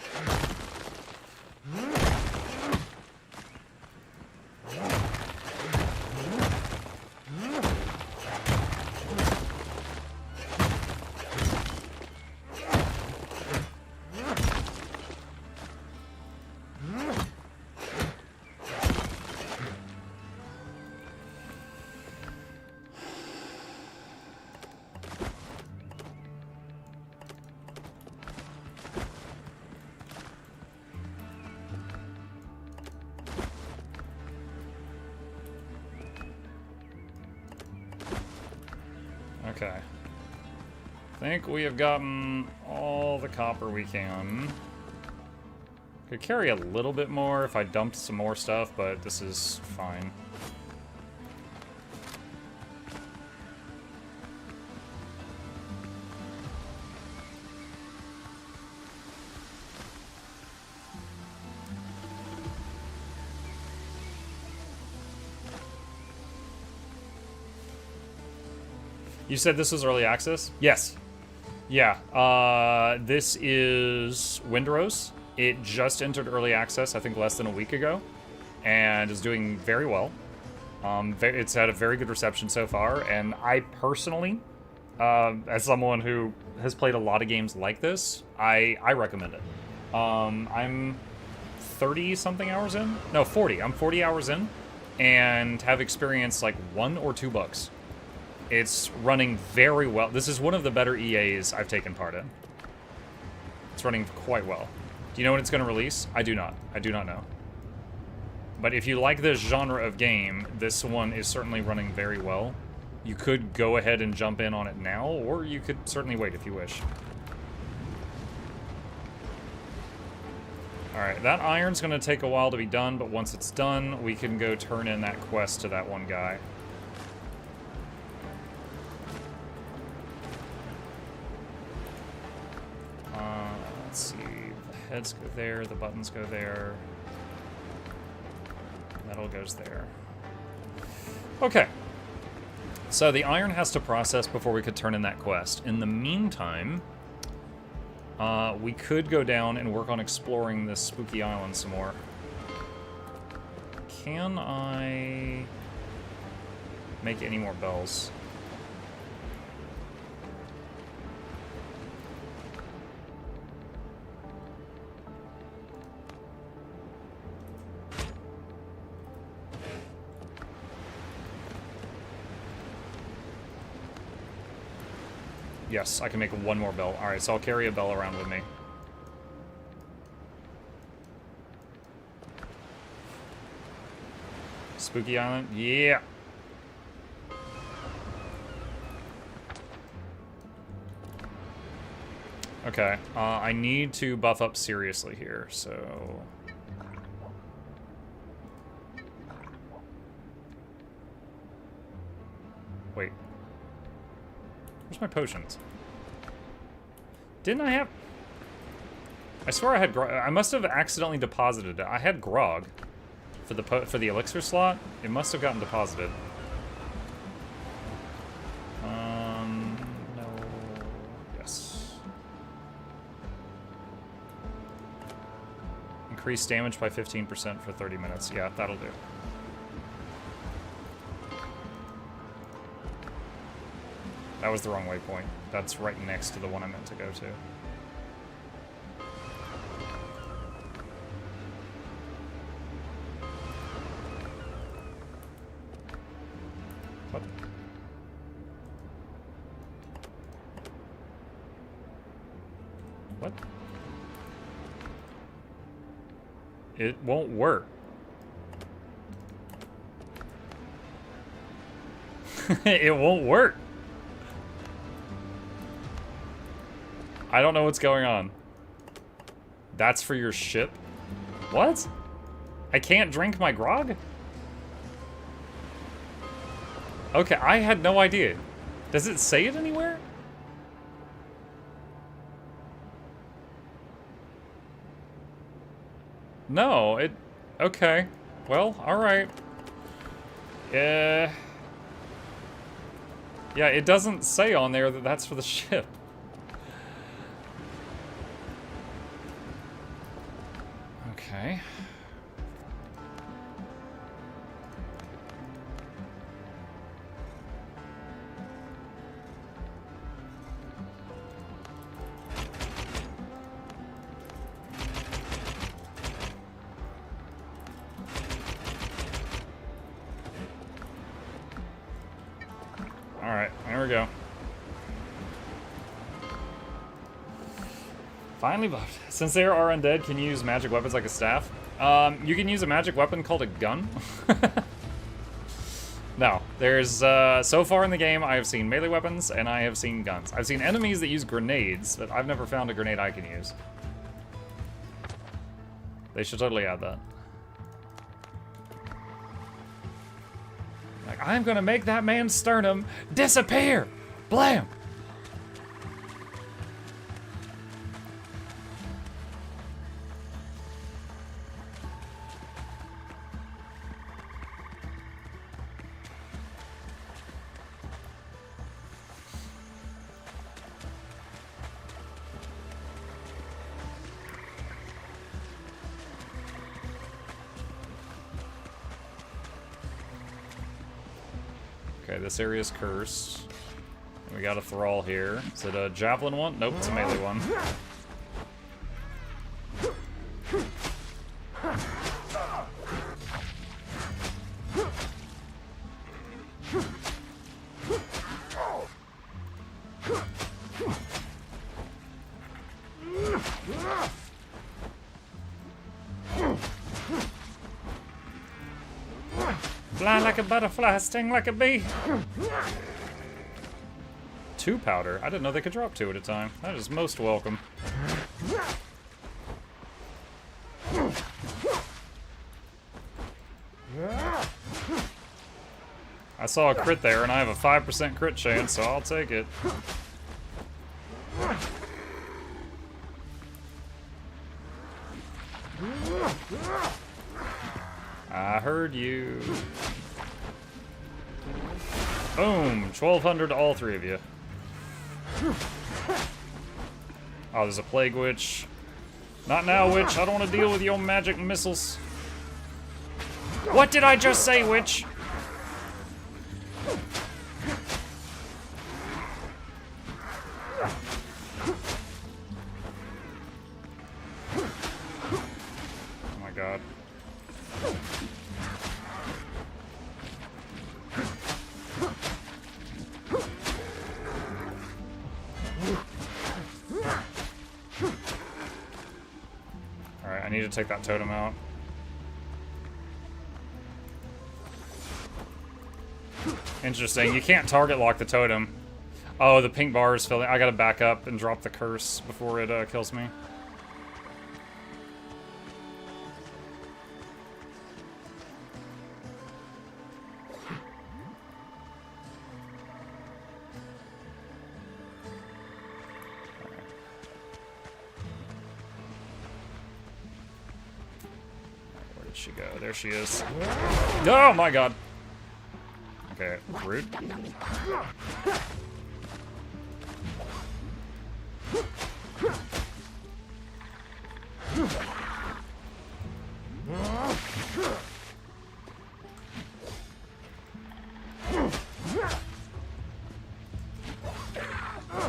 Okay. I think we have gotten all the copper we can. Could carry a little bit more if I dumped some more stuff, but this is fine. You said this was early access? Yes. Yeah. This is Windrose. It just entered early access, I think, less than a week ago, and is doing very well. It's had a very good reception so far, and I personally, as someone who has played a lot of games like this, I recommend it. I'm 30-something hours in? No, 40. I'm 40 hours in, and have experienced like 1 or 2 bugs. It's running very well. This is one of the better EAs I've taken part in. It's running quite well. Do you know when it's going to release? I do not. I do not know. But if you like this genre of game, this one is certainly running very well. You could go ahead and jump in on it now, or you could certainly wait if you wish. Alright, that iron's going to take a while to be done, but once it's done, we can go turn in that quest to that one guy. Let's see, the heads go there, the buttons go there, metal goes there. Okay, so the iron has to process before we could turn in that quest. In the meantime, we could go down and work on exploring this spooky island some more. Can I make any more bells? Yes, I can make 1 more bell. Alright, so I'll carry a bell around with me. Spooky Island? Yeah! Okay, I need to buff up seriously here, so... Wait. Where's my potions? Didn't I have... I swear I had grog. I must have accidentally deposited it. I had grog for the elixir slot. It must have gotten deposited. No. Yes. Increase damage by 15% for 30 minutes. Yeah, that'll do. That was the wrong waypoint. That's right next to the one I meant to go to. What? What? It won't work. It won't work. I don't know what's going on. That's for your ship? What? I can't drink my grog? Okay, I had no idea. Does it say it anywhere? No, it... Okay. Well, alright. Yeah, it doesn't say on there that that's for the ship. Okay. Alright, there we go. Finally buffed. Since they are undead, can you use magic weapons like a staff? You can use a magic weapon called a gun. No, there's, so far in the game, I have seen melee weapons, and I have seen guns. I've seen enemies that use grenades, but I've never found a grenade I can use. They should totally add that. Like, I'm gonna make that man's sternum disappear! Blam! Okay, this area's cursed. And we got a thrall here. Is it a javelin one? Nope, it's a melee one. Fly like a butterfly, sting like a bee. 2 powder. I didn't know they could drop 2 at a time. That is most welcome. I saw a crit there, and I have a 5% crit chance, so I'll take it. I heard you. Boom! 1,200 to all 3 of you. Oh, there's a plague witch. Not now, witch. I don't want to deal with your magic missiles. What did I just say, witch? Oh my god. Alright, I need to take that totem out. Interesting, you can't target lock the totem. Oh, the pink bar is filling. I gotta back up and drop the curse before it kills me. Where did she go? There she is. Oh my god. Okay, rude.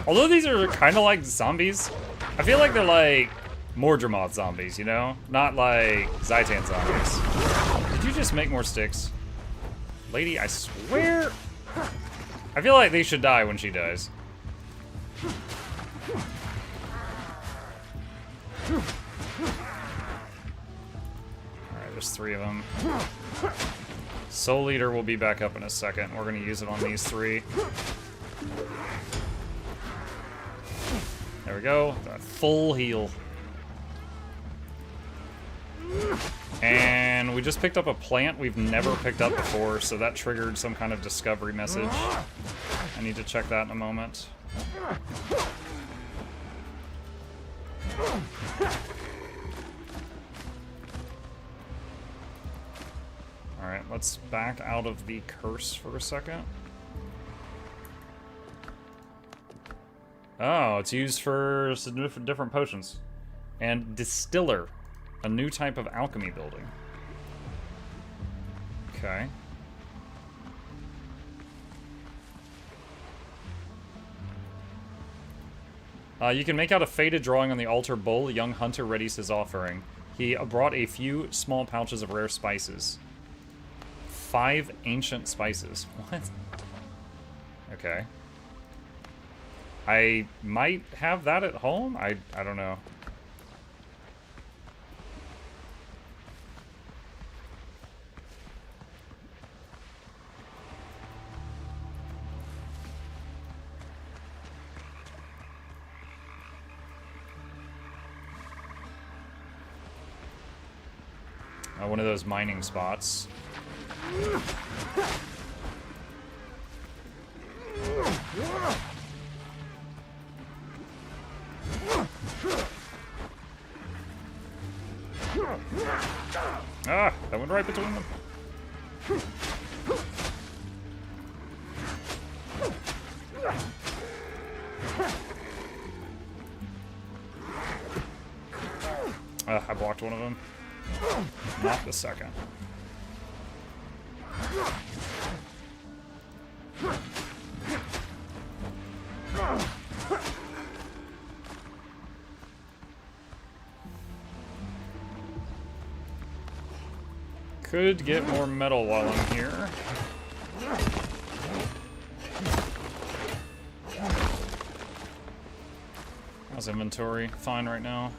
Although these are kind of like zombies, I feel like they're like Mordremoth zombies, you know? Not like Zaitan zombies. Did you just make more sticks? Lady, I swear. I feel like they should die when she dies. Alright, there's 3 of them. Soul Eater will be back up in a second. We're going to use it on these 3. There we go. That full heal. And we just picked up a plant we've never picked up before, so that triggered some kind of discovery message. I need to check that in a moment. Alright, let's back out of the curse for a second. Oh, it's used for different potions. And Distiller. A new type of alchemy building. Okay. You can make out a faded drawing on the altar bowl. A young hunter readies his offering. He brought a few small pouches of rare spices. 5 ancient spices. What? Okay. I might have that at home? I don't know. one of those mining spots. Ah, that went right between them. I blocked one of them. Not the second. Could get more metal while I'm here. How's inventory? Fine right now.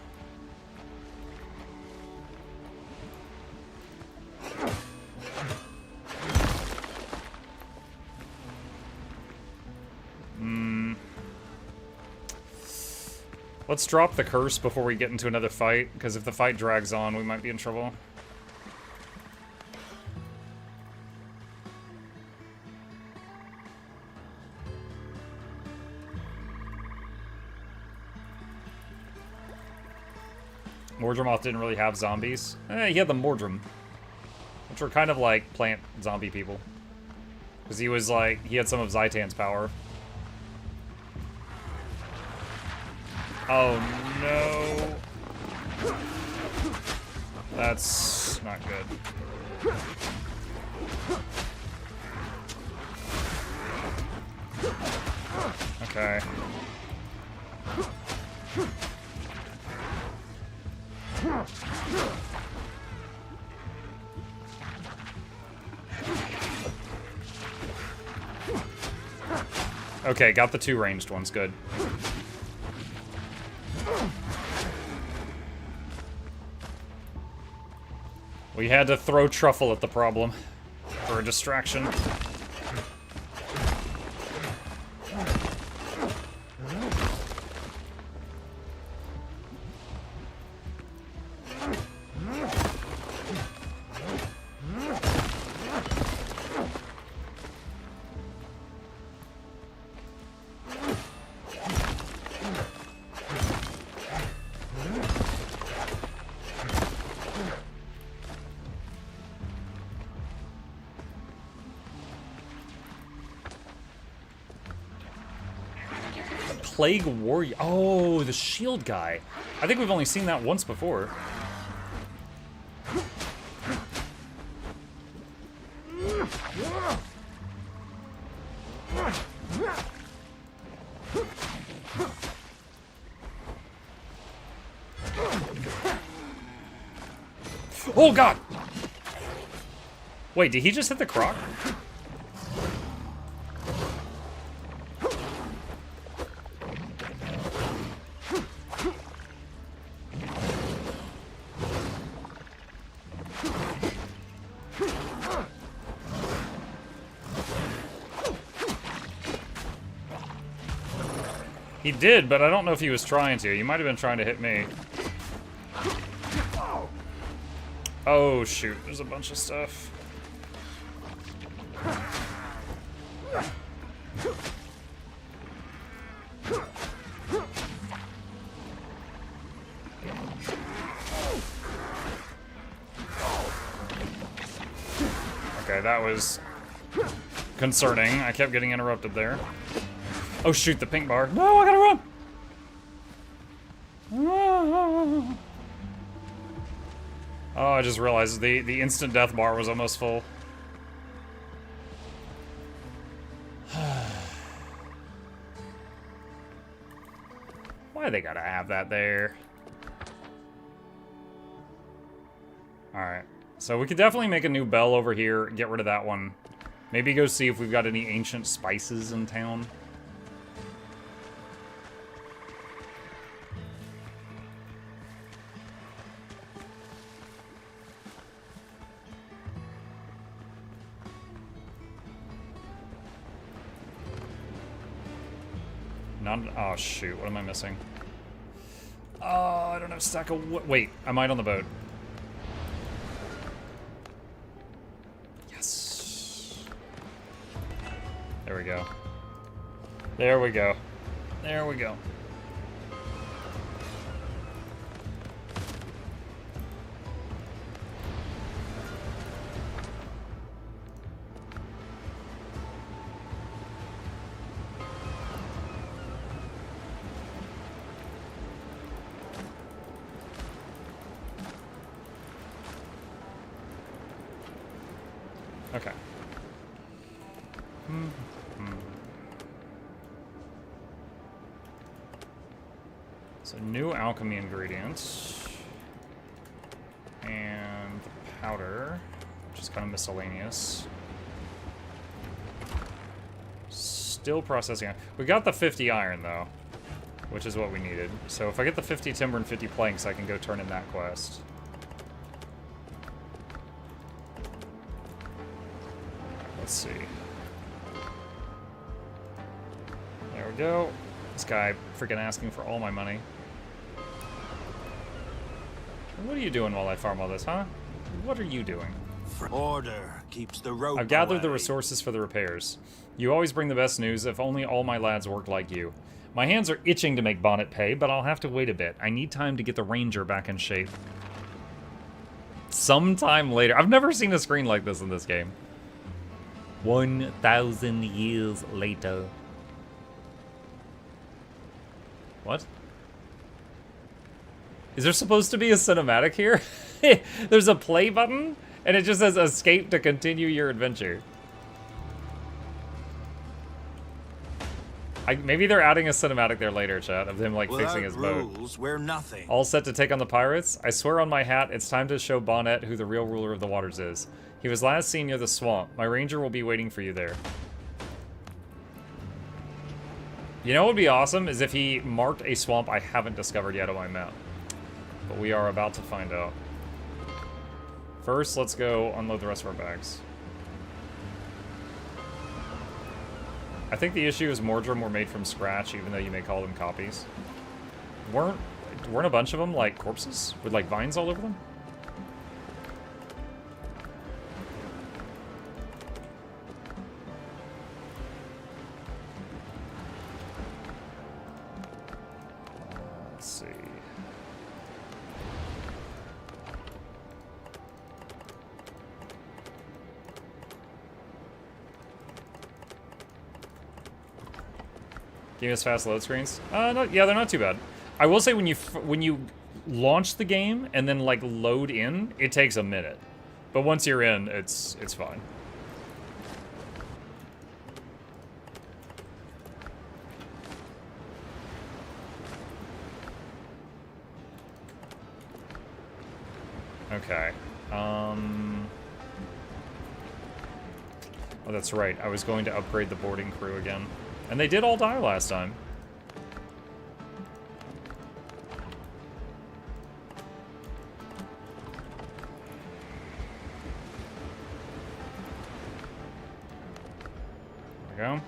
Let's drop the curse before we get into another fight, because if the fight drags on, we might be in trouble. Mordremoth didn't really have zombies. He had the Mordrem, which were kind of like plant zombie people. Because he was like, he had some of Zaitan's power. Oh no. That's not good. Okay. Okay, got the 2 ranged ones, good. We had to throw truffle at the problem for a distraction. Plague Warrior. Oh, the shield guy. I think we've only seen that once before. Oh god! Wait, did he just hit the croc? He did, but I don't know if he was trying to. He might have been trying to hit me. Oh, shoot. There's a bunch of stuff. Okay, that was concerning. I kept getting interrupted there. Oh shoot, the pink bar. No, I gotta run! Oh, I just realized the instant death bar was almost full. Why they gotta have that there? Alright, so we could definitely make a new bell over here, get rid of that one. Maybe go see if we've got any ancient spices in town. Oh shoot, what am I missing? Oh, I don't have a stack of wood. Wait, I might on the boat. There we go. There we go. There we go. Okay. So new alchemy ingredients. And the powder, which is kind of miscellaneous. Still processing. We got the 50 iron, though, which is what we needed. So if I get the 50 timber and 50 planks, I can go turn in that quest. Let's see. There we go. This guy freaking asking for all my money. What are you doing while I farm all this, huh? What are you doing? Order keeps the rope I've gathered the away. resources for the repairs. You always bring the best news. If only all my lads worked like you. My hands are itching to make Bonnet pay, but I'll have to wait a bit. I need time to get the Ranger back in shape. Sometime later. I've never seen a screen like this in this game. 1,000 years later. What? Is there supposed to be a cinematic here? There's a play button, and it just says escape to continue your adventure. Maybe they're adding a cinematic there later, chat, of him like fixing his boat. Rules, we're nothing. All set to take on the pirates? I swear on my hat, it's time to show Bonnet who the real ruler of the waters is. He was last seen near the swamp. My ranger will be waiting for you there. You know what would be awesome is if he marked a swamp I haven't discovered yet on my map. But we are about to find out. First, let's go unload the rest of our bags. I think the issue is Mordrum were made from scratch, even though you may call them copies. Weren't a bunch of them like corpses with like vines all over them? Let's see. Game has fast load screens. Yeah, they're not too bad. I will say when you launch the game and then like load in, it takes a minute. But once you're in, it's fine. Okay. Oh, that's right. I was going to upgrade the boarding crew again. And they did all die last time. There we go.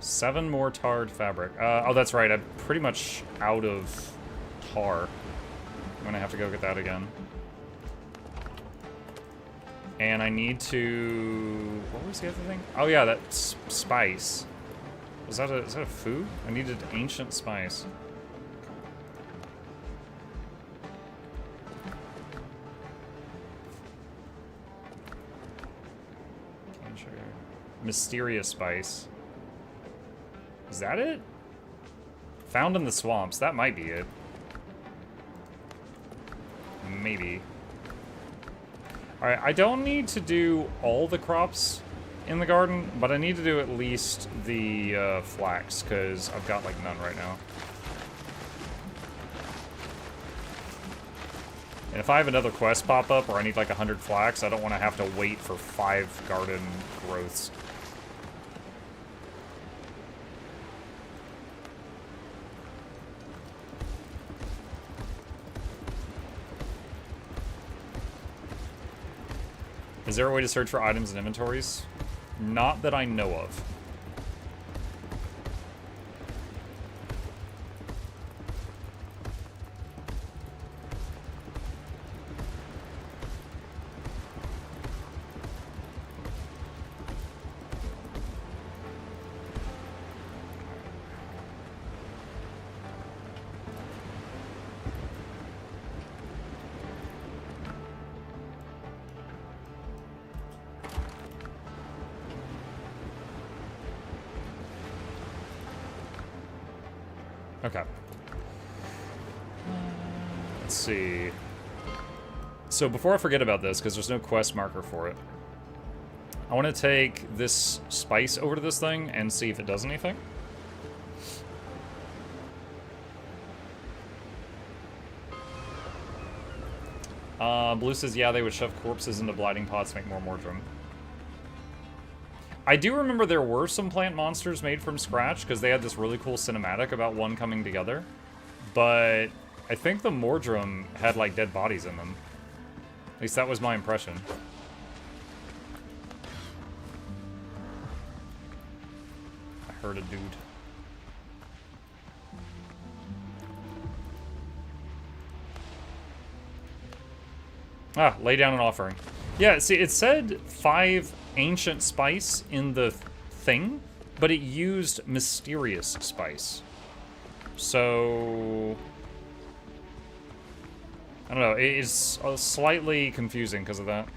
7 more tarred fabric. Oh, that's right. I'm pretty much out of tar. I'm gonna have to go get that again. And I need to... What was the other thing? Oh yeah, that spice. Is that a food? I needed ancient spice. Cane sugar. Mysterious spice. Is that it? Found in the swamps. That might be it. Maybe. Alright, I don't need to do all the crops in the garden, but I need to do at least the flax, because I've got, like, none right now. And if I have another quest pop up where I need, like, 100 flax, I don't want to have to wait for 5 garden growths. Is there a way to search for items in inventories? Not that I know of. Okay. Let's see. So before I forget about this, because there's no quest marker for it, I want to take this spice over to this thing and see if it does anything. Blue says, yeah, they would shove corpses into blighting pots to make more Mordrum. I do remember there were some plant monsters made from scratch, because they had this really cool cinematic about one coming together. But I think the Mordrum had, like, dead bodies in them. At least that was my impression. I heard a dude. Ah, lay down an offering. Yeah, see, it said 5 ancient spice in the thing, but it used mysterious spice. So I don't know, it is slightly confusing because of that.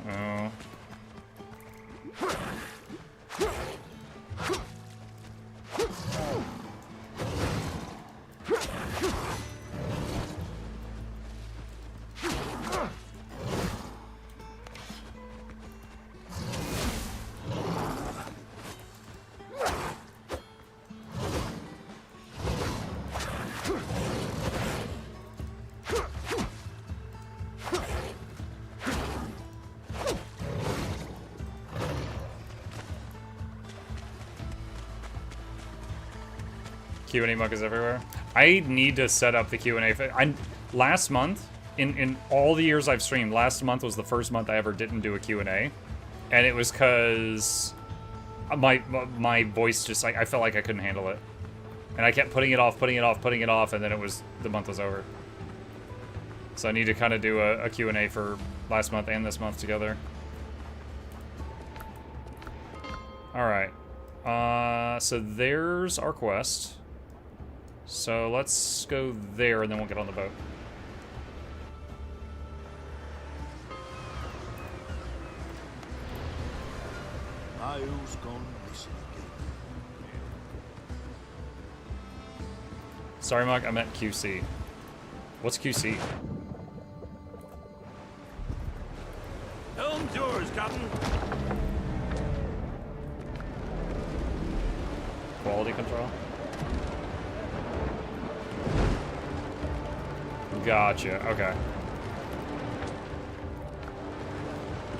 Uh-oh. Q&A mug is everywhere. I need to set up the Q&A. Last month, in all the years I've streamed, last month was the first month I ever didn't do a Q&A. And it was because my voice just, I felt like I couldn't handle it. And I kept putting it off, and then the month was over. So I need to kind of do a Q&A for last month and this month together. Alright. So there's our quest. So let's go there, and then we'll get on the boat. Who's gone missing again? Sorry, Mike, I meant QC. What's QC? Helm's yours, Captain. Quality control? Gotcha, okay.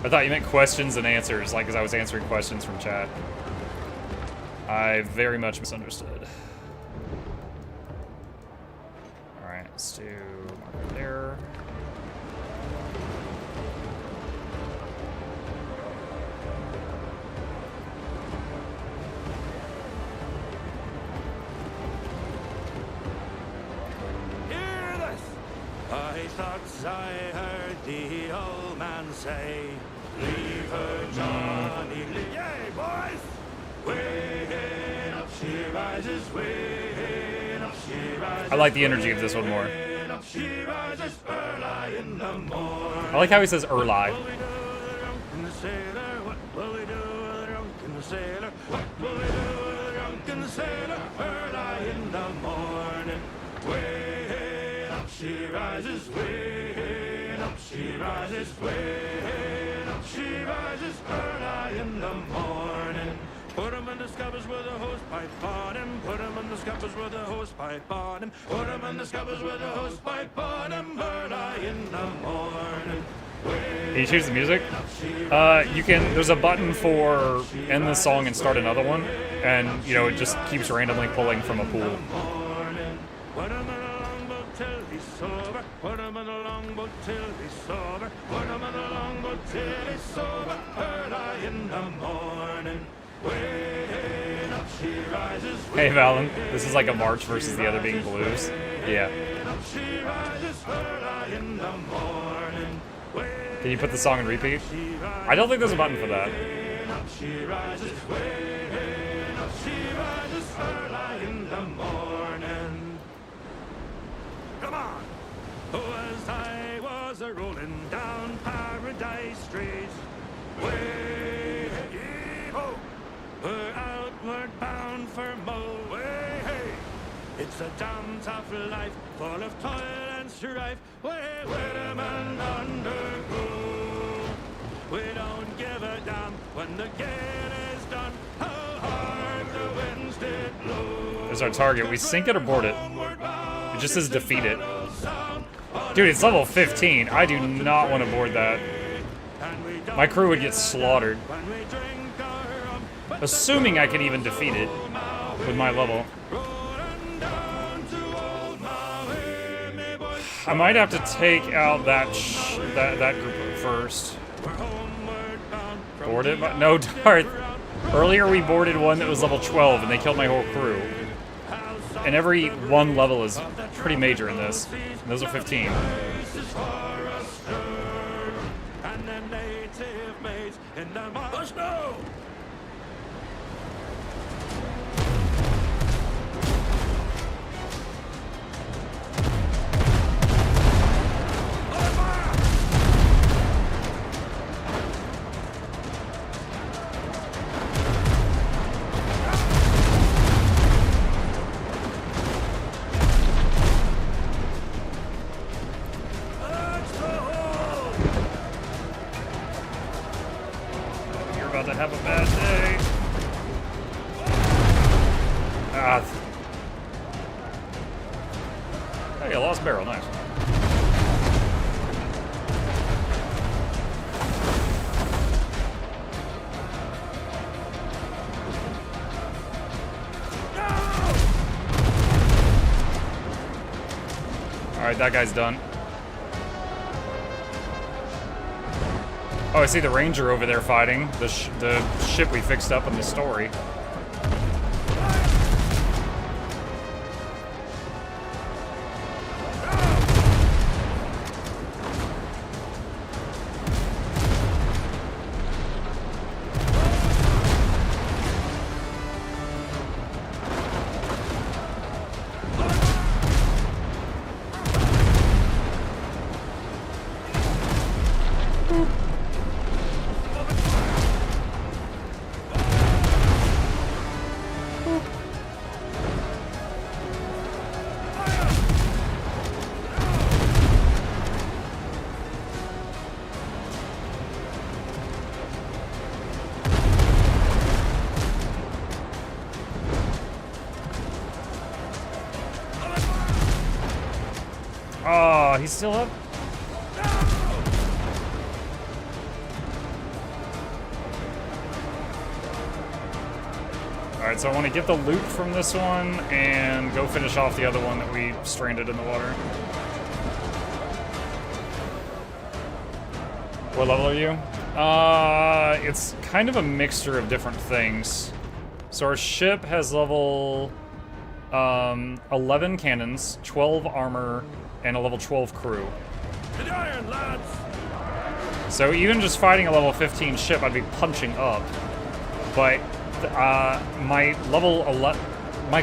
I thought you meant questions and answers, like, because I was answering questions from chat. I very much misunderstood. Alright, let's do marker there. I thought I heard the old man say, leave her, Johnny, leave. Yay, boys! Way up she rises, way up she rises. I like the energy of this one more. Up she rises early in the morning. I like how he says early. What will we do with the drunken sailor? What will we do with the drunken sailor? What will we do with the drunken sailor? Early in the morning, way up she rises, way up she rises, way up she rises early in the morning. Put him in the scuppers with a hose pipe on him. Put him in the scuppers with a hose pipe on him. Put him in the scuppers with a hose pipe on him early in the morning. Can you choose the music? You can, there's a button for end the song and start another one. And, you know, it just keeps randomly pulling from a pool. Put him in a longboat till he's sober. Put him in a longboat till he's sober. Put him in a longboat till he's sober. Early in the morning. Way up she rises. Hey Valen, this is like a march versus the other being blues. Yeah. Up she rises early in the morning. Can you put the song in repeat? I don't think there's a button for that. Up she rises, way up she rises early in the morning. Come on! As I was a rolling down Pirate die streets. Way, hey-ho. We're outward bound for Mo. Way, hey. It's a damn tough life, full of toil and strife. Way, where a man undergo. We don't give a damn when the gale is done. How hard the winds did blow. There's our target. We sink it or board it. It just says defeat it. Dude, it's level 15. I do not want to board that. My crew would get slaughtered. Assuming I can even defeat it with my level. I might have to take out that group first. Board it? No, Darth. Earlier we boarded one that was level 12 and they killed my whole crew. And every one level is pretty major in this. And those are 15. To have a bad day. Hey, a lost barrel, nice. Alright, that guy's done. Oh, I see the Ranger over there fighting the ship we fixed up in the story. Oh, he's still up? Alright, so I want to get the loot from this one and go finish off the other one that we stranded in the water. What level are you? It's kind of a mixture of different things. So our ship has level 11 cannons, 12 armor, and a level 12 crew. The iron, lads! So even just fighting a level 15 ship, I'd be punching up. But my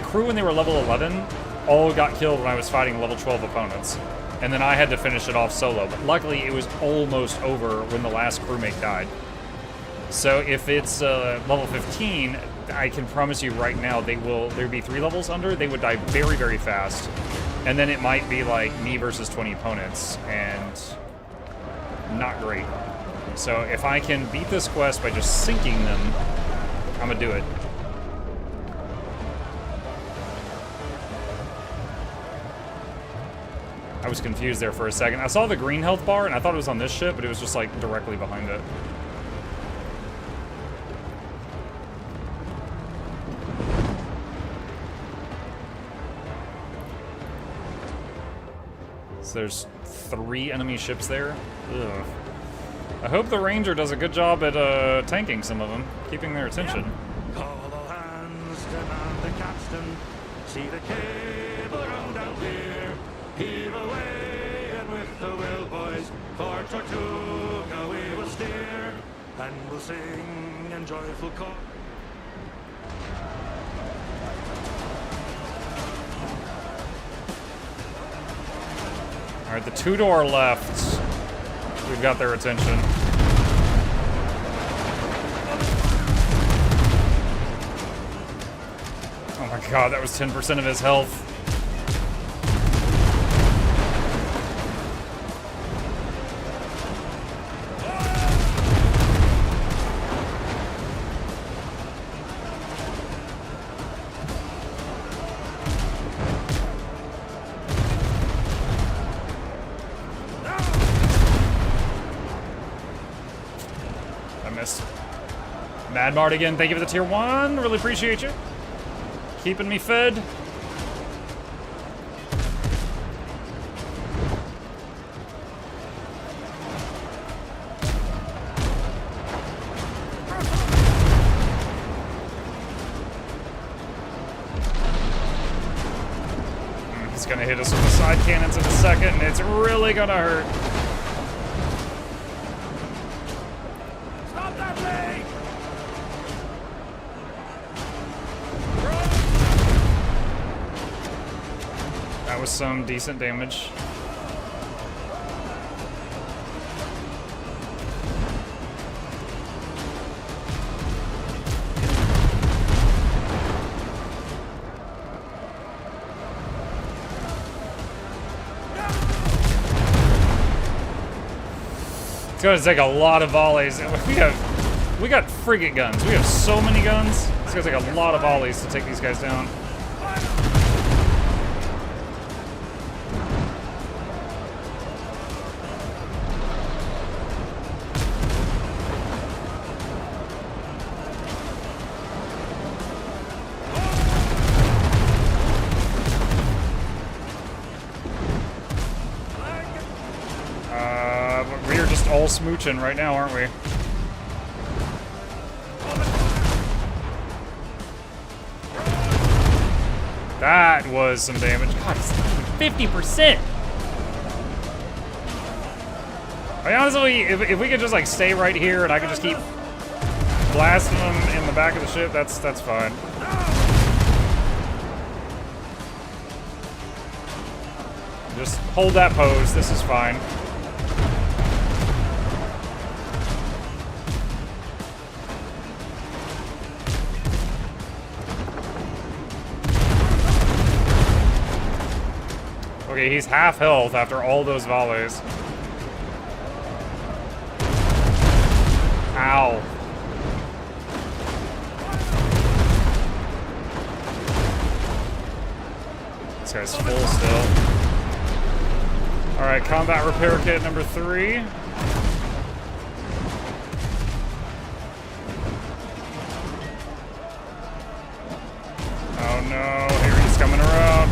crew when they were level 11 all got killed when I was fighting level 12 opponents. And then I had to finish it off solo. But luckily it was almost over when the last crewmate died. So if it's level 15, I can promise you right now there'd be 3 levels under, they would die very, very fast. And then it might be like me versus 20 opponents, and not great. So if I can beat this quest by just sinking them, I'm gonna do it. I was confused there for a second. I saw the green health bar, and I thought it was on this ship, but it was just like directly behind it. There's 3 enemy ships there. Ugh. I hope the Ranger does a good job at tanking some of them, keeping their attention. Call all hands, demand the capstan. See the cable run down clear. Heave away, and with the will, boys, for Tortuga we will steer, and we'll sing in joyful call. Alright, the 2 to our left, we've got their attention. my god, that was 10% of his health. Mad Mardigan, thank you for the tier 1. Really appreciate you. Keeping me fed. He's gonna hit us with the side cannons in a second, and it's really gonna hurt. Some decent damage. It's gonna take a lot of volleys. We got frigate guns. We have so many guns. It's gonna take a lot of volleys to take these guys down. All smooching right now, aren't we? That was some damage. God, it's 50%. I mean, honestly, if we could just like stay right here and I could just keep blasting them in the back of the ship, that's fine. Just hold that pose. This is fine. Okay, he's half health after all those volleys. Ow. This guy's full still. Alright, combat repair kit number 3. Oh no, here he's coming around.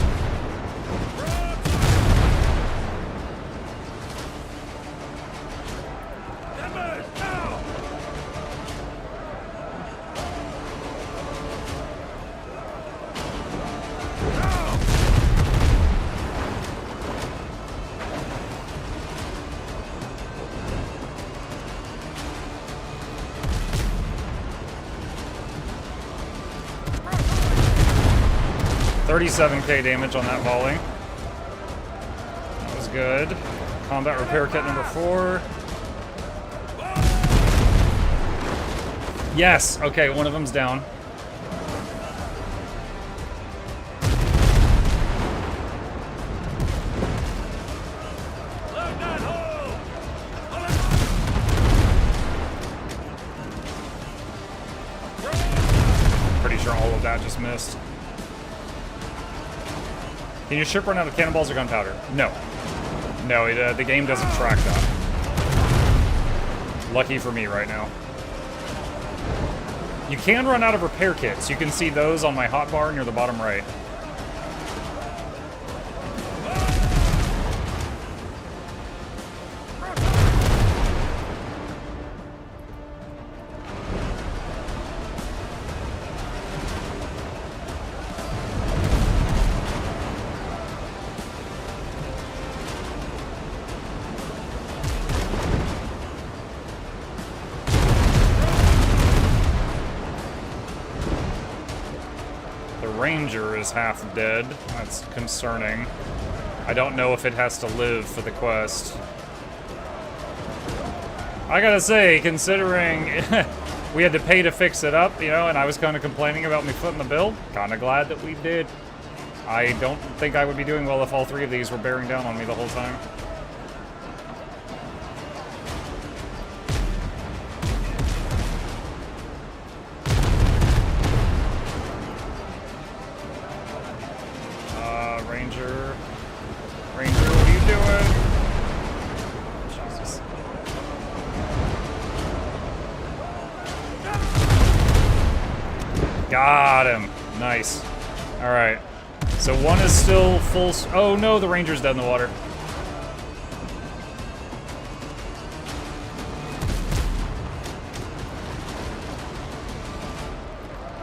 $37k damage on that volley. That was good. Combat repair kit number 4. Yes! Okay, one of them's down. Pretty sure all of that just missed. Can your ship run out of cannonballs or gunpowder? No. No, the game doesn't track that. Lucky for me right now. You can run out of repair kits. You can see those on my hotbar near the bottom right. Ranger is half dead. That's concerning. I don't know if it has to live for the quest. I gotta say, considering we had to pay to fix it up, you know, and I was kind of complaining about me footing the bill. Kind of glad that we did. I don't think I would be doing well if all 3 of these were bearing down on me the whole time. Ranger. Ranger, what are you doing? Jesus. Got him. Nice. Alright. So one is still full... Oh no, the Ranger's dead in the water.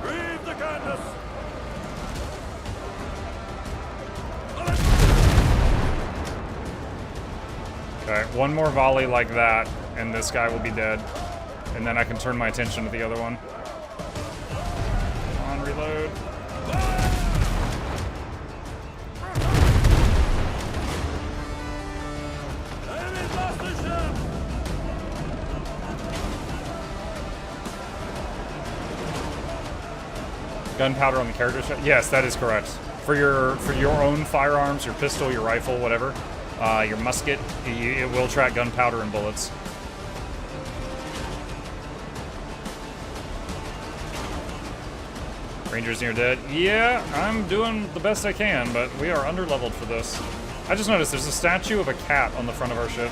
Breathe the canvas. Okay, one more volley like that, and this guy will be dead. And then I can turn my attention to the other one. Come on, reload. Enemy's lost the ship. Gunpowder on the character sheet? Yes, that is correct. For your own firearms, your pistol, your rifle, whatever, your musket, it will track gunpowder and bullets. Ranger's near dead. Yeah, I'm doing the best I can, but we are underleveled for this. I just noticed there's a statue of a cat on the front of our ship.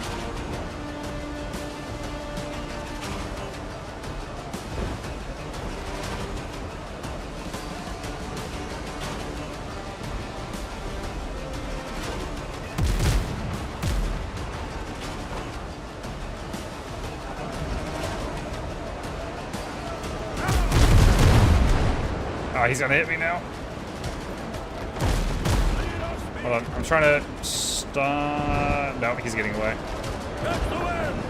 Oh, he's gonna hit me now. Hold on, I'm trying to stun... No, he's getting away. Catch the wind.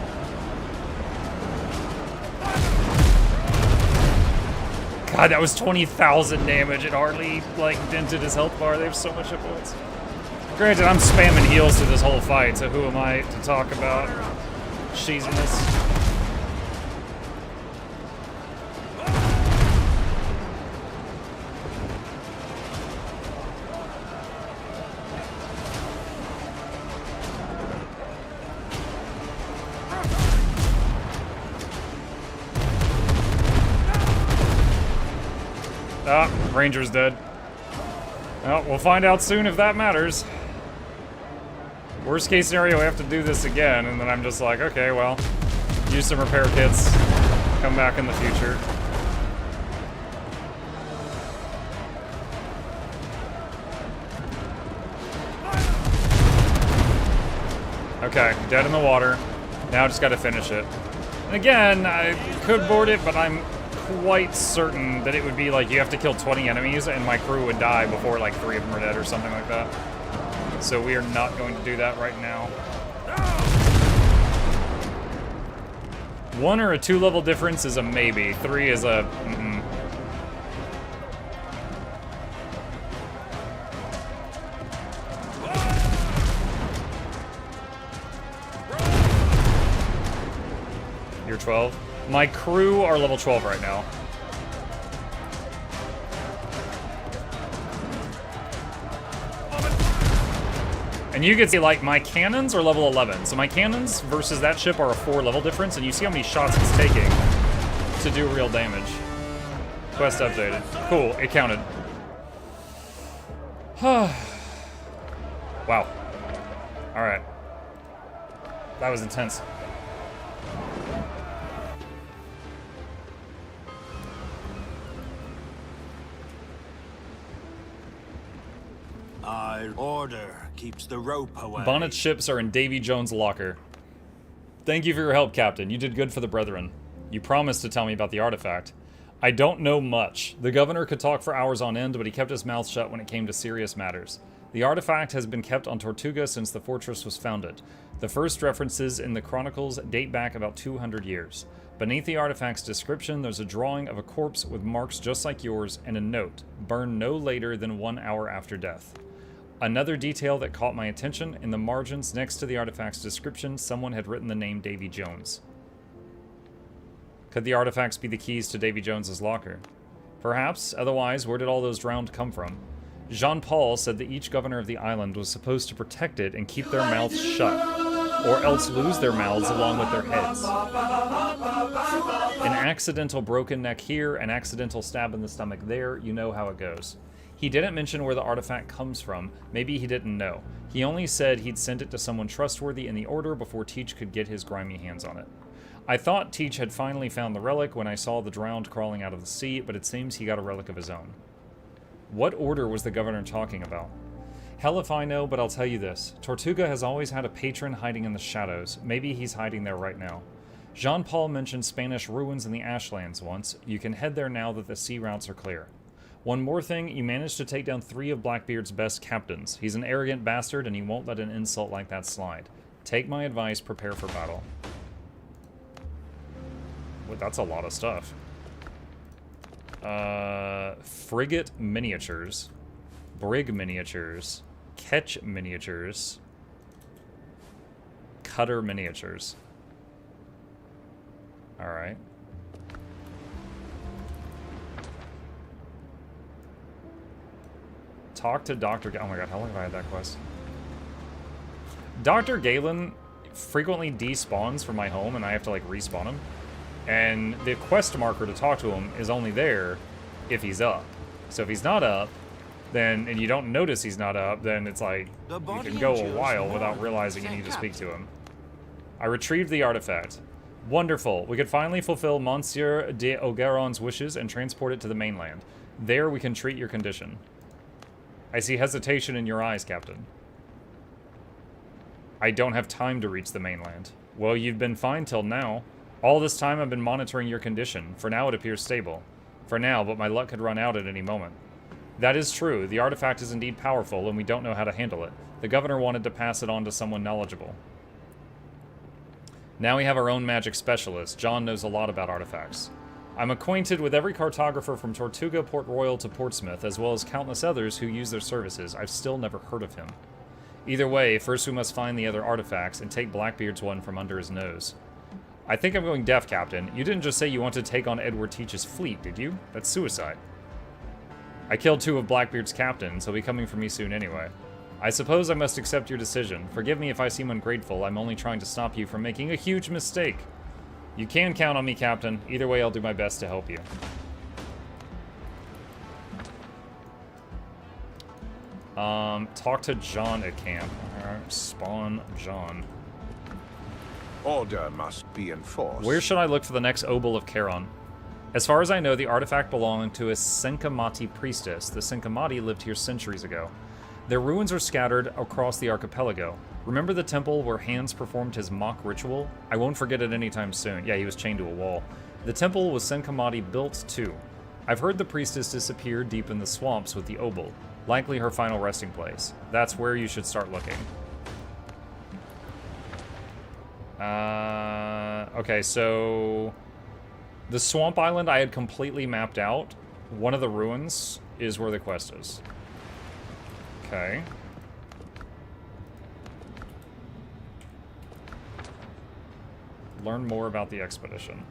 God, that was 20,000 damage. It hardly, like, dented his health bar. They have so much hit points. Granted, I'm spamming heals through this whole fight, so who am I to talk about cheesiness? Ah, Ranger's dead. Well, we'll find out soon if that matters. Worst case scenario, we have to do this again, and then I'm just like, okay, well, use some repair kits, come back in the future. Okay, dead in the water. Now I just gotta finish it. And again, I could board it, but I'm quite certain that it would be like you have to kill 20 enemies and my crew would die before like 3 of them are dead or something like that. So we are not going to do that right now. 1 or a 2 level difference is a maybe. 3 is a mm-mm. You're 12? My crew are level 12 right now. And you can see, like, my cannons are level 11. So my cannons versus that ship are a 4 level difference, and you see how many shots it's taking to do real damage. Quest updated. Cool, it counted. Wow. Alright. That was intense. Our order keeps the rope away. Bonnet's ships are in Davy Jones' locker. Thank you for your help, Captain. You did good for the brethren. You promised to tell me about the artifact. I don't know much. The governor could talk for hours on end, but he kept his mouth shut when it came to serious matters. The artifact has been kept on Tortuga since the fortress was founded. The first references in the chronicles date back about 200 years. Beneath the artifact's description, there's a drawing of a corpse with marks just like yours and a note, burned no later than 1 hour after death. Another detail that caught my attention, in the margins next to the artifact's description, someone had written the name Davy Jones. Could the artifacts be the keys to Davy Jones's locker? Perhaps. Otherwise, where did all those drowned come from? Jean-Paul said that each governor of the island was supposed to protect it and keep their mouths shut, or else lose their mouths along with their heads. An accidental broken neck here, an accidental stab in the stomach there, you know how it goes. He didn't mention where the artifact comes from. Maybe he didn't know. He only said he'd send it to someone trustworthy in the Order before Teach could get his grimy hands on it. I thought Teach had finally found the relic when I saw the drowned crawling out of the sea, but it seems he got a relic of his own. What order was the governor talking about? Hell if I know, but I'll tell you this. Tortuga has always had a patron hiding in the shadows. Maybe he's hiding there right now. Jean-Paul mentioned Spanish ruins in the Ashlands once. You can head there now that the sea routes are clear. One more thing, you managed to take down 3 of Blackbeard's best captains. He's an arrogant bastard, and he won't let an insult like that slide. Take my advice, prepare for battle. Well, that's a lot of stuff. Frigate miniatures. Brig miniatures. Ketch miniatures. Cutter miniatures. Alright. Talk to Dr. Oh my god, how long have I had that quest? Dr. Galen frequently despawns from my home and I have to like respawn him. And the quest marker to talk to him is only there if he's up. So if he's not up, then, and you don't notice he's not up, then it's like, you can go a while without realizing you need to speak to him. I retrieved the artifact. Wonderful. We could finally fulfill Monsieur de Ogeron's wishes and transport it to the mainland. There we can treat your condition. I see hesitation in your eyes, Captain. I don't have time to reach the mainland. Well, you've been fine till now. All this time I've been monitoring your condition. For now it appears stable. For now, but my luck could run out at any moment. That is true. The artifact is indeed powerful, and we don't know how to handle it. The governor wanted to pass it on to someone knowledgeable. Now we have our own magic specialist. John knows a lot about artifacts. I'm acquainted with every cartographer from Tortuga, Port Royal to Portsmouth, as well as countless others who use their services. I've still never heard of him. Either way, first we must find the other artifacts and take Blackbeard's one from under his nose. I think I'm going deaf, Captain. You didn't just say you wanted to take on Edward Teach's fleet, did you? That's suicide. I killed 2 of Blackbeard's captains. He'll be coming for me soon anyway. I suppose I must accept your decision. Forgive me if I seem ungrateful. I'm only trying to stop you from making a huge mistake. You can count on me, Captain. Either way, I'll do my best to help you. Talk to John at camp. Alright, spawn John. Order must be enforced. Where should I look for the next Obol of Charon? As far as I know, the artifact belonged to a Senkamati priestess. The Senkamati lived here centuries ago. Their ruins are scattered across the archipelago. Remember the temple where Hans performed his mock ritual? I won't forget it anytime soon. Yeah, he was chained to a wall. The temple was Senkamati built too. I've heard the priestess disappeared deep in the swamps with the Obol. Likely her final resting place. That's where you should start looking. Okay, so the swamp island I had completely mapped out. One of the ruins is where the quest is. Okay. Learn more about the expedition.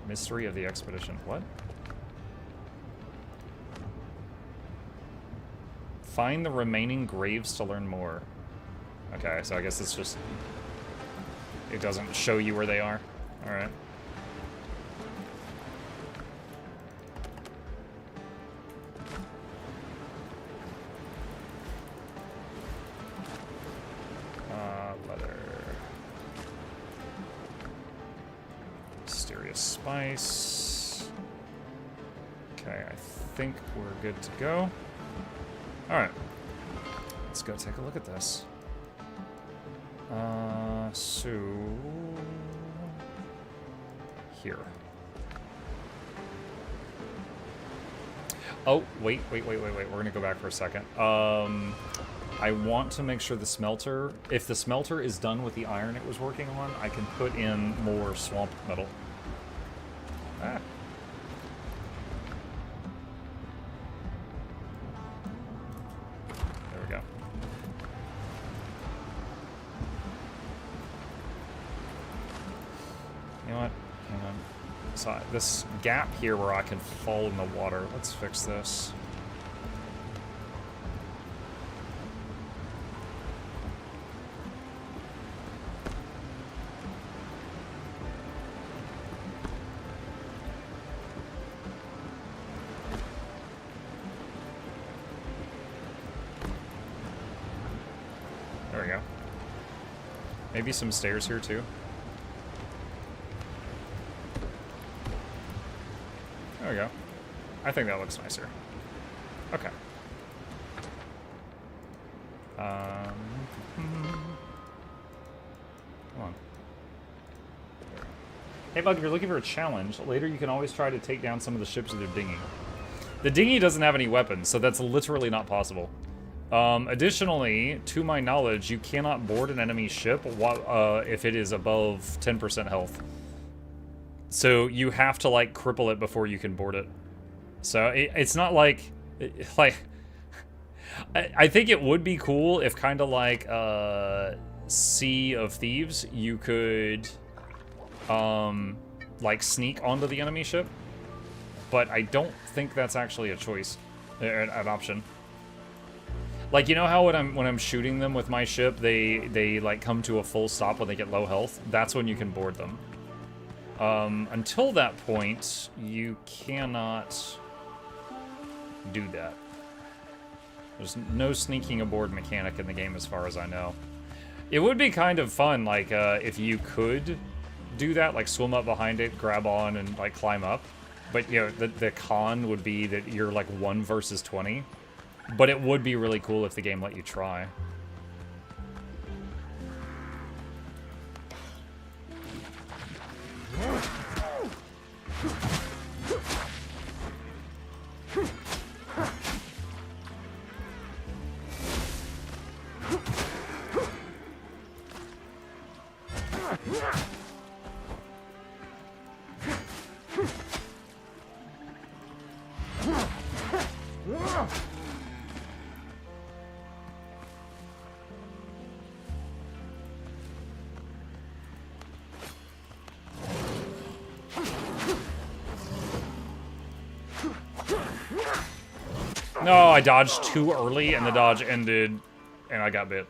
Mystery of the expedition. What? Find the remaining graves to learn more. Okay, so I guess it's just... it doesn't show you where they are. Alright. Leather. Mysterious spice. Okay, I think we're good to go. Alright. Let's go take a look at this. So... here. Oh, wait. We're gonna go back for a second. I want to make sure the smelter... if the smelter is done with the iron it was working on, I can put in more swamp metal. Ah. There we go. know what? Hang on. So this gap here where I can fall in the water. Let's fix this. There we go. Maybe some stairs here too. There we go. I think that looks nicer. Okay. Come on. Hey Bug, if you're looking for a challenge, later you can always try to take down some of the ships with your dinghy. The dinghy doesn't have any weapons, so that's literally not possible. Additionally, to my knowledge, you cannot board an enemy ship if it is above 10% health. So you have to, like, cripple it before you can board it. So it's not like... I think it would be cool if kind of like Sea of Thieves, you could, like, sneak onto the enemy ship. But I don't think that's actually a choice, an option. Like, you know how when I'm shooting them with my ship, they like come to a full stop when they get low health? That's when you can board them. Until that point, you cannot do that. There's no sneaking aboard mechanic in the game as far as I know. It would be kind of fun, like, if you could do that, like swim up behind it, grab on, and like climb up. But, you know, the con would be that you're like 1 versus 20. But it would be really cool if the game let you try. No, I dodged too early, and the dodge ended, and I got bit.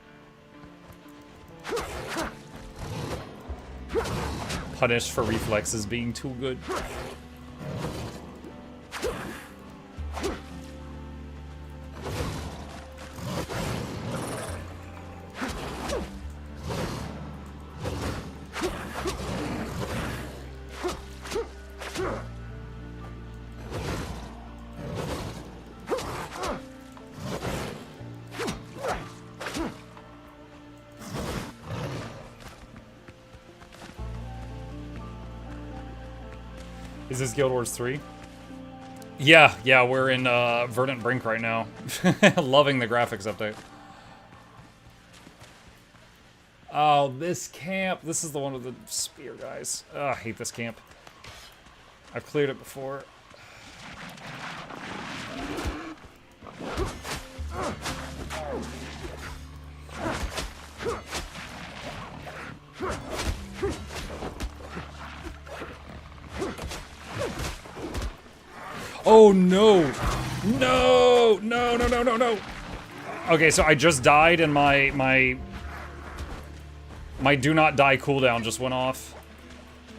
Punished for reflexes being too good. Is this Guild Wars 3? Yeah, we're in Verdant Brink right now. Loving the graphics update. Oh, this camp. This is the one with the spear guys. Ugh, I hate this camp. I've cleared it before. Oh no! No! No, no, no, no, no! Okay, so I just died and my do not die cooldown just went off.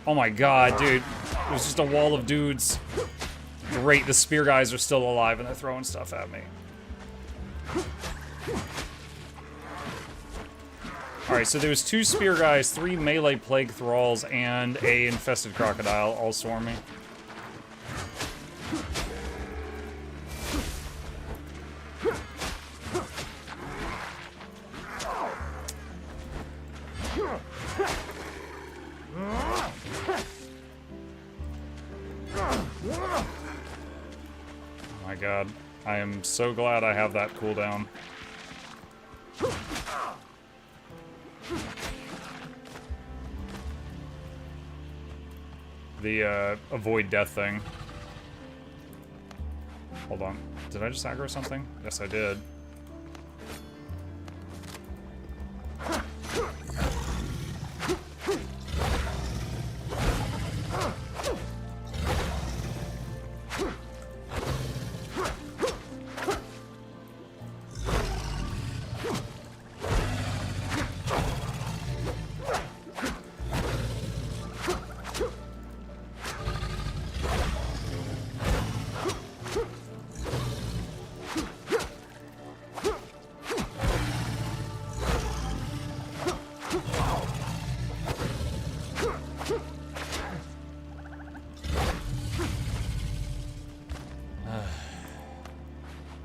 Oh my god, dude. It was just a wall of dudes. Great, the spear guys are still alive and they're throwing stuff at me. Alright, so there's 2 spear guys, 3 melee plague thralls, and a infested crocodile all swarming. Oh my god. I am so glad I have that cooldown. The, avoid death thing. Hold on. Did I just aggro something? Yes, I did.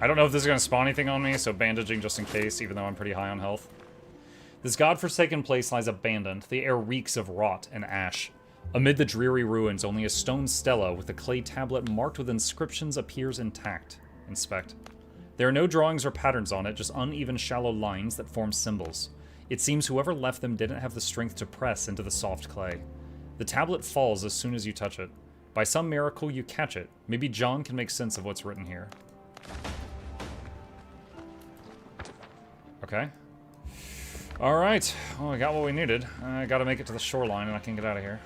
I don't know if this is going to spawn anything on me, so bandaging just in case, even though I'm pretty high on health. This godforsaken place lies abandoned. The air reeks of rot and ash. Amid the dreary ruins, only a stone stela with a clay tablet marked with inscriptions appears intact. Inspect. There are no drawings or patterns on it, just uneven shallow lines that form symbols. It seems whoever left them didn't have the strength to press into the soft clay. The tablet falls as soon as you touch it. By some miracle, you catch it. Maybe John can make sense of what's written here. Okay. Alright. Well, we got what we needed. I gotta make it to the shoreline and I can get out of here.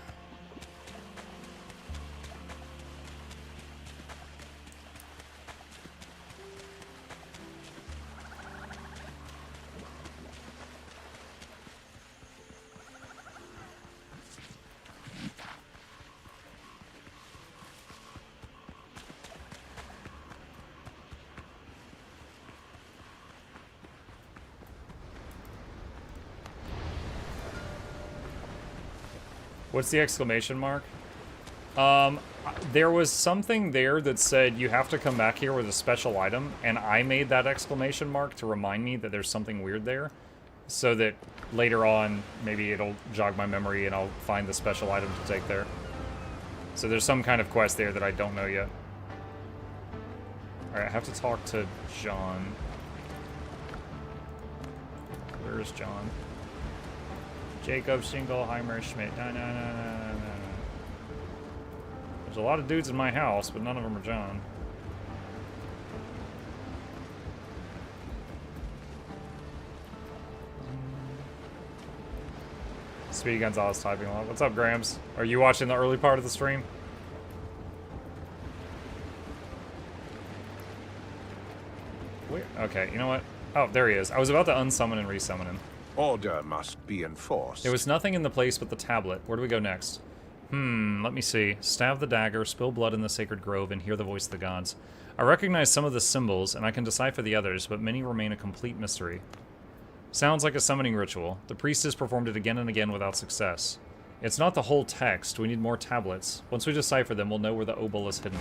What's the exclamation mark? There was something there that said you have to come back here with a special item, and I made that exclamation mark to remind me that there's something weird there, so that later on, maybe it'll jog my memory and I'll find the special item to take there. So there's some kind of quest there that I don't know yet. Alright, I have to talk to John. Where is John? Jacob, Schingelheimer, Schmidt. No. There's a lot of dudes in my house, but none of them are John. Speedy Gonzalez typing a lot. What's up, Grams? Are you watching the early part of the stream? Where? Okay, you know what? Oh, there he is. I was about to unsummon and resummon him. Order must be enforced. There was nothing in the place but the tablet. Where do we go next? Let me see. Stab the dagger, spill blood in the sacred grove, and hear the voice of the gods. I recognize some of the symbols, and I can decipher the others, but many remain a complete mystery. Sounds like a summoning ritual. The priest has performed it again and again without success. It's not the whole text. We need more tablets. Once we decipher them, we'll know where the obol is hidden.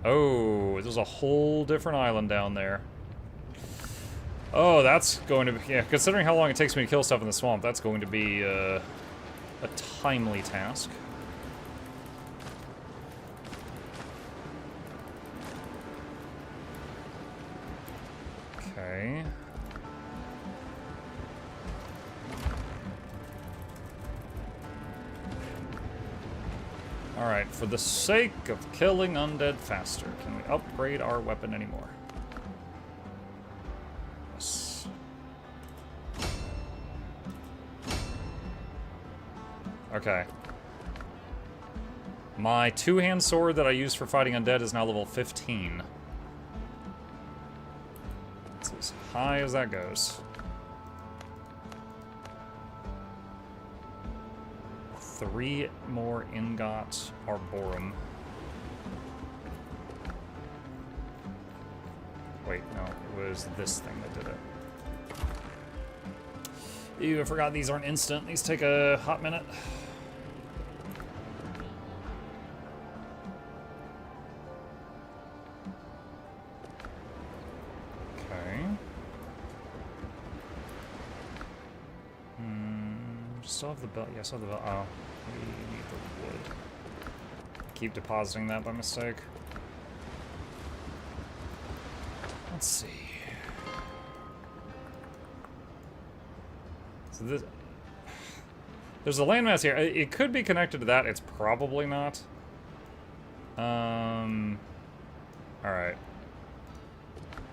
Oh, there's a whole different island down there. Oh, that's going to be... Yeah, considering how long it takes me to kill stuff in the swamp, that's going to be a timely task. Okay. Alright, for the sake of killing undead faster, can we upgrade our weapon anymore? Yes. Okay. My two-hand sword that I use for fighting undead is now level 15. It's as high as that goes. 3 more ingot arborum. Wait, no, it was this thing that did it. Ew, I forgot these aren't instant. These take a hot minute. Okay. Still have the belt. Yeah, still have the belt. Oh, we need the wood. Keep depositing that by mistake. Let's see. So this... There's a landmass here. It could be connected to that. It's probably not. Alright.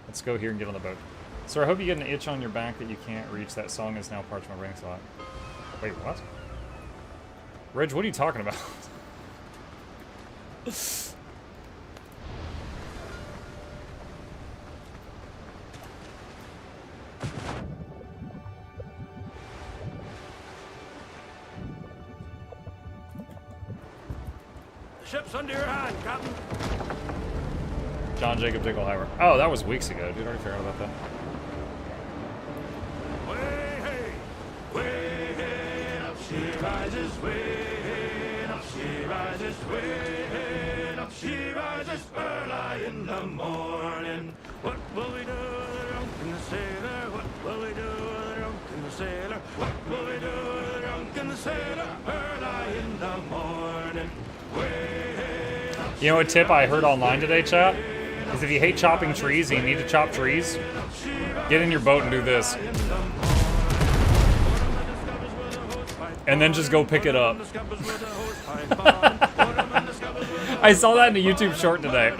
Let's go here and get on the boat. Sir, I hope you get an itch on your back that you can't reach. That song is now parchment ring slot. Wait, what? Reg, what are you talking about? The ship's under your hand, Captain. John Jacob Dickelheimer. Oh, that was weeks ago, dude. I already forgot about that. Way, hey, way, hey, up she rises, way, hey, up she rises, way, hey, up she rises early in the morning. What will we do with the drunken sailor? What will we do with the drunken sailor? What will we do with the drunken sailor? Early in the morning. You know a tip I heard online today, chat? Is if you hate chopping trees and you need to chop trees, get in your boat and do this. And then just go pick it up. I saw that in a YouTube short today.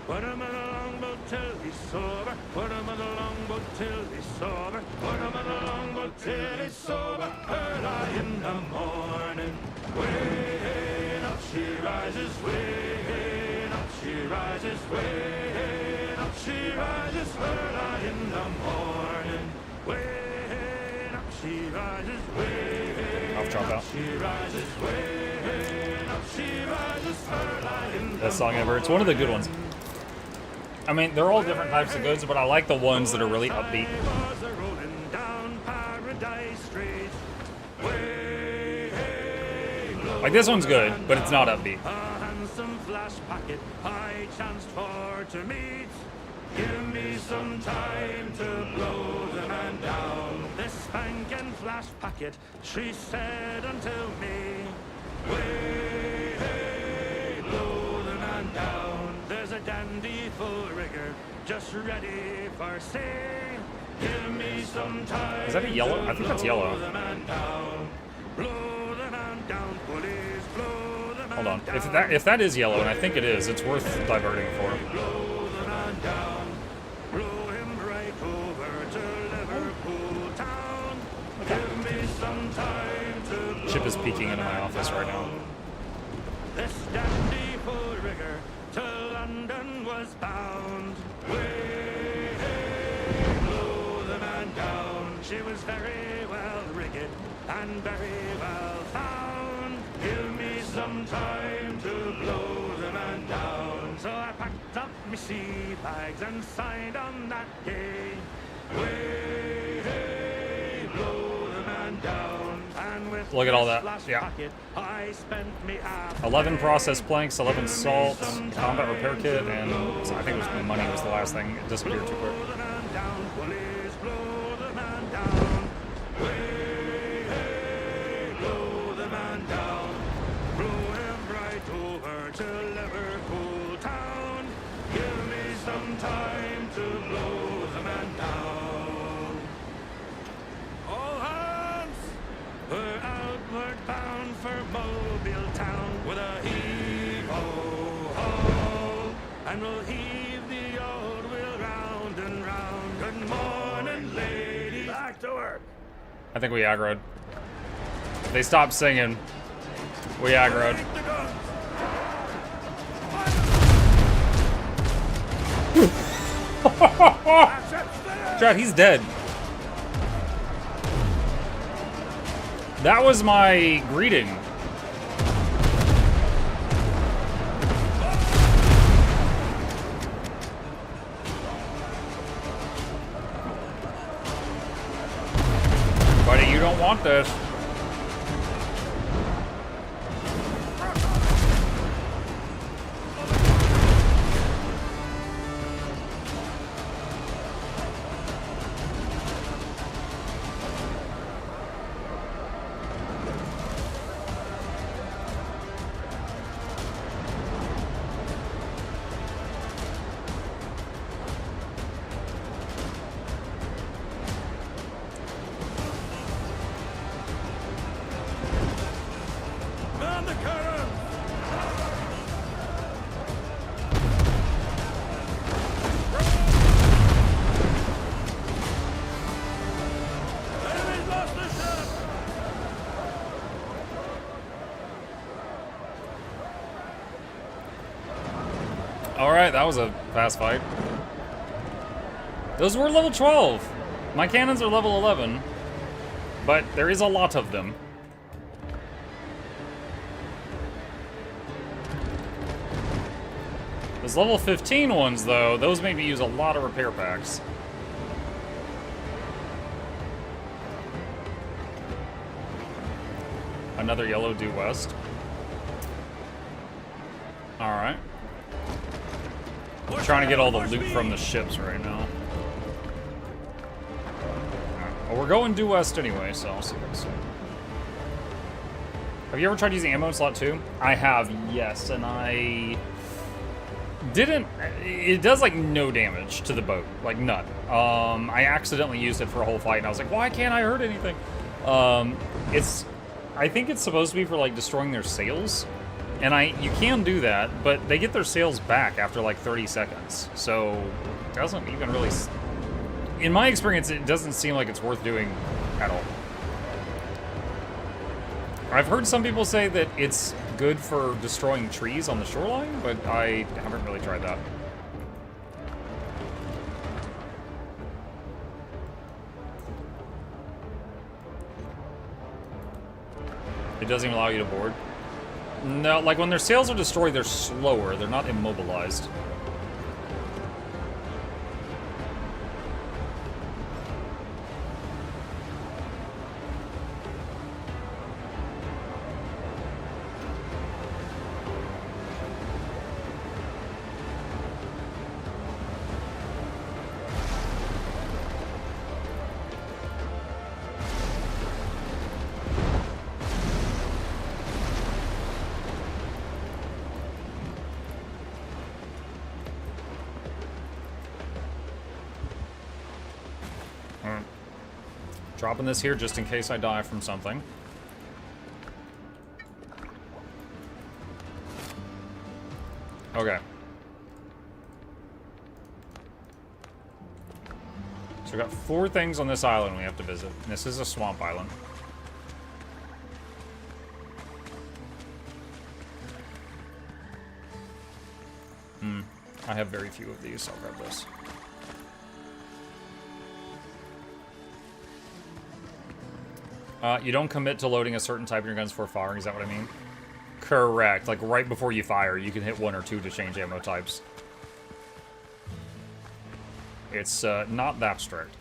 Put him in a longboat till he's sober. Put him in a longboat till he's sober. Put him in a longboat till he's sober. Early in the morning. Way up she rises, way up she rises, way up she rises. Early in the morning. Way up she rises, way I'll drop out. she rises, way up she rises. Early in the Best song ever. It's one of the good ones. I mean, they're all different types of goods, but I like the ones that are really upbeat. Like this one's good, but it's not upbeat. A handsome flash packet I chanced for to meet. Give me some time to blow the man down. This spanking flash packet, she said unto me. Way, hey, blow the man down. There's a dandy full rigger just ready for sea. Give me some time. Is that a yellow? I think that's yellow. Blow the man down. Blow the man down, police. Blow the man Hold on. down. If that is yellow, and I think it is, it's worth diverting for. Blow the man down. Blow him right over to Liverpool town. Give me some time to Chip is blow peeking the into my man office right now. down. This dandy full rigger to London was bound. Way, hey, blow the man down. She was very well rigged and very well found. Give me some time to blow the man down. So I packed up my sea bags and signed on that day. Way, hey, blow the man down. And with Look at all this that. flash Yeah. packet, I spent me half 11 processed planks, 11 salt, combat repair kit, and I think it was money was the last thing. It disappeared too quick. Blow the man down, police, blow the man down. Way, hey, blow the man down. Blow him right over to Liverpool town. Give me some time to blow the man down. All hands! We're outward bound for Mobile town with a heave-ho-ho. And we'll heave the old wheel round and round. Good morning, ladies. Back to work. I think we aggroed. If they stopped singing, we aggroed. Take the guns. Chad, he's dead. That was my greeting. Buddy, you don't want this. Man the current. Enemy's lost the ship. All right, that was a fast fight. Those were level 12. My cannons are level 11, but there is a lot of them. Those level 15 ones, though, those made me use a lot of repair packs. Another yellow due west. Alright. I'm trying to get all the loot from the ships right now. Well, we're going due west anyway, so I'll see what I see. Have you ever tried using ammo slot too? I have, yes, and I didn't. It does like no damage to the boat, like none. I accidentally used it for a whole fight, and I was like, why can't I hurt anything? I think it's supposed to be for like destroying their sails, and you can do that, but they get their sails back after like 30 seconds, so it doesn't even really. In my experience, it doesn't seem like it's worth doing at all. I've heard some people say that it's good for destroying trees on the shoreline, but I haven't really tried that. It doesn't even allow you to board. No, like when their sails are destroyed, they're slower. They're not immobilized. Dropping this here just in case I die from something. Okay. So we've got 4 things on this island we have to visit. This is a swamp island. I have very few of these, so I'll grab this. You don't commit to loading a certain type of your guns before firing, is that what I mean? Correct. Like, right before you fire, you can hit 1 or 2 to change ammo types. It's not that strict.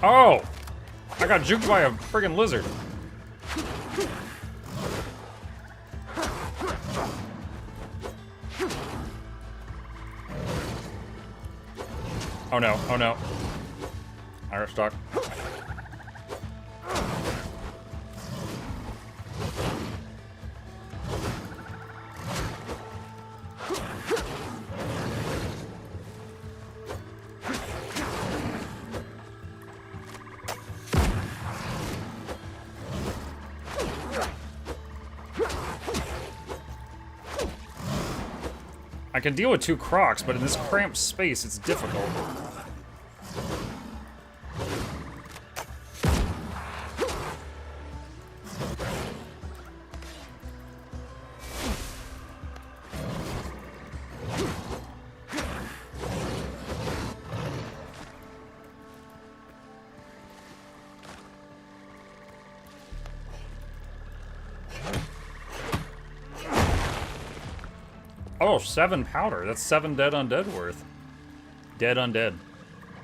Oh! I got juked by a friggin' lizard. Oh no, oh no. I got stuck. I can deal with 2 crocs, but in this cramped space, it's difficult. Oh, 7 powder. That's 7 dead undead worth. Dead undead.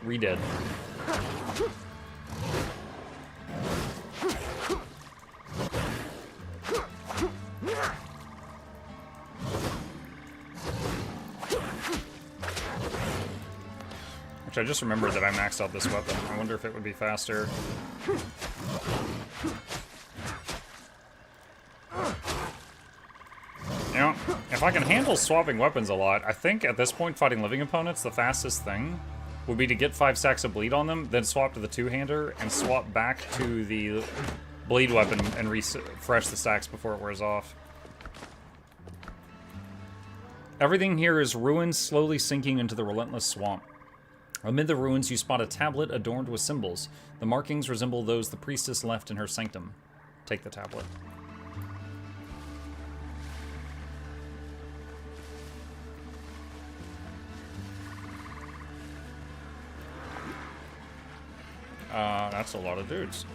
Re-dead. Which I just remembered that I maxed out this weapon. I wonder if it would be faster. You know, if I can handle swapping weapons a lot, I think at this point fighting living opponents, the fastest thing would be to get 5 stacks of bleed on them, then swap to the 2-hander, and swap back to the bleed weapon and refresh the stacks before it wears off. Everything here is ruined, slowly sinking into the relentless swamp. Amid the ruins, you spot a tablet adorned with symbols. The markings resemble those the priestess left in her sanctum. Take the tablet. That's a lot of dudes.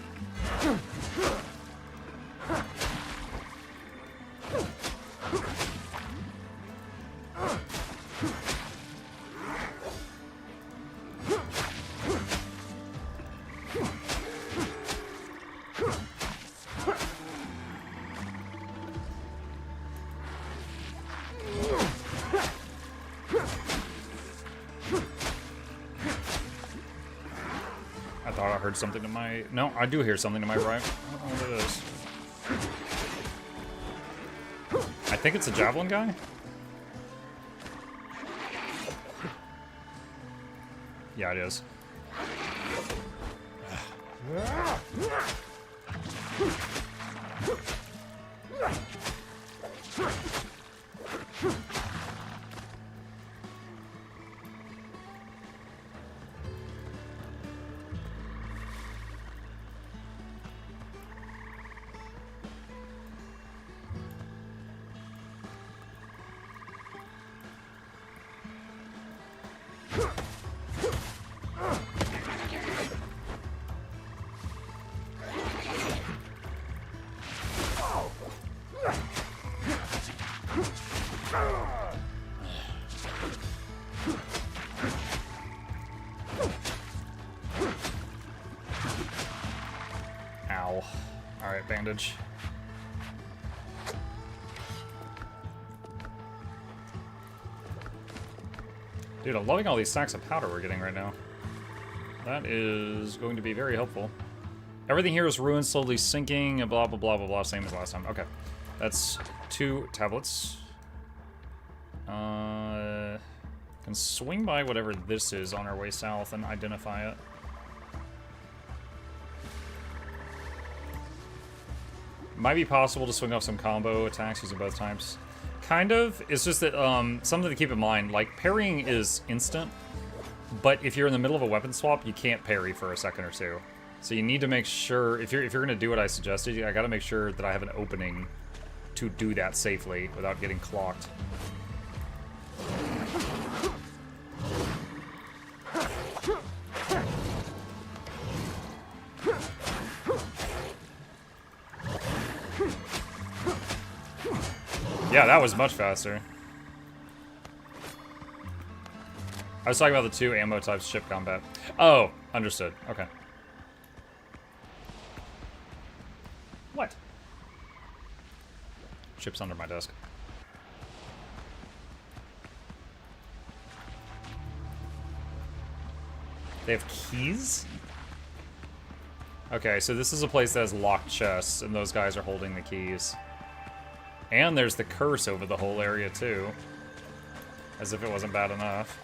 I heard something to my... No, I do hear something to my right. I don't know what it is. I think it's a javelin guy? Yeah, it is. Ow. Alright, bandage. Dude, I'm loving all these stacks of powder we're getting right now. That is going to be very helpful. Everything here is ruined, slowly sinking, and blah, blah, blah, blah, blah, same as last time. Okay. That's 2 tablets. Can swing by whatever this is on our way south and identify it. Might be possible to swing off some combo attacks using both types. Kind of. It's just that something to keep in mind, like parrying is instant, but if you're in the middle of a weapon swap, you can't parry for a second or two. So you need to make sure, if you're gonna do what I suggested, I gotta make sure that I have an opening to do that safely without getting clocked. Yeah, that was much faster. I was talking about the 2 ammo types ship combat. Oh, understood. Okay. What? Ship's under my desk. They have keys? Okay, so this is a place that has locked chests, and those guys are holding the keys. And there's the curse over the whole area, too. As if it wasn't bad enough.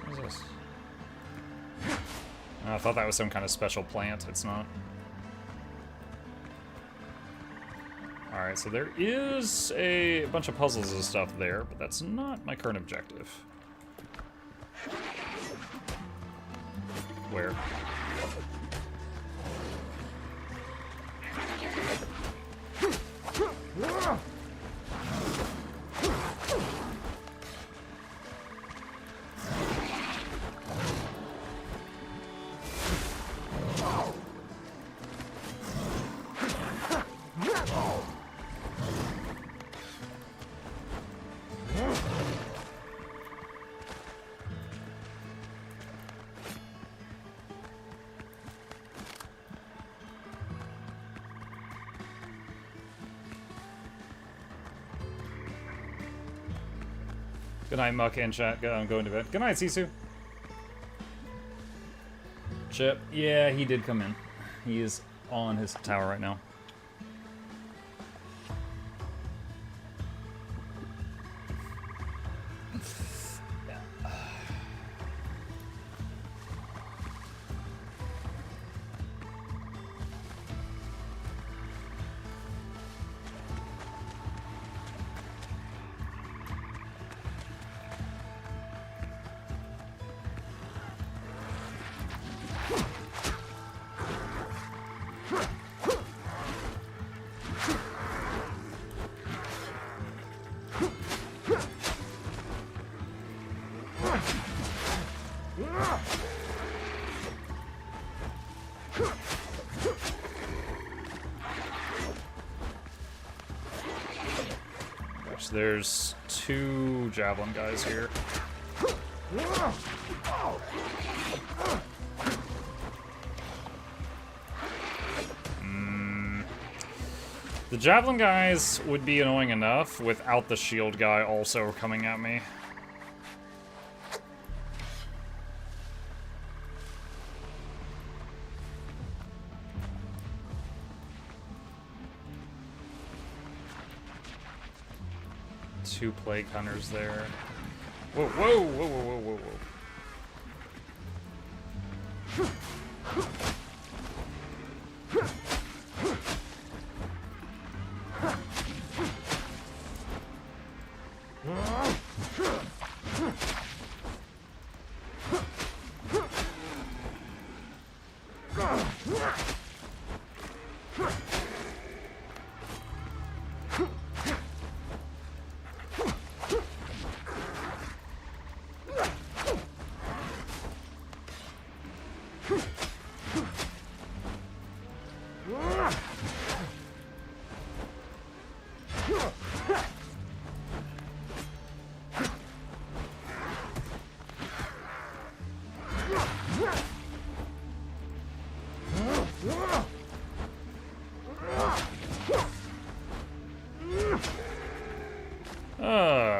What is this? I thought that was some kind of special plant. It's not. Alright, so there is a bunch of puzzles and stuff there, but that's not my current objective. Where? Good night, Muck and chat. I'm going to bed. Good night, Sisu. Chip. Yeah, he did come in. He is on his tower right now. Gosh, there's 2 javelin guys here. The javelin guys would be annoying enough without the shield guy also coming at me. Two plague hunters there. Whoa, whoa, whoa, whoa, whoa, whoa, whoa.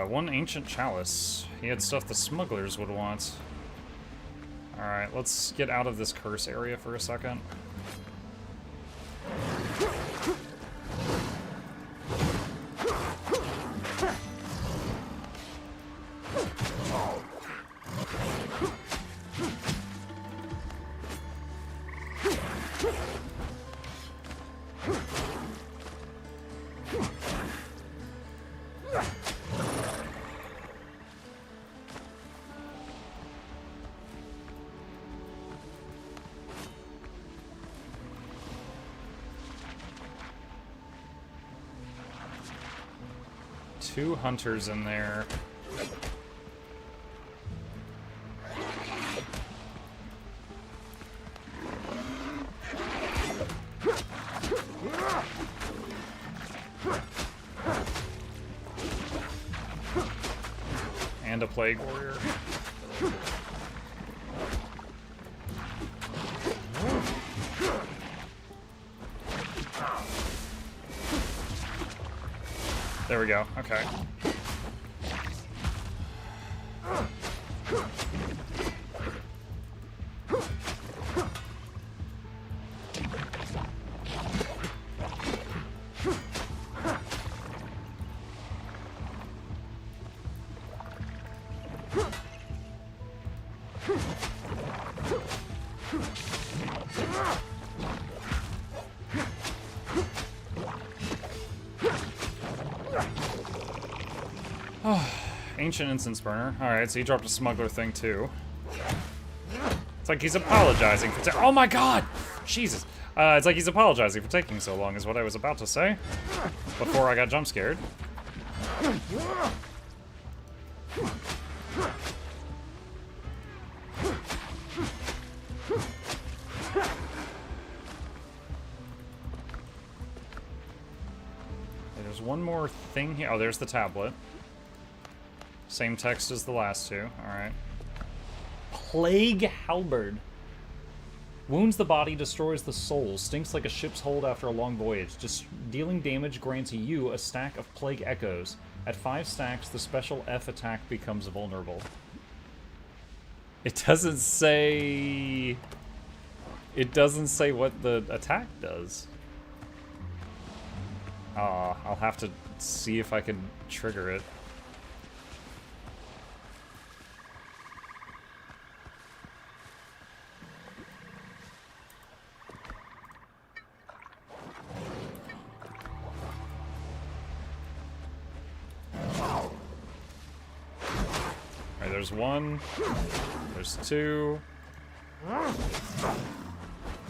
One ancient chalice. He had stuff the smugglers would want. Alright, let's get out of this curse area for a second. Two hunters in there. And a plague warrior. There we go. Okay. Ancient incense burner. Alright, so he dropped a smuggler thing too. It's like he's apologizing for oh my god! Jesus. It's like he's apologizing for taking so long is what I was about to say. Before I got jump scared. There's one more thing here. Oh, there's the tablet. Same text as the last two. Alright. Plague Halberd. Wounds the body, destroys the soul. Stinks like a ship's hold after a long voyage. Just dealing damage grants you a stack of Plague Echoes. At 5 stacks, the special F attack becomes vulnerable. It doesn't say... It doesn't say what the attack does. I'll have to see if I can trigger it. There's one. There's two.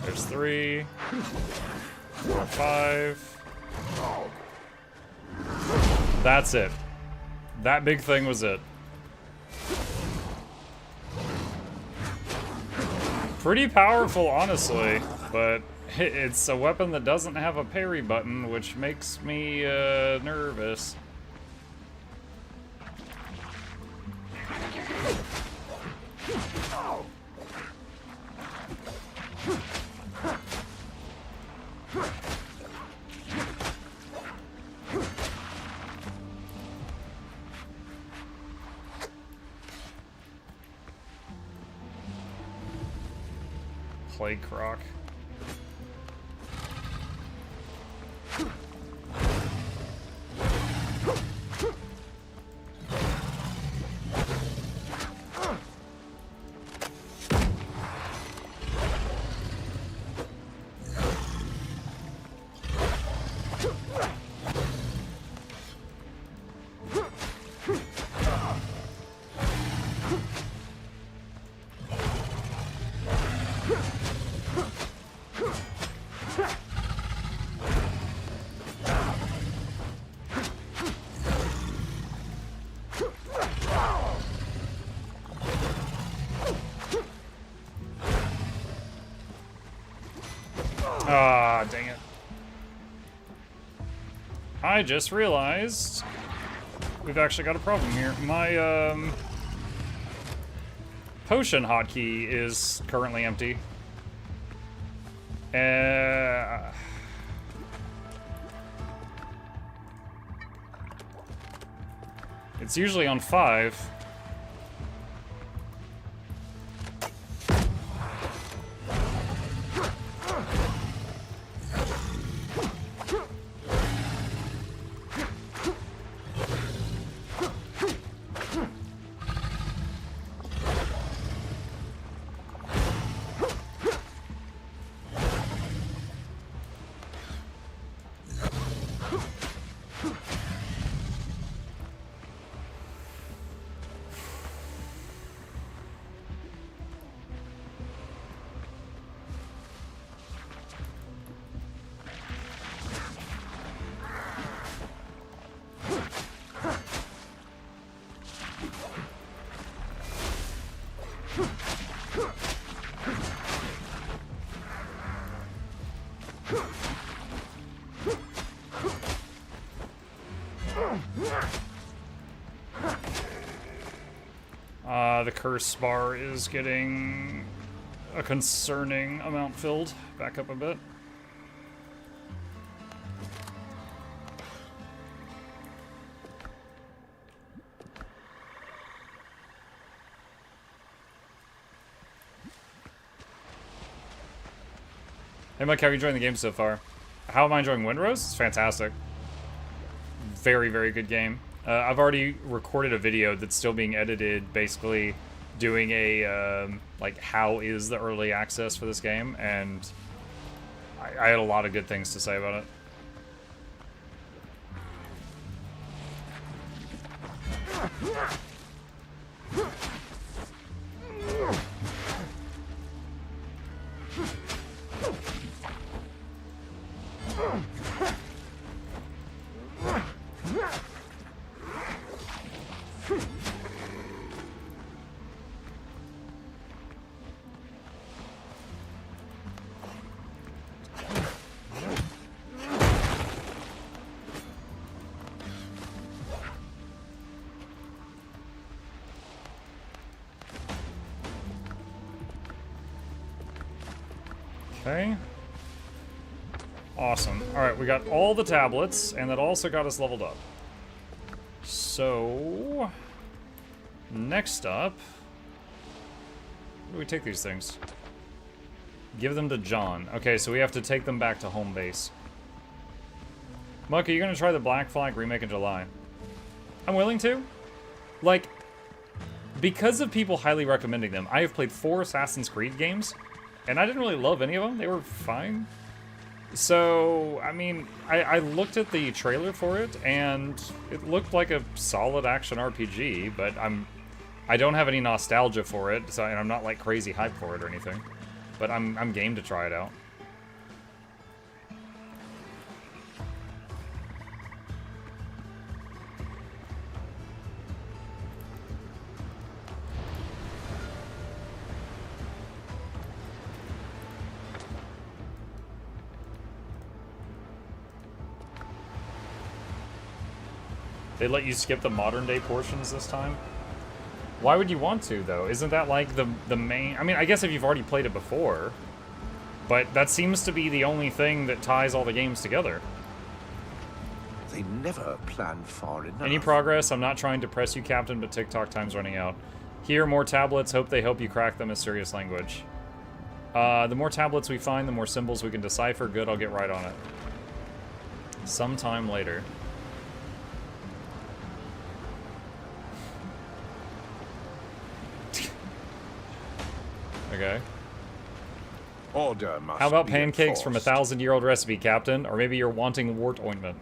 There's 3. 4, 5. That's it. That big thing was it. Pretty powerful, honestly, but it's a weapon that doesn't have a parry button, which makes me nervous. Plague Croc. Ah, dang it. I just realized we've actually got a problem here. My, potion hotkey is currently empty. It's usually on 5. The curse bar is getting a concerning amount filled. Back up a bit. Hey Mike, how are you enjoying the game so far? How am I enjoying Windrose? It's fantastic. Very, very good game. I've already recorded a video that's still being edited, basically doing a, like, how is the early access for this game, and I had a lot of good things to say about it. Okay. Awesome. Alright, we got all the tablets, and that also got us leveled up. So... next up... where do we take these things? Give them to John. Okay, so we have to take them back to home base. Muck, are you gonna try the Black Flag remake in July? I'm willing to. Like, because of people highly recommending them, I have played 4 Assassin's Creed games, and I didn't really love any of them. They were fine. So, I mean, I looked at the trailer for it, and it looked like a solid action RPG, but I don't have any nostalgia for it, so, and I'm not, like, crazy hyped for it or anything. but I'm game to try it out. They let you skip the modern day portions this time? Why would you want to, though? Isn't that like the main... I mean, I guess if you've already played it before, but that seems to be the only thing that ties all the games together. They never plan far enough. Any progress? I'm not trying to press you, Captain, but TikTok time's running out. Here, more tablets. Hope they help you crack the mysterious language. The more tablets we find, the more symbols we can decipher. Good, I'll get right on it. Sometime later. Okay. Order must How about be pancakes from a enforced. 1,000-year-old recipe, Captain? Or maybe you're wanting wart ointment.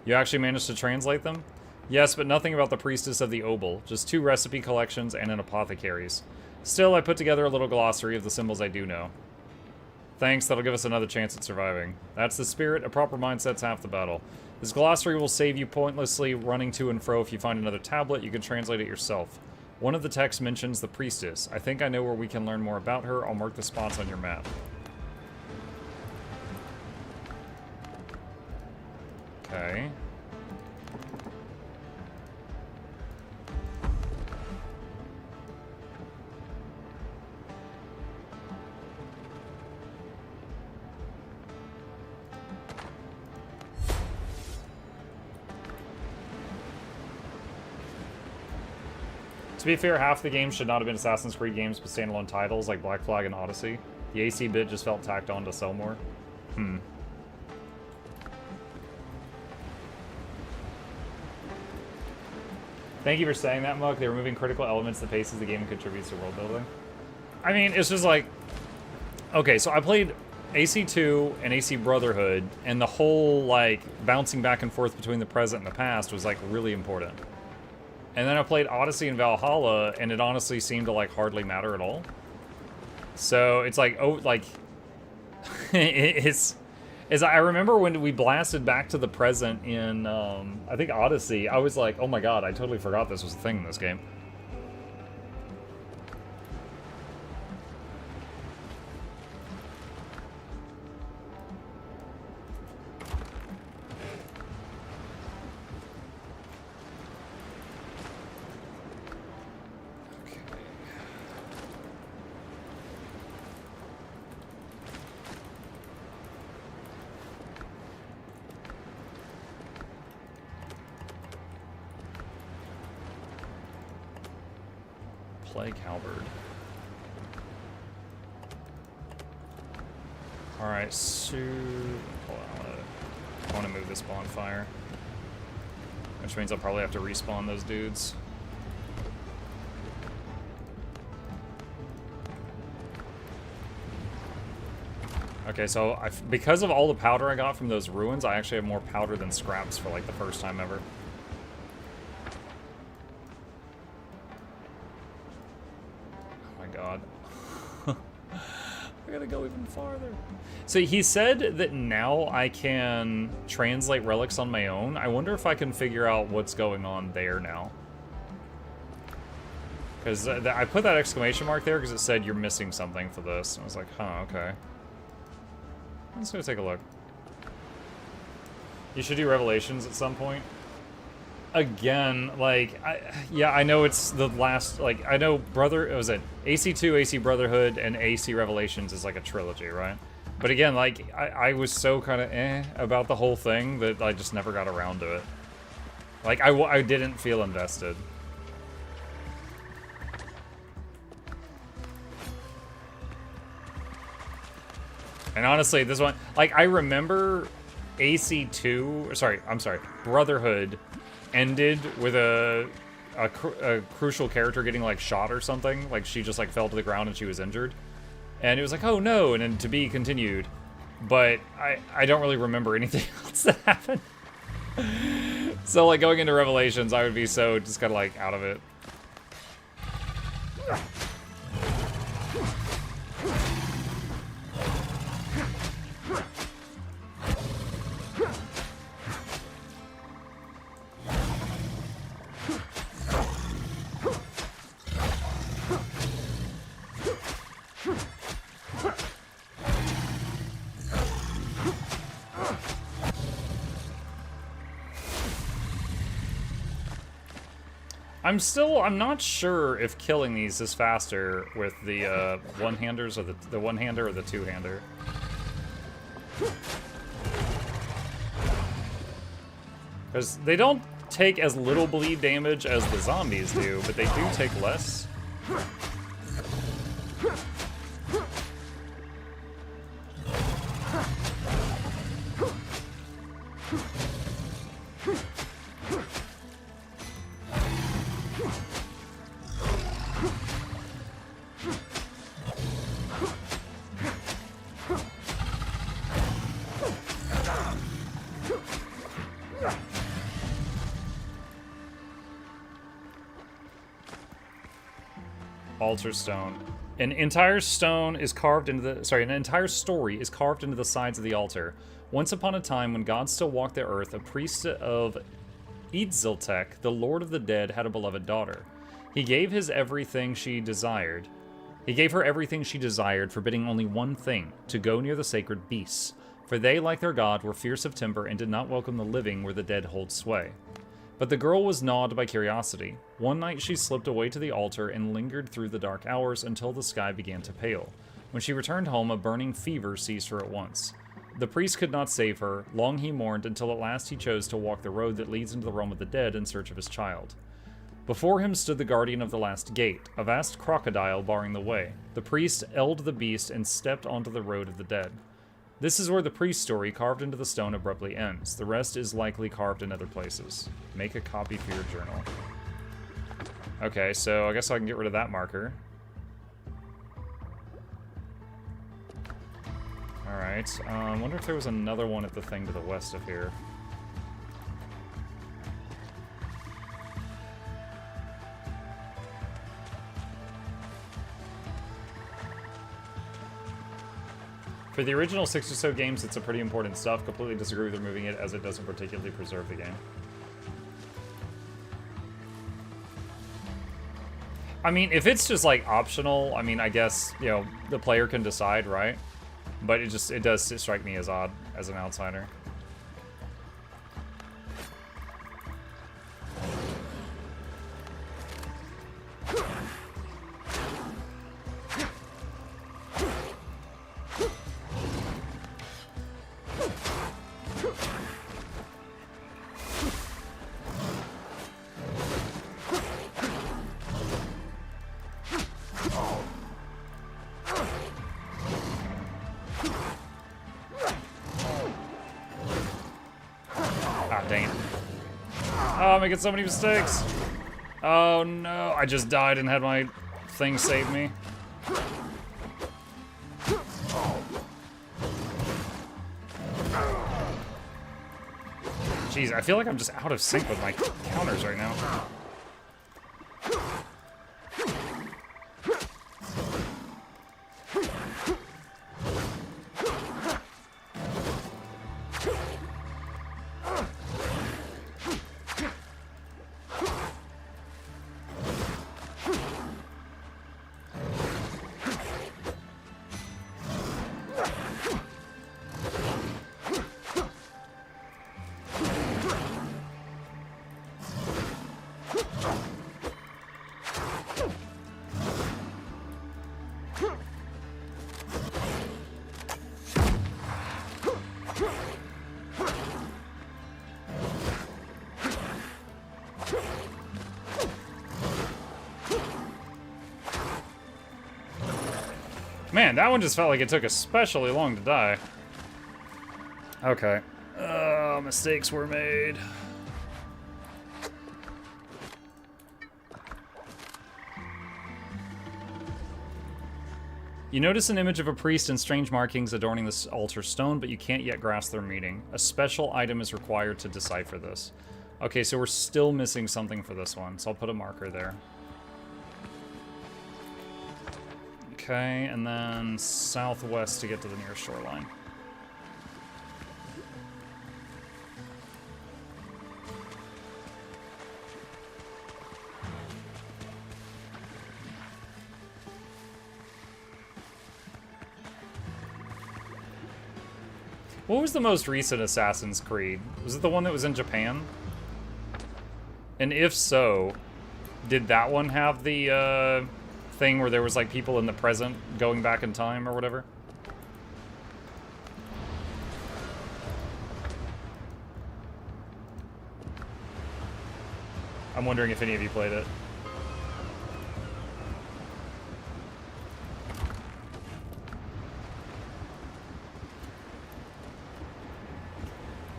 You actually managed to translate them? Yes, but nothing about the priestess of the Obel. Just 2 recipe collections and an apothecary's. Still, I put together a little glossary of the symbols I do know. Thanks, that'll give us another chance at surviving. That's the spirit, a proper mindset's half the battle. This glossary will save you pointlessly running to and fro. If you find another tablet, you can translate it yourself. One of the texts mentions the priestess. I think I know where we can learn more about her. I'll mark the spots on your map. Okay. To be fair, half the games should not have been Assassin's Creed games, but standalone titles like Black Flag and Odyssey. The AC bit just felt tacked on to sell more. Thank you for saying that, Muk. They're removing critical elements that paces the game and contributes to world building. I mean, it's just like... Okay, so I played AC2 and AC Brotherhood, and the whole, like, bouncing back and forth between the present and the past was, like, really important. And then I played Odyssey and Valhalla, and it honestly seemed to, like, hardly matter at all. So, it's like, oh, like... I remember when we blasted back to the present in, I think Odyssey, I was like, oh my god, I totally forgot this was a thing in this game. Plague Halberd. Alright, so... Hold on, I want to move this bonfire. Which means I'll probably have to respawn those dudes. Okay, so because of all the powder I got from those ruins, I actually have more powder than scraps for like the first time ever. God. I gotta go even farther. So he said that now I can translate relics on my own. I wonder if I can figure out what's going on there now. Because I put that exclamation mark there because it said you're missing something for this. And I was like, huh, okay. I'm just gonna take a look. You should do Revelations at some point. Again, like, yeah, I know it's the last, like, I know was it AC2, AC Brotherhood, and AC Revelations is like a trilogy, right? But again, like, I was so kind of about the whole thing that I just never got around to it. Like, I didn't feel invested. And honestly, this one, like, I remember Brotherhood ended with a crucial character getting like shot or something, like she just like fell to the ground and she was injured, and it was like, oh no, and then to be continued. But I don't really remember anything else that happened. So like going into Revelations, I would be so just kind of like out of it. I'm not sure if killing these is faster with the one-handers or the one-hander or the two-hander. Because they don't take as little bleed damage as the zombies do, but they do take less. Altar stone. An entire stone is carved into the an entire story is carved into the sides of the altar. Once upon a time, when God still walked the earth, a priest of Idziltek, the Lord of the Dead, had a beloved daughter. He gave her everything she desired, forbidding only one thing: to go near the sacred beasts. For they, like their god, were fierce of temper and did not welcome the living where the dead hold sway. But the girl was gnawed by curiosity. One night she slipped away to the altar and lingered through the dark hours until the sky began to pale. When she returned home, a burning fever seized her at once. The priest could not save her. Long he mourned, until at last he chose to walk the road that leads into the realm of the dead in search of his child. Before him stood the guardian of the last gate, a vast crocodile barring the way. The priest elled the beast and stepped onto the road of the dead. This is where the priest story carved into the stone abruptly ends. The rest is likely carved in other places. Make a copy for your journal. Okay, so I guess I can get rid of that marker. Alright, I wonder if there was another one at the thing to the west of here. For the original 6 or so games, it's a pretty important stuff. Completely disagree with removing it, as it doesn't particularly preserve the game. I mean, if it's just like optional, I mean, I guess, you know, the player can decide, right? But it does strike me as odd as an outsider. I'm making so many mistakes. Oh no, I just died and had my thing save me. Jeez, I feel like I'm just out of sync with my counters right now. Man, that one just felt like it took especially long to die. Okay. Mistakes were made. You notice an image of a priest and strange markings adorning this altar stone, but you can't yet grasp their meaning. A special item is required to decipher this. Okay, so we're still missing something for this one, so I'll put a marker there. Okay, and then southwest to get to the nearest shoreline. What was the most recent Assassin's Creed? Was it the one that was in Japan? And if so, Did that one have the thing where there was like people in the present going back in time or whatever? I'm wondering if any of you played it.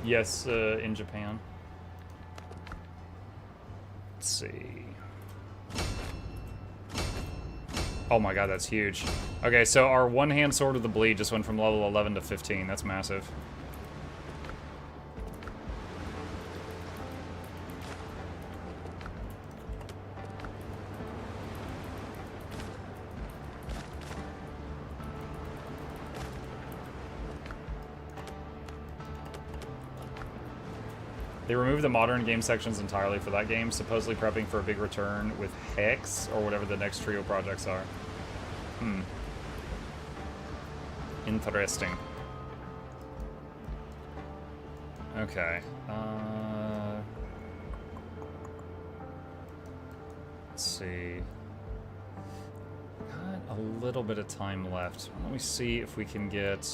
Yes, in Japan. Let's see. Oh my god, that's huge. Okay, so our one-hand Sword of the Bleed just went from level 11 to 15. That's massive. They removed the modern game sections entirely for that game, supposedly prepping for a big return with Hex, or whatever the next trio projects are. Interesting. Okay. Let's see. Got a little bit of time left. Let me see if we can get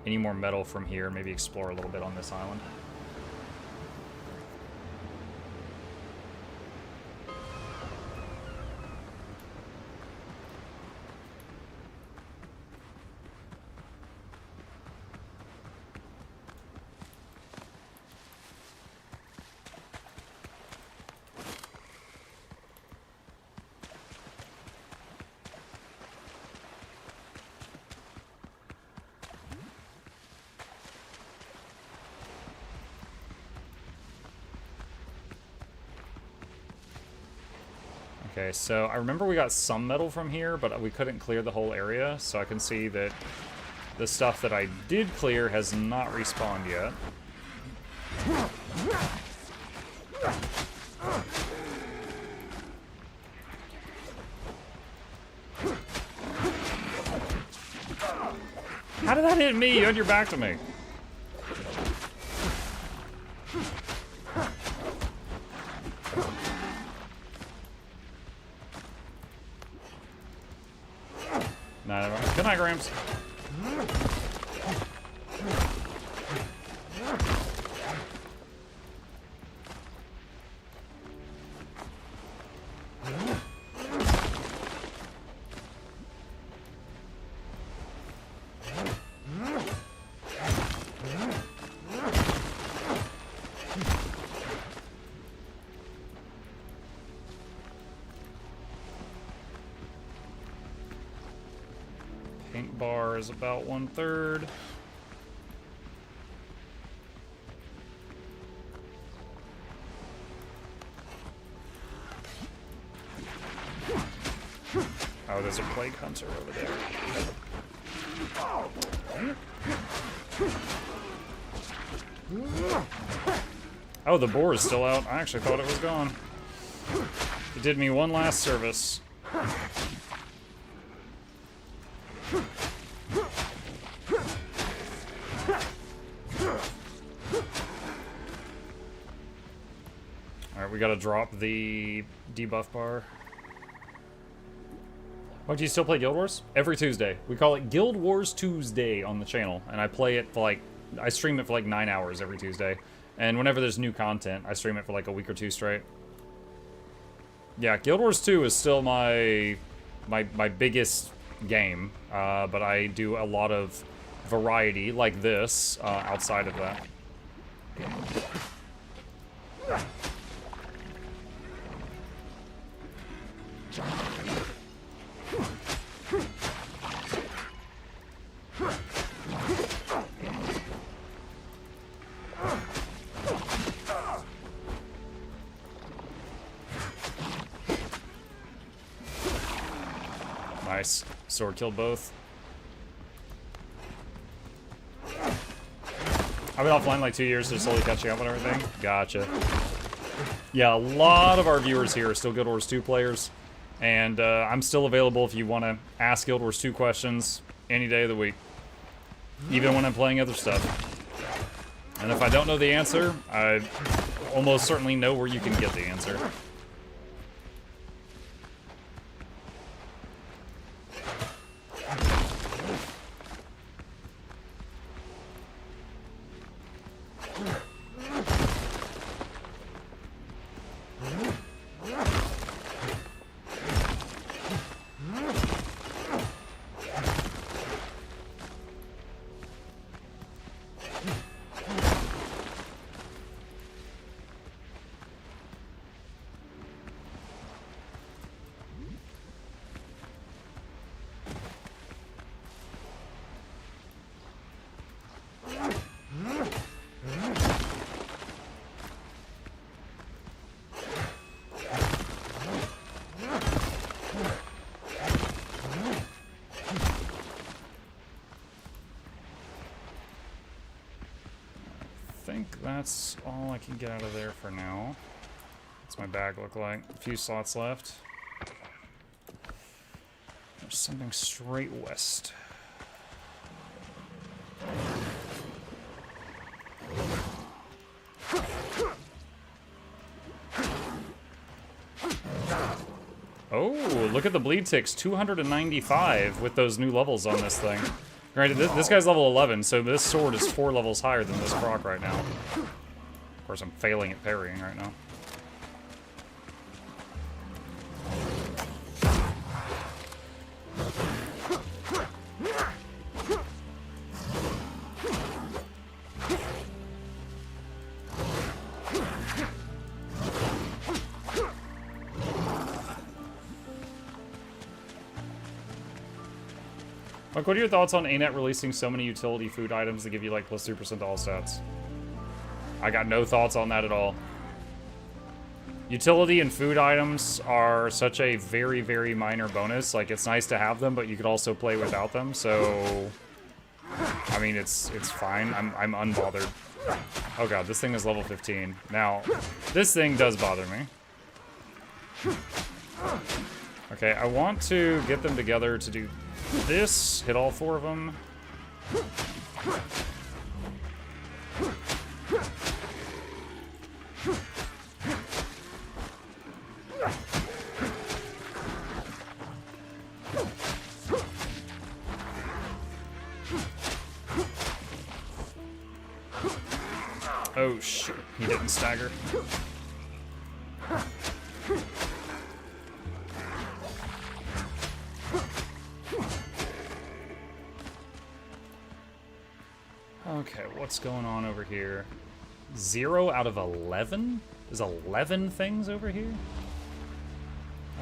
any more metal from here, maybe explore a little bit on this island. Okay, so I remember we got some metal from here, but we couldn't clear the whole area, so I can see that the stuff that I did clear has not respawned yet. How did that hit me? You had your back to me. Good night, Grams. Paint bar is about 1/3. Oh, there's a plague hunter over there. Oh, the boar is still out. I actually thought it was gone. It did me one last service. Alright, we gotta drop the debuff bar. Oh, do you still play Guild Wars? Every Tuesday. We call it Guild Wars Tuesday on the channel, and I play it for like, I stream it for like 9 hours every Tuesday. And whenever there's new content, I stream it for like a week or two straight. Yeah, Guild Wars 2 is still my biggest game, but I do a lot of variety like this outside of that. Nice. Sword killed both. I've been offline like 2 years, so slowly catching up on everything. Gotcha. Yeah, a lot of our viewers here are still Guild Wars 2 players. And I'm still available if you want to ask Guild Wars 2 questions any day of the week. Even when I'm playing other stuff. And if I don't know the answer, I almost certainly know where you can get the answer. think that's all I can get out of there for now. What's my bag look like? A few slots left. There's something straight west. Oh, look at the bleed ticks, 295 with those new levels on this thing. Granted, this guy's level 11, so this sword is 4 levels higher than this croc right now. Of course, I'm failing at parrying right now. Like, what are your thoughts on ANET releasing so many utility food items that give you, like, plus 2% to all stats? I got no thoughts on that at all. Utility and food items are such a very, very minor bonus. Like, it's nice to have them, but you could also play without them, so... I mean, it's fine. I'm unbothered. Oh god, this thing is level 15. Now, this thing does bother me. Okay, I want to get them together to do this, hit all 4 of them. Oh shit, he didn't stagger. Okay, what's going on over here? 0 out of 11? There's 11 things over here?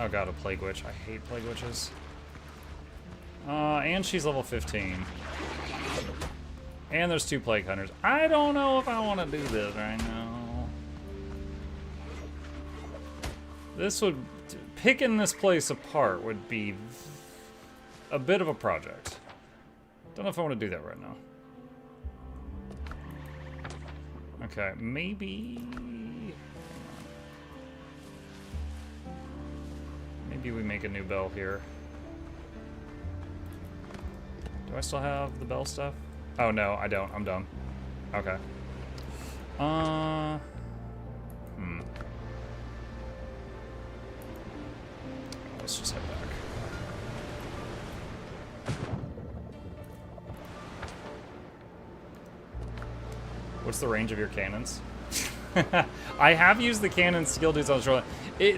Oh god, a plague witch. I hate plague witches. And she's level 15. And there's 2 plague hunters. I don't know if I want to do this right now. This would... Picking this place apart would be a bit of a project. Don't know if I want to do that right now. Okay, maybe... Maybe we make a new bell here. Do I still have the bell stuff? Oh no, I don't. I'm done. Okay. Let's just head back. What's the range of your cannons? I have used the cannon skill dudes on the shoreline.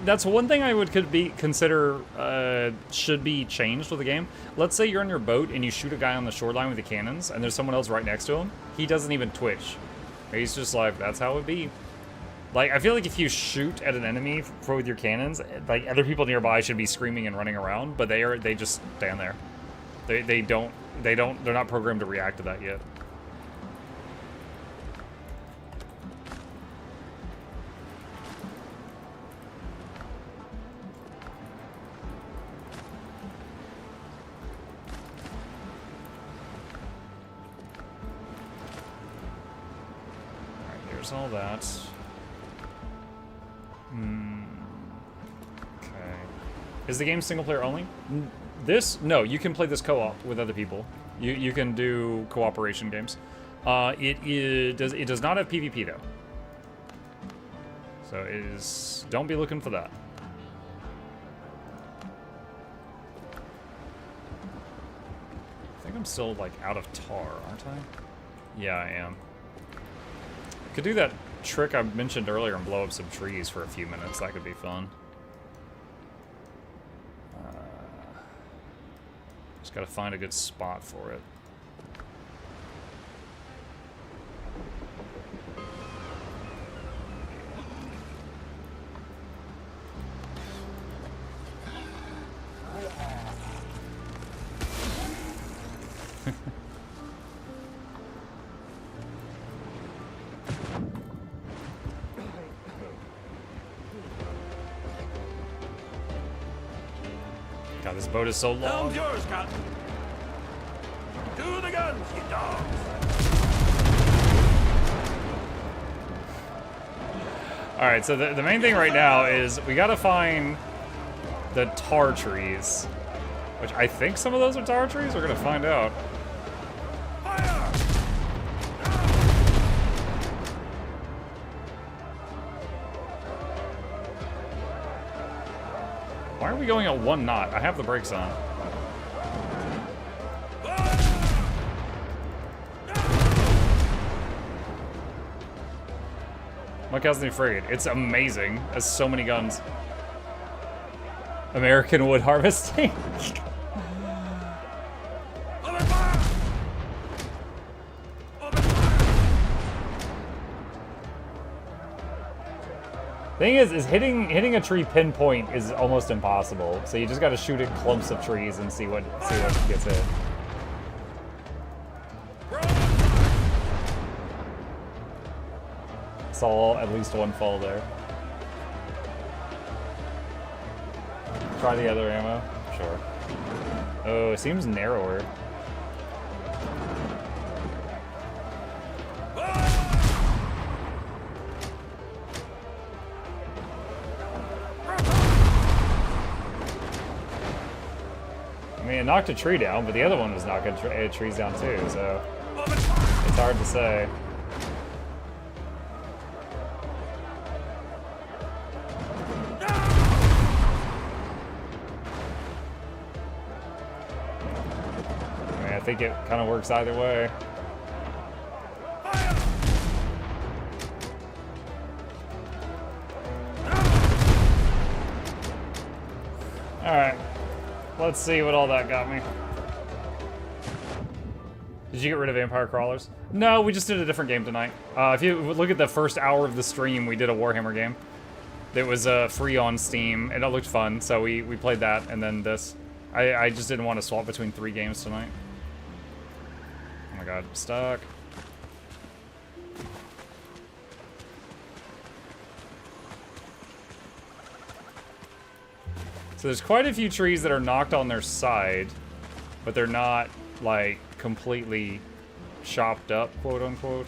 That's one thing I would consider should be changed with the game. Let's say you're on your boat and you shoot a guy on the shoreline with the cannons, and there's someone else right next to him. He doesn't even twitch. He's just like, that's how it be. Like, I feel like if you shoot at an enemy with your cannons, like other people nearby should be screaming and running around, but they just stand there. They're not programmed to react to that yet. All that. Okay. Is the game single player only? No, you can play this co-op with other people. You can do cooperation games. It does not have PvP though. So it is, don't be looking for that. I think I'm still like out of tar, aren't I? Yeah, I am. Could do that trick I mentioned earlier and blow up some trees for a few minutes. That could be fun. Just gotta find a good spot for it. God, this boat is so long. Helm's yours, Captain. To the guns, you dogs. Alright, so the main thing right now is we gotta find the tar trees. Which I think some of those are tar trees. We're gonna find out. Why are we going at 1 knot? I have the brakes on. Look how's the new frigate. It's amazing. It has so many guns. American wood harvesting. Thing is hitting a tree pinpoint is almost impossible. So you just got to shoot at clumps of trees and see what gets hit. Saw at least one fall there. Try the other ammo. Sure. Oh, it seems narrower. I mean, it knocked a tree down, but the other one was knocking trees down too, so it's hard to say. I mean, I think it kind of works either way. Alright. Let's see what all that got me. Did you get rid of vampire crawlers? No, we just did a different game tonight. If you look at the first hour of the stream, we did a Warhammer game. It was free on Steam, and it looked fun, so we played that, and then this. I just didn't want to swap between 3 games tonight. Oh my god, stuck. So there's quite a few trees that are knocked on their side, but they're not, like, completely chopped up, quote unquote.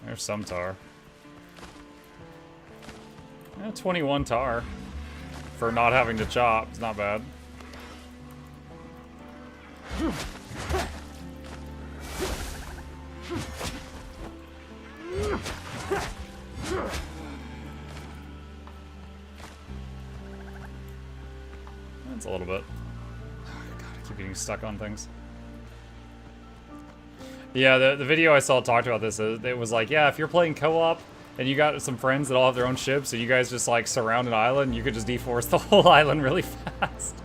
There's some tar. 21 tar for not having to chop. It's not bad. That's a little bit. God, I keep getting stuck on things. Yeah, the video I saw talked about this. It was like, yeah, if you're playing co-op and you got some friends that all have their own ships and you guys just like surround an island, you could just deforest the whole island really fast.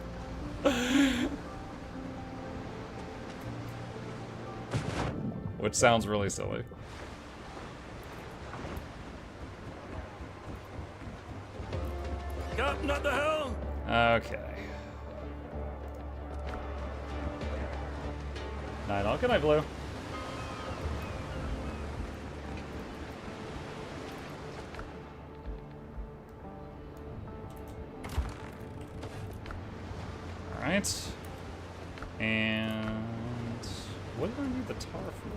Which sounds really silly. Captain, what the hell? Okay. Night all. Good night, Blue. Alright. And what did I need the tar for?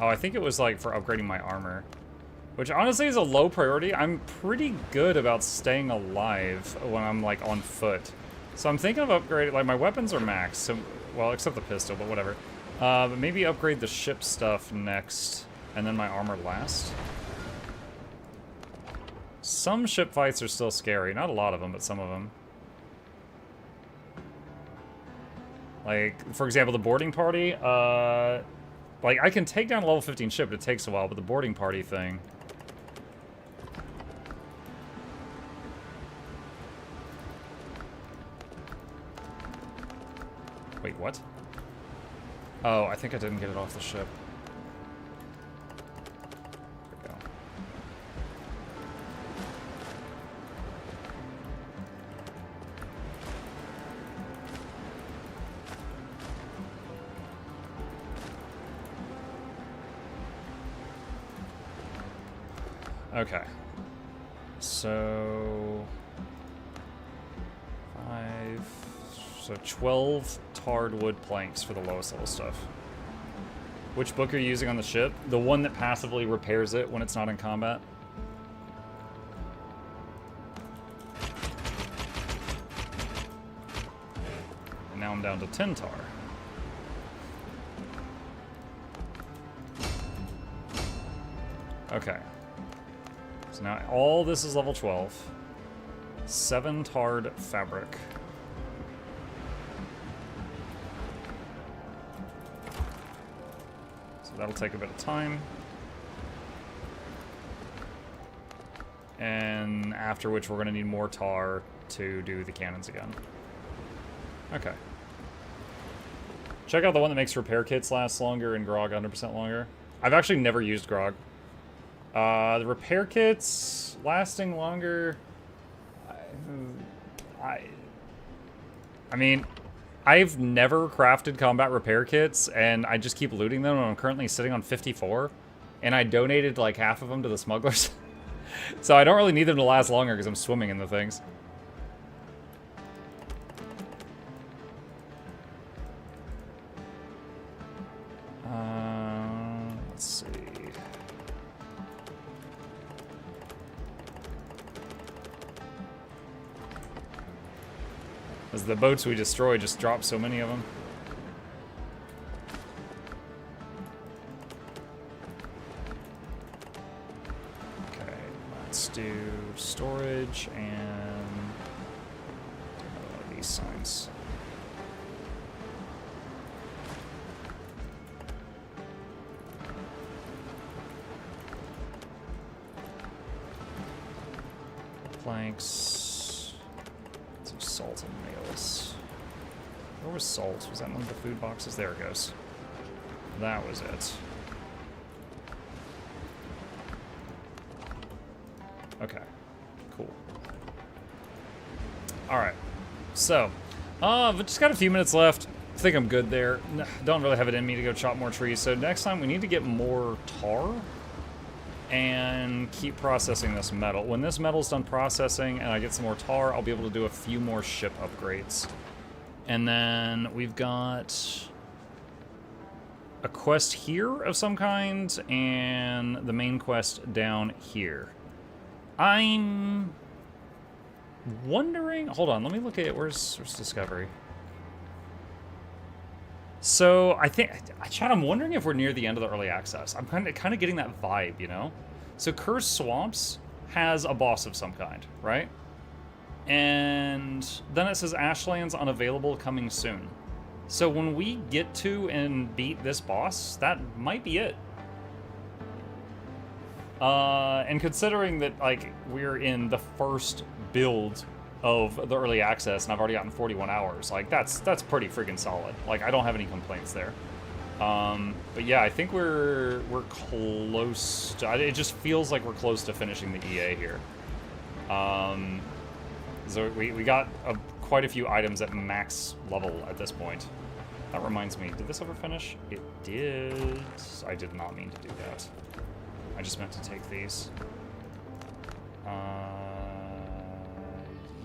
Oh, I think it was like for upgrading my armor. Which honestly is a low priority. I'm pretty good about staying alive when I'm like on foot. So I'm thinking of upgrading, like my weapons are maxed, so, well, except the pistol, but whatever. But maybe upgrade the ship stuff next, and then my armor last. Some ship fights are still scary. Not a lot of them, but some of them. Like, for example, the boarding party, like, I can take down a level 15 ship, but it takes a while, but the boarding party thing... Wait, what? Oh, I think I didn't get it off the ship. There we go. Okay. So 12 tarred wood planks for the lowest level stuff. Which book are you using on the ship? The one that passively repairs it when it's not in combat. And now I'm down to 10 tar. Okay. So now all this is level 12. 7 tarred fabric. So that'll take a bit of time. And after which we're going to need more tar to do the cannons again. Okay. Check out the one that makes repair kits last longer and Grog 100% longer. I've actually never used Grog. The repair kits lasting longer. I mean, I've never crafted combat repair kits, and I just keep looting them, and I'm currently sitting on 54, and I donated like half of them to the smugglers. So I don't really need them to last longer because I'm swimming in the things. Let's see. As the boats we destroy just drop so many of them. Okay, let's do storage and these signs. Planks. Some salt and nails. Where was salt? Was that one of the food boxes? There it goes. That was it. Okay. Cool. Alright. So, I've just got a few minutes left. I think I'm good there. Don't really have it in me to go chop more trees. So next time we need to get more tar and keep processing this metal. When this metal's done processing and I get some more tar, I'll be able to do a few more ship upgrades. And then we've got a quest here of some kind and the main quest down here. I'm wondering, hold on, let me look at it. Where's Discovery? So I think, Chad, I'm wondering if we're near the end of the early access. I'm kind of getting that vibe, you know? So Cursed Swamps has a boss of some kind, right? And then it says Ashlands unavailable coming soon. So when we get to and beat this boss, that might be it. And considering that, like, we're in the first build of the early access and I've already gotten 41 hours, like, that's pretty freaking solid. Like, I don't have any complaints there. But yeah, I think we're close to, it just feels like we're close to finishing the EA here. So we got quite a few items at max level at this point. That reminds me, did this ever finish? It did. I did not mean to do that. I just meant to take these.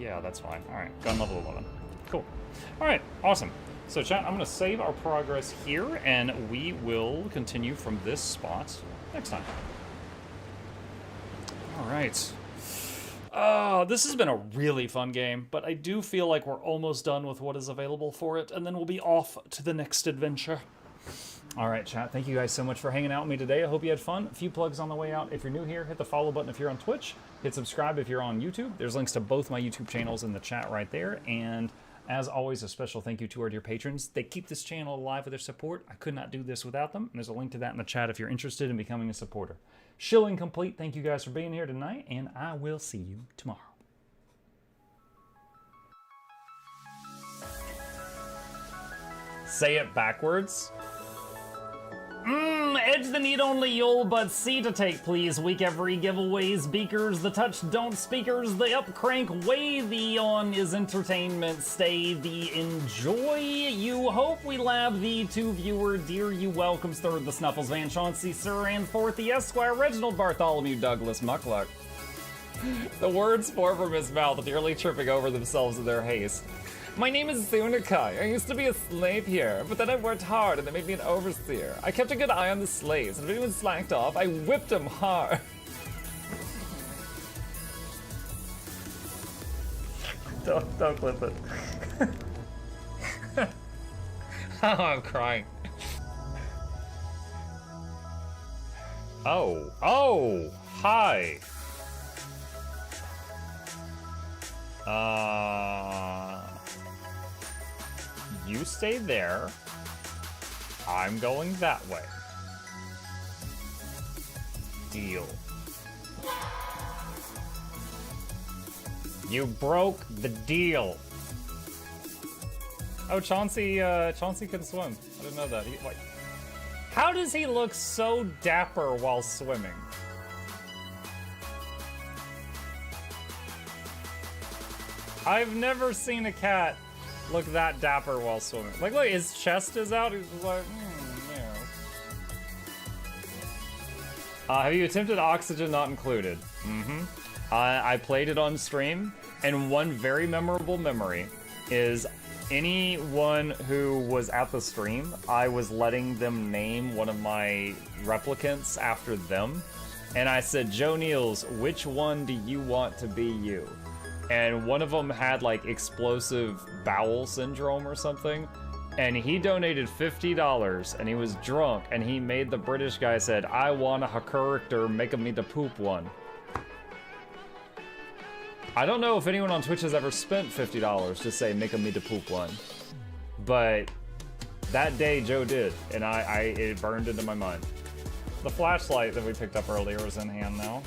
Yeah, that's fine. Alright, gun level 11. Cool. Alright, awesome. So chat, I'm going to save our progress here, and we will continue from this spot next time. Alright. This has been a really fun game, but I do feel like we're almost done with what is available for it, and then we'll be off to the next adventure. Alright, chat, thank you guys so much for hanging out with me today. I hope you had fun. A few plugs on the way out. If you're new here, hit the follow button if you're on Twitch. Hit subscribe if you're on YouTube. There's links to both my YouTube channels in the chat right there. And as always, a special thank you to our dear patrons. They keep this channel alive with their support. I could not do this without them. And there's a link to that in the chat if you're interested in becoming a supporter. Shilling complete. Thank you guys for being here tonight, and I will see you tomorrow. Say it backwards. Pledge the need only you'll but see to take, please. Week every giveaways, beakers, the touch don't speakers, the up crank way, the on is entertainment, stay the enjoy. You hope we lab the two viewer, dear you welcomes, third the Snuffles, Van Chauncey, Sir, and fourth the Esquire, Reginald Bartholomew, Douglas, Mukluk. The words pour from his mouth, nearly tripping over themselves in their haste. My name is Zunikai. I used to be a slave here, but then I worked hard and they made me an overseer. I kept a good eye on the slaves, and if anyone slacked off, I whipped them hard. Don't clip it. Oh, I'm crying. Oh, hi. You stay there. I'm going that way. Deal. You broke the deal. Oh, Chauncey can swim. I didn't know that. How does he look so dapper while swimming? I've never seen a cat look that dapper while swimming. Like, look, his chest is out. He's just like, yeah. Have you attempted Oxygen Not Included? Mm-hmm. I played it on stream, and one very memorable memory is anyone who was at the stream, I was letting them name one of my replicants after them, and I said, Joe Niels, which one do you want to be you? And one of them had like explosive bowel syndrome or something, and he donated $50 and he was drunk and he made the British guy said, I want a character, make me to poop one. I don't know if anyone on Twitch has ever spent $50 to say make me to poop one, but that day Joe did, and it burned into my mind. The flashlight that we picked up earlier is in hand now.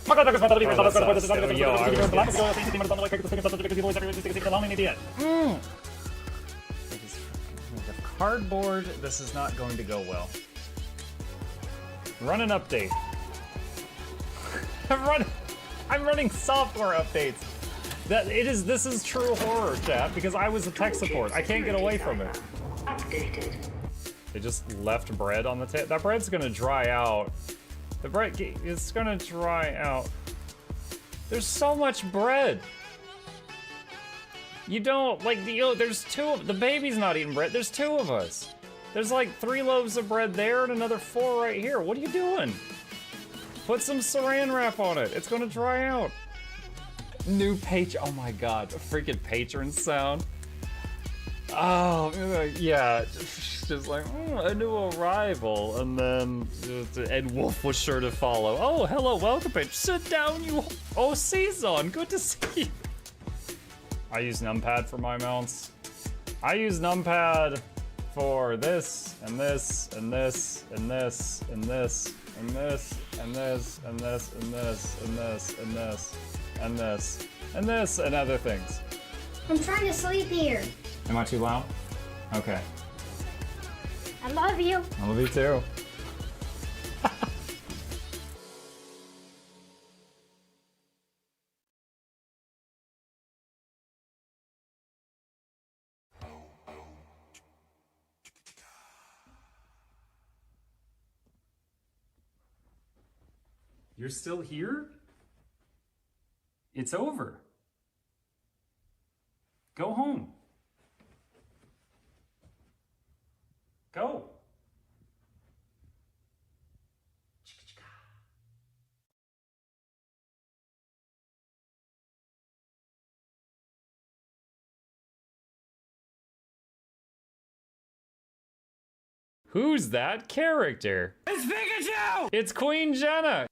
Yo, I cardboard, this is not going to go well. Run an update. I'm running software updates. This is true horror, chat, because I was a tech support. I can't get away from it. They just left bread on the table. That bread's gonna dry out. The bread is gonna dry out. There's so much bread. You don't, like, there's the baby's not eating bread. There's 2 of us. There's like 3 loaves of bread there and another 4 right here. What are you doing? Put some saran wrap on it. It's gonna dry out. New oh my God, a freaking patron sound. Oh, yeah, just like, a new arrival, and then Ed Wolf was sure to follow. Oh, hello, welcome, bitch. Sit down, you. Oh, Season, good to see you. I use numpad for my mounts. I use numpad for this, and this, and this, and this, and this, and this, and this, and this, and this, and this, and this, and this, and this, and other things. I'm trying to sleep here. Am I too loud? Okay. I love you. I love you too. You're still here? It's over. Go home. Go. Who's that character? It's Pikachu! It's Queen Jenna.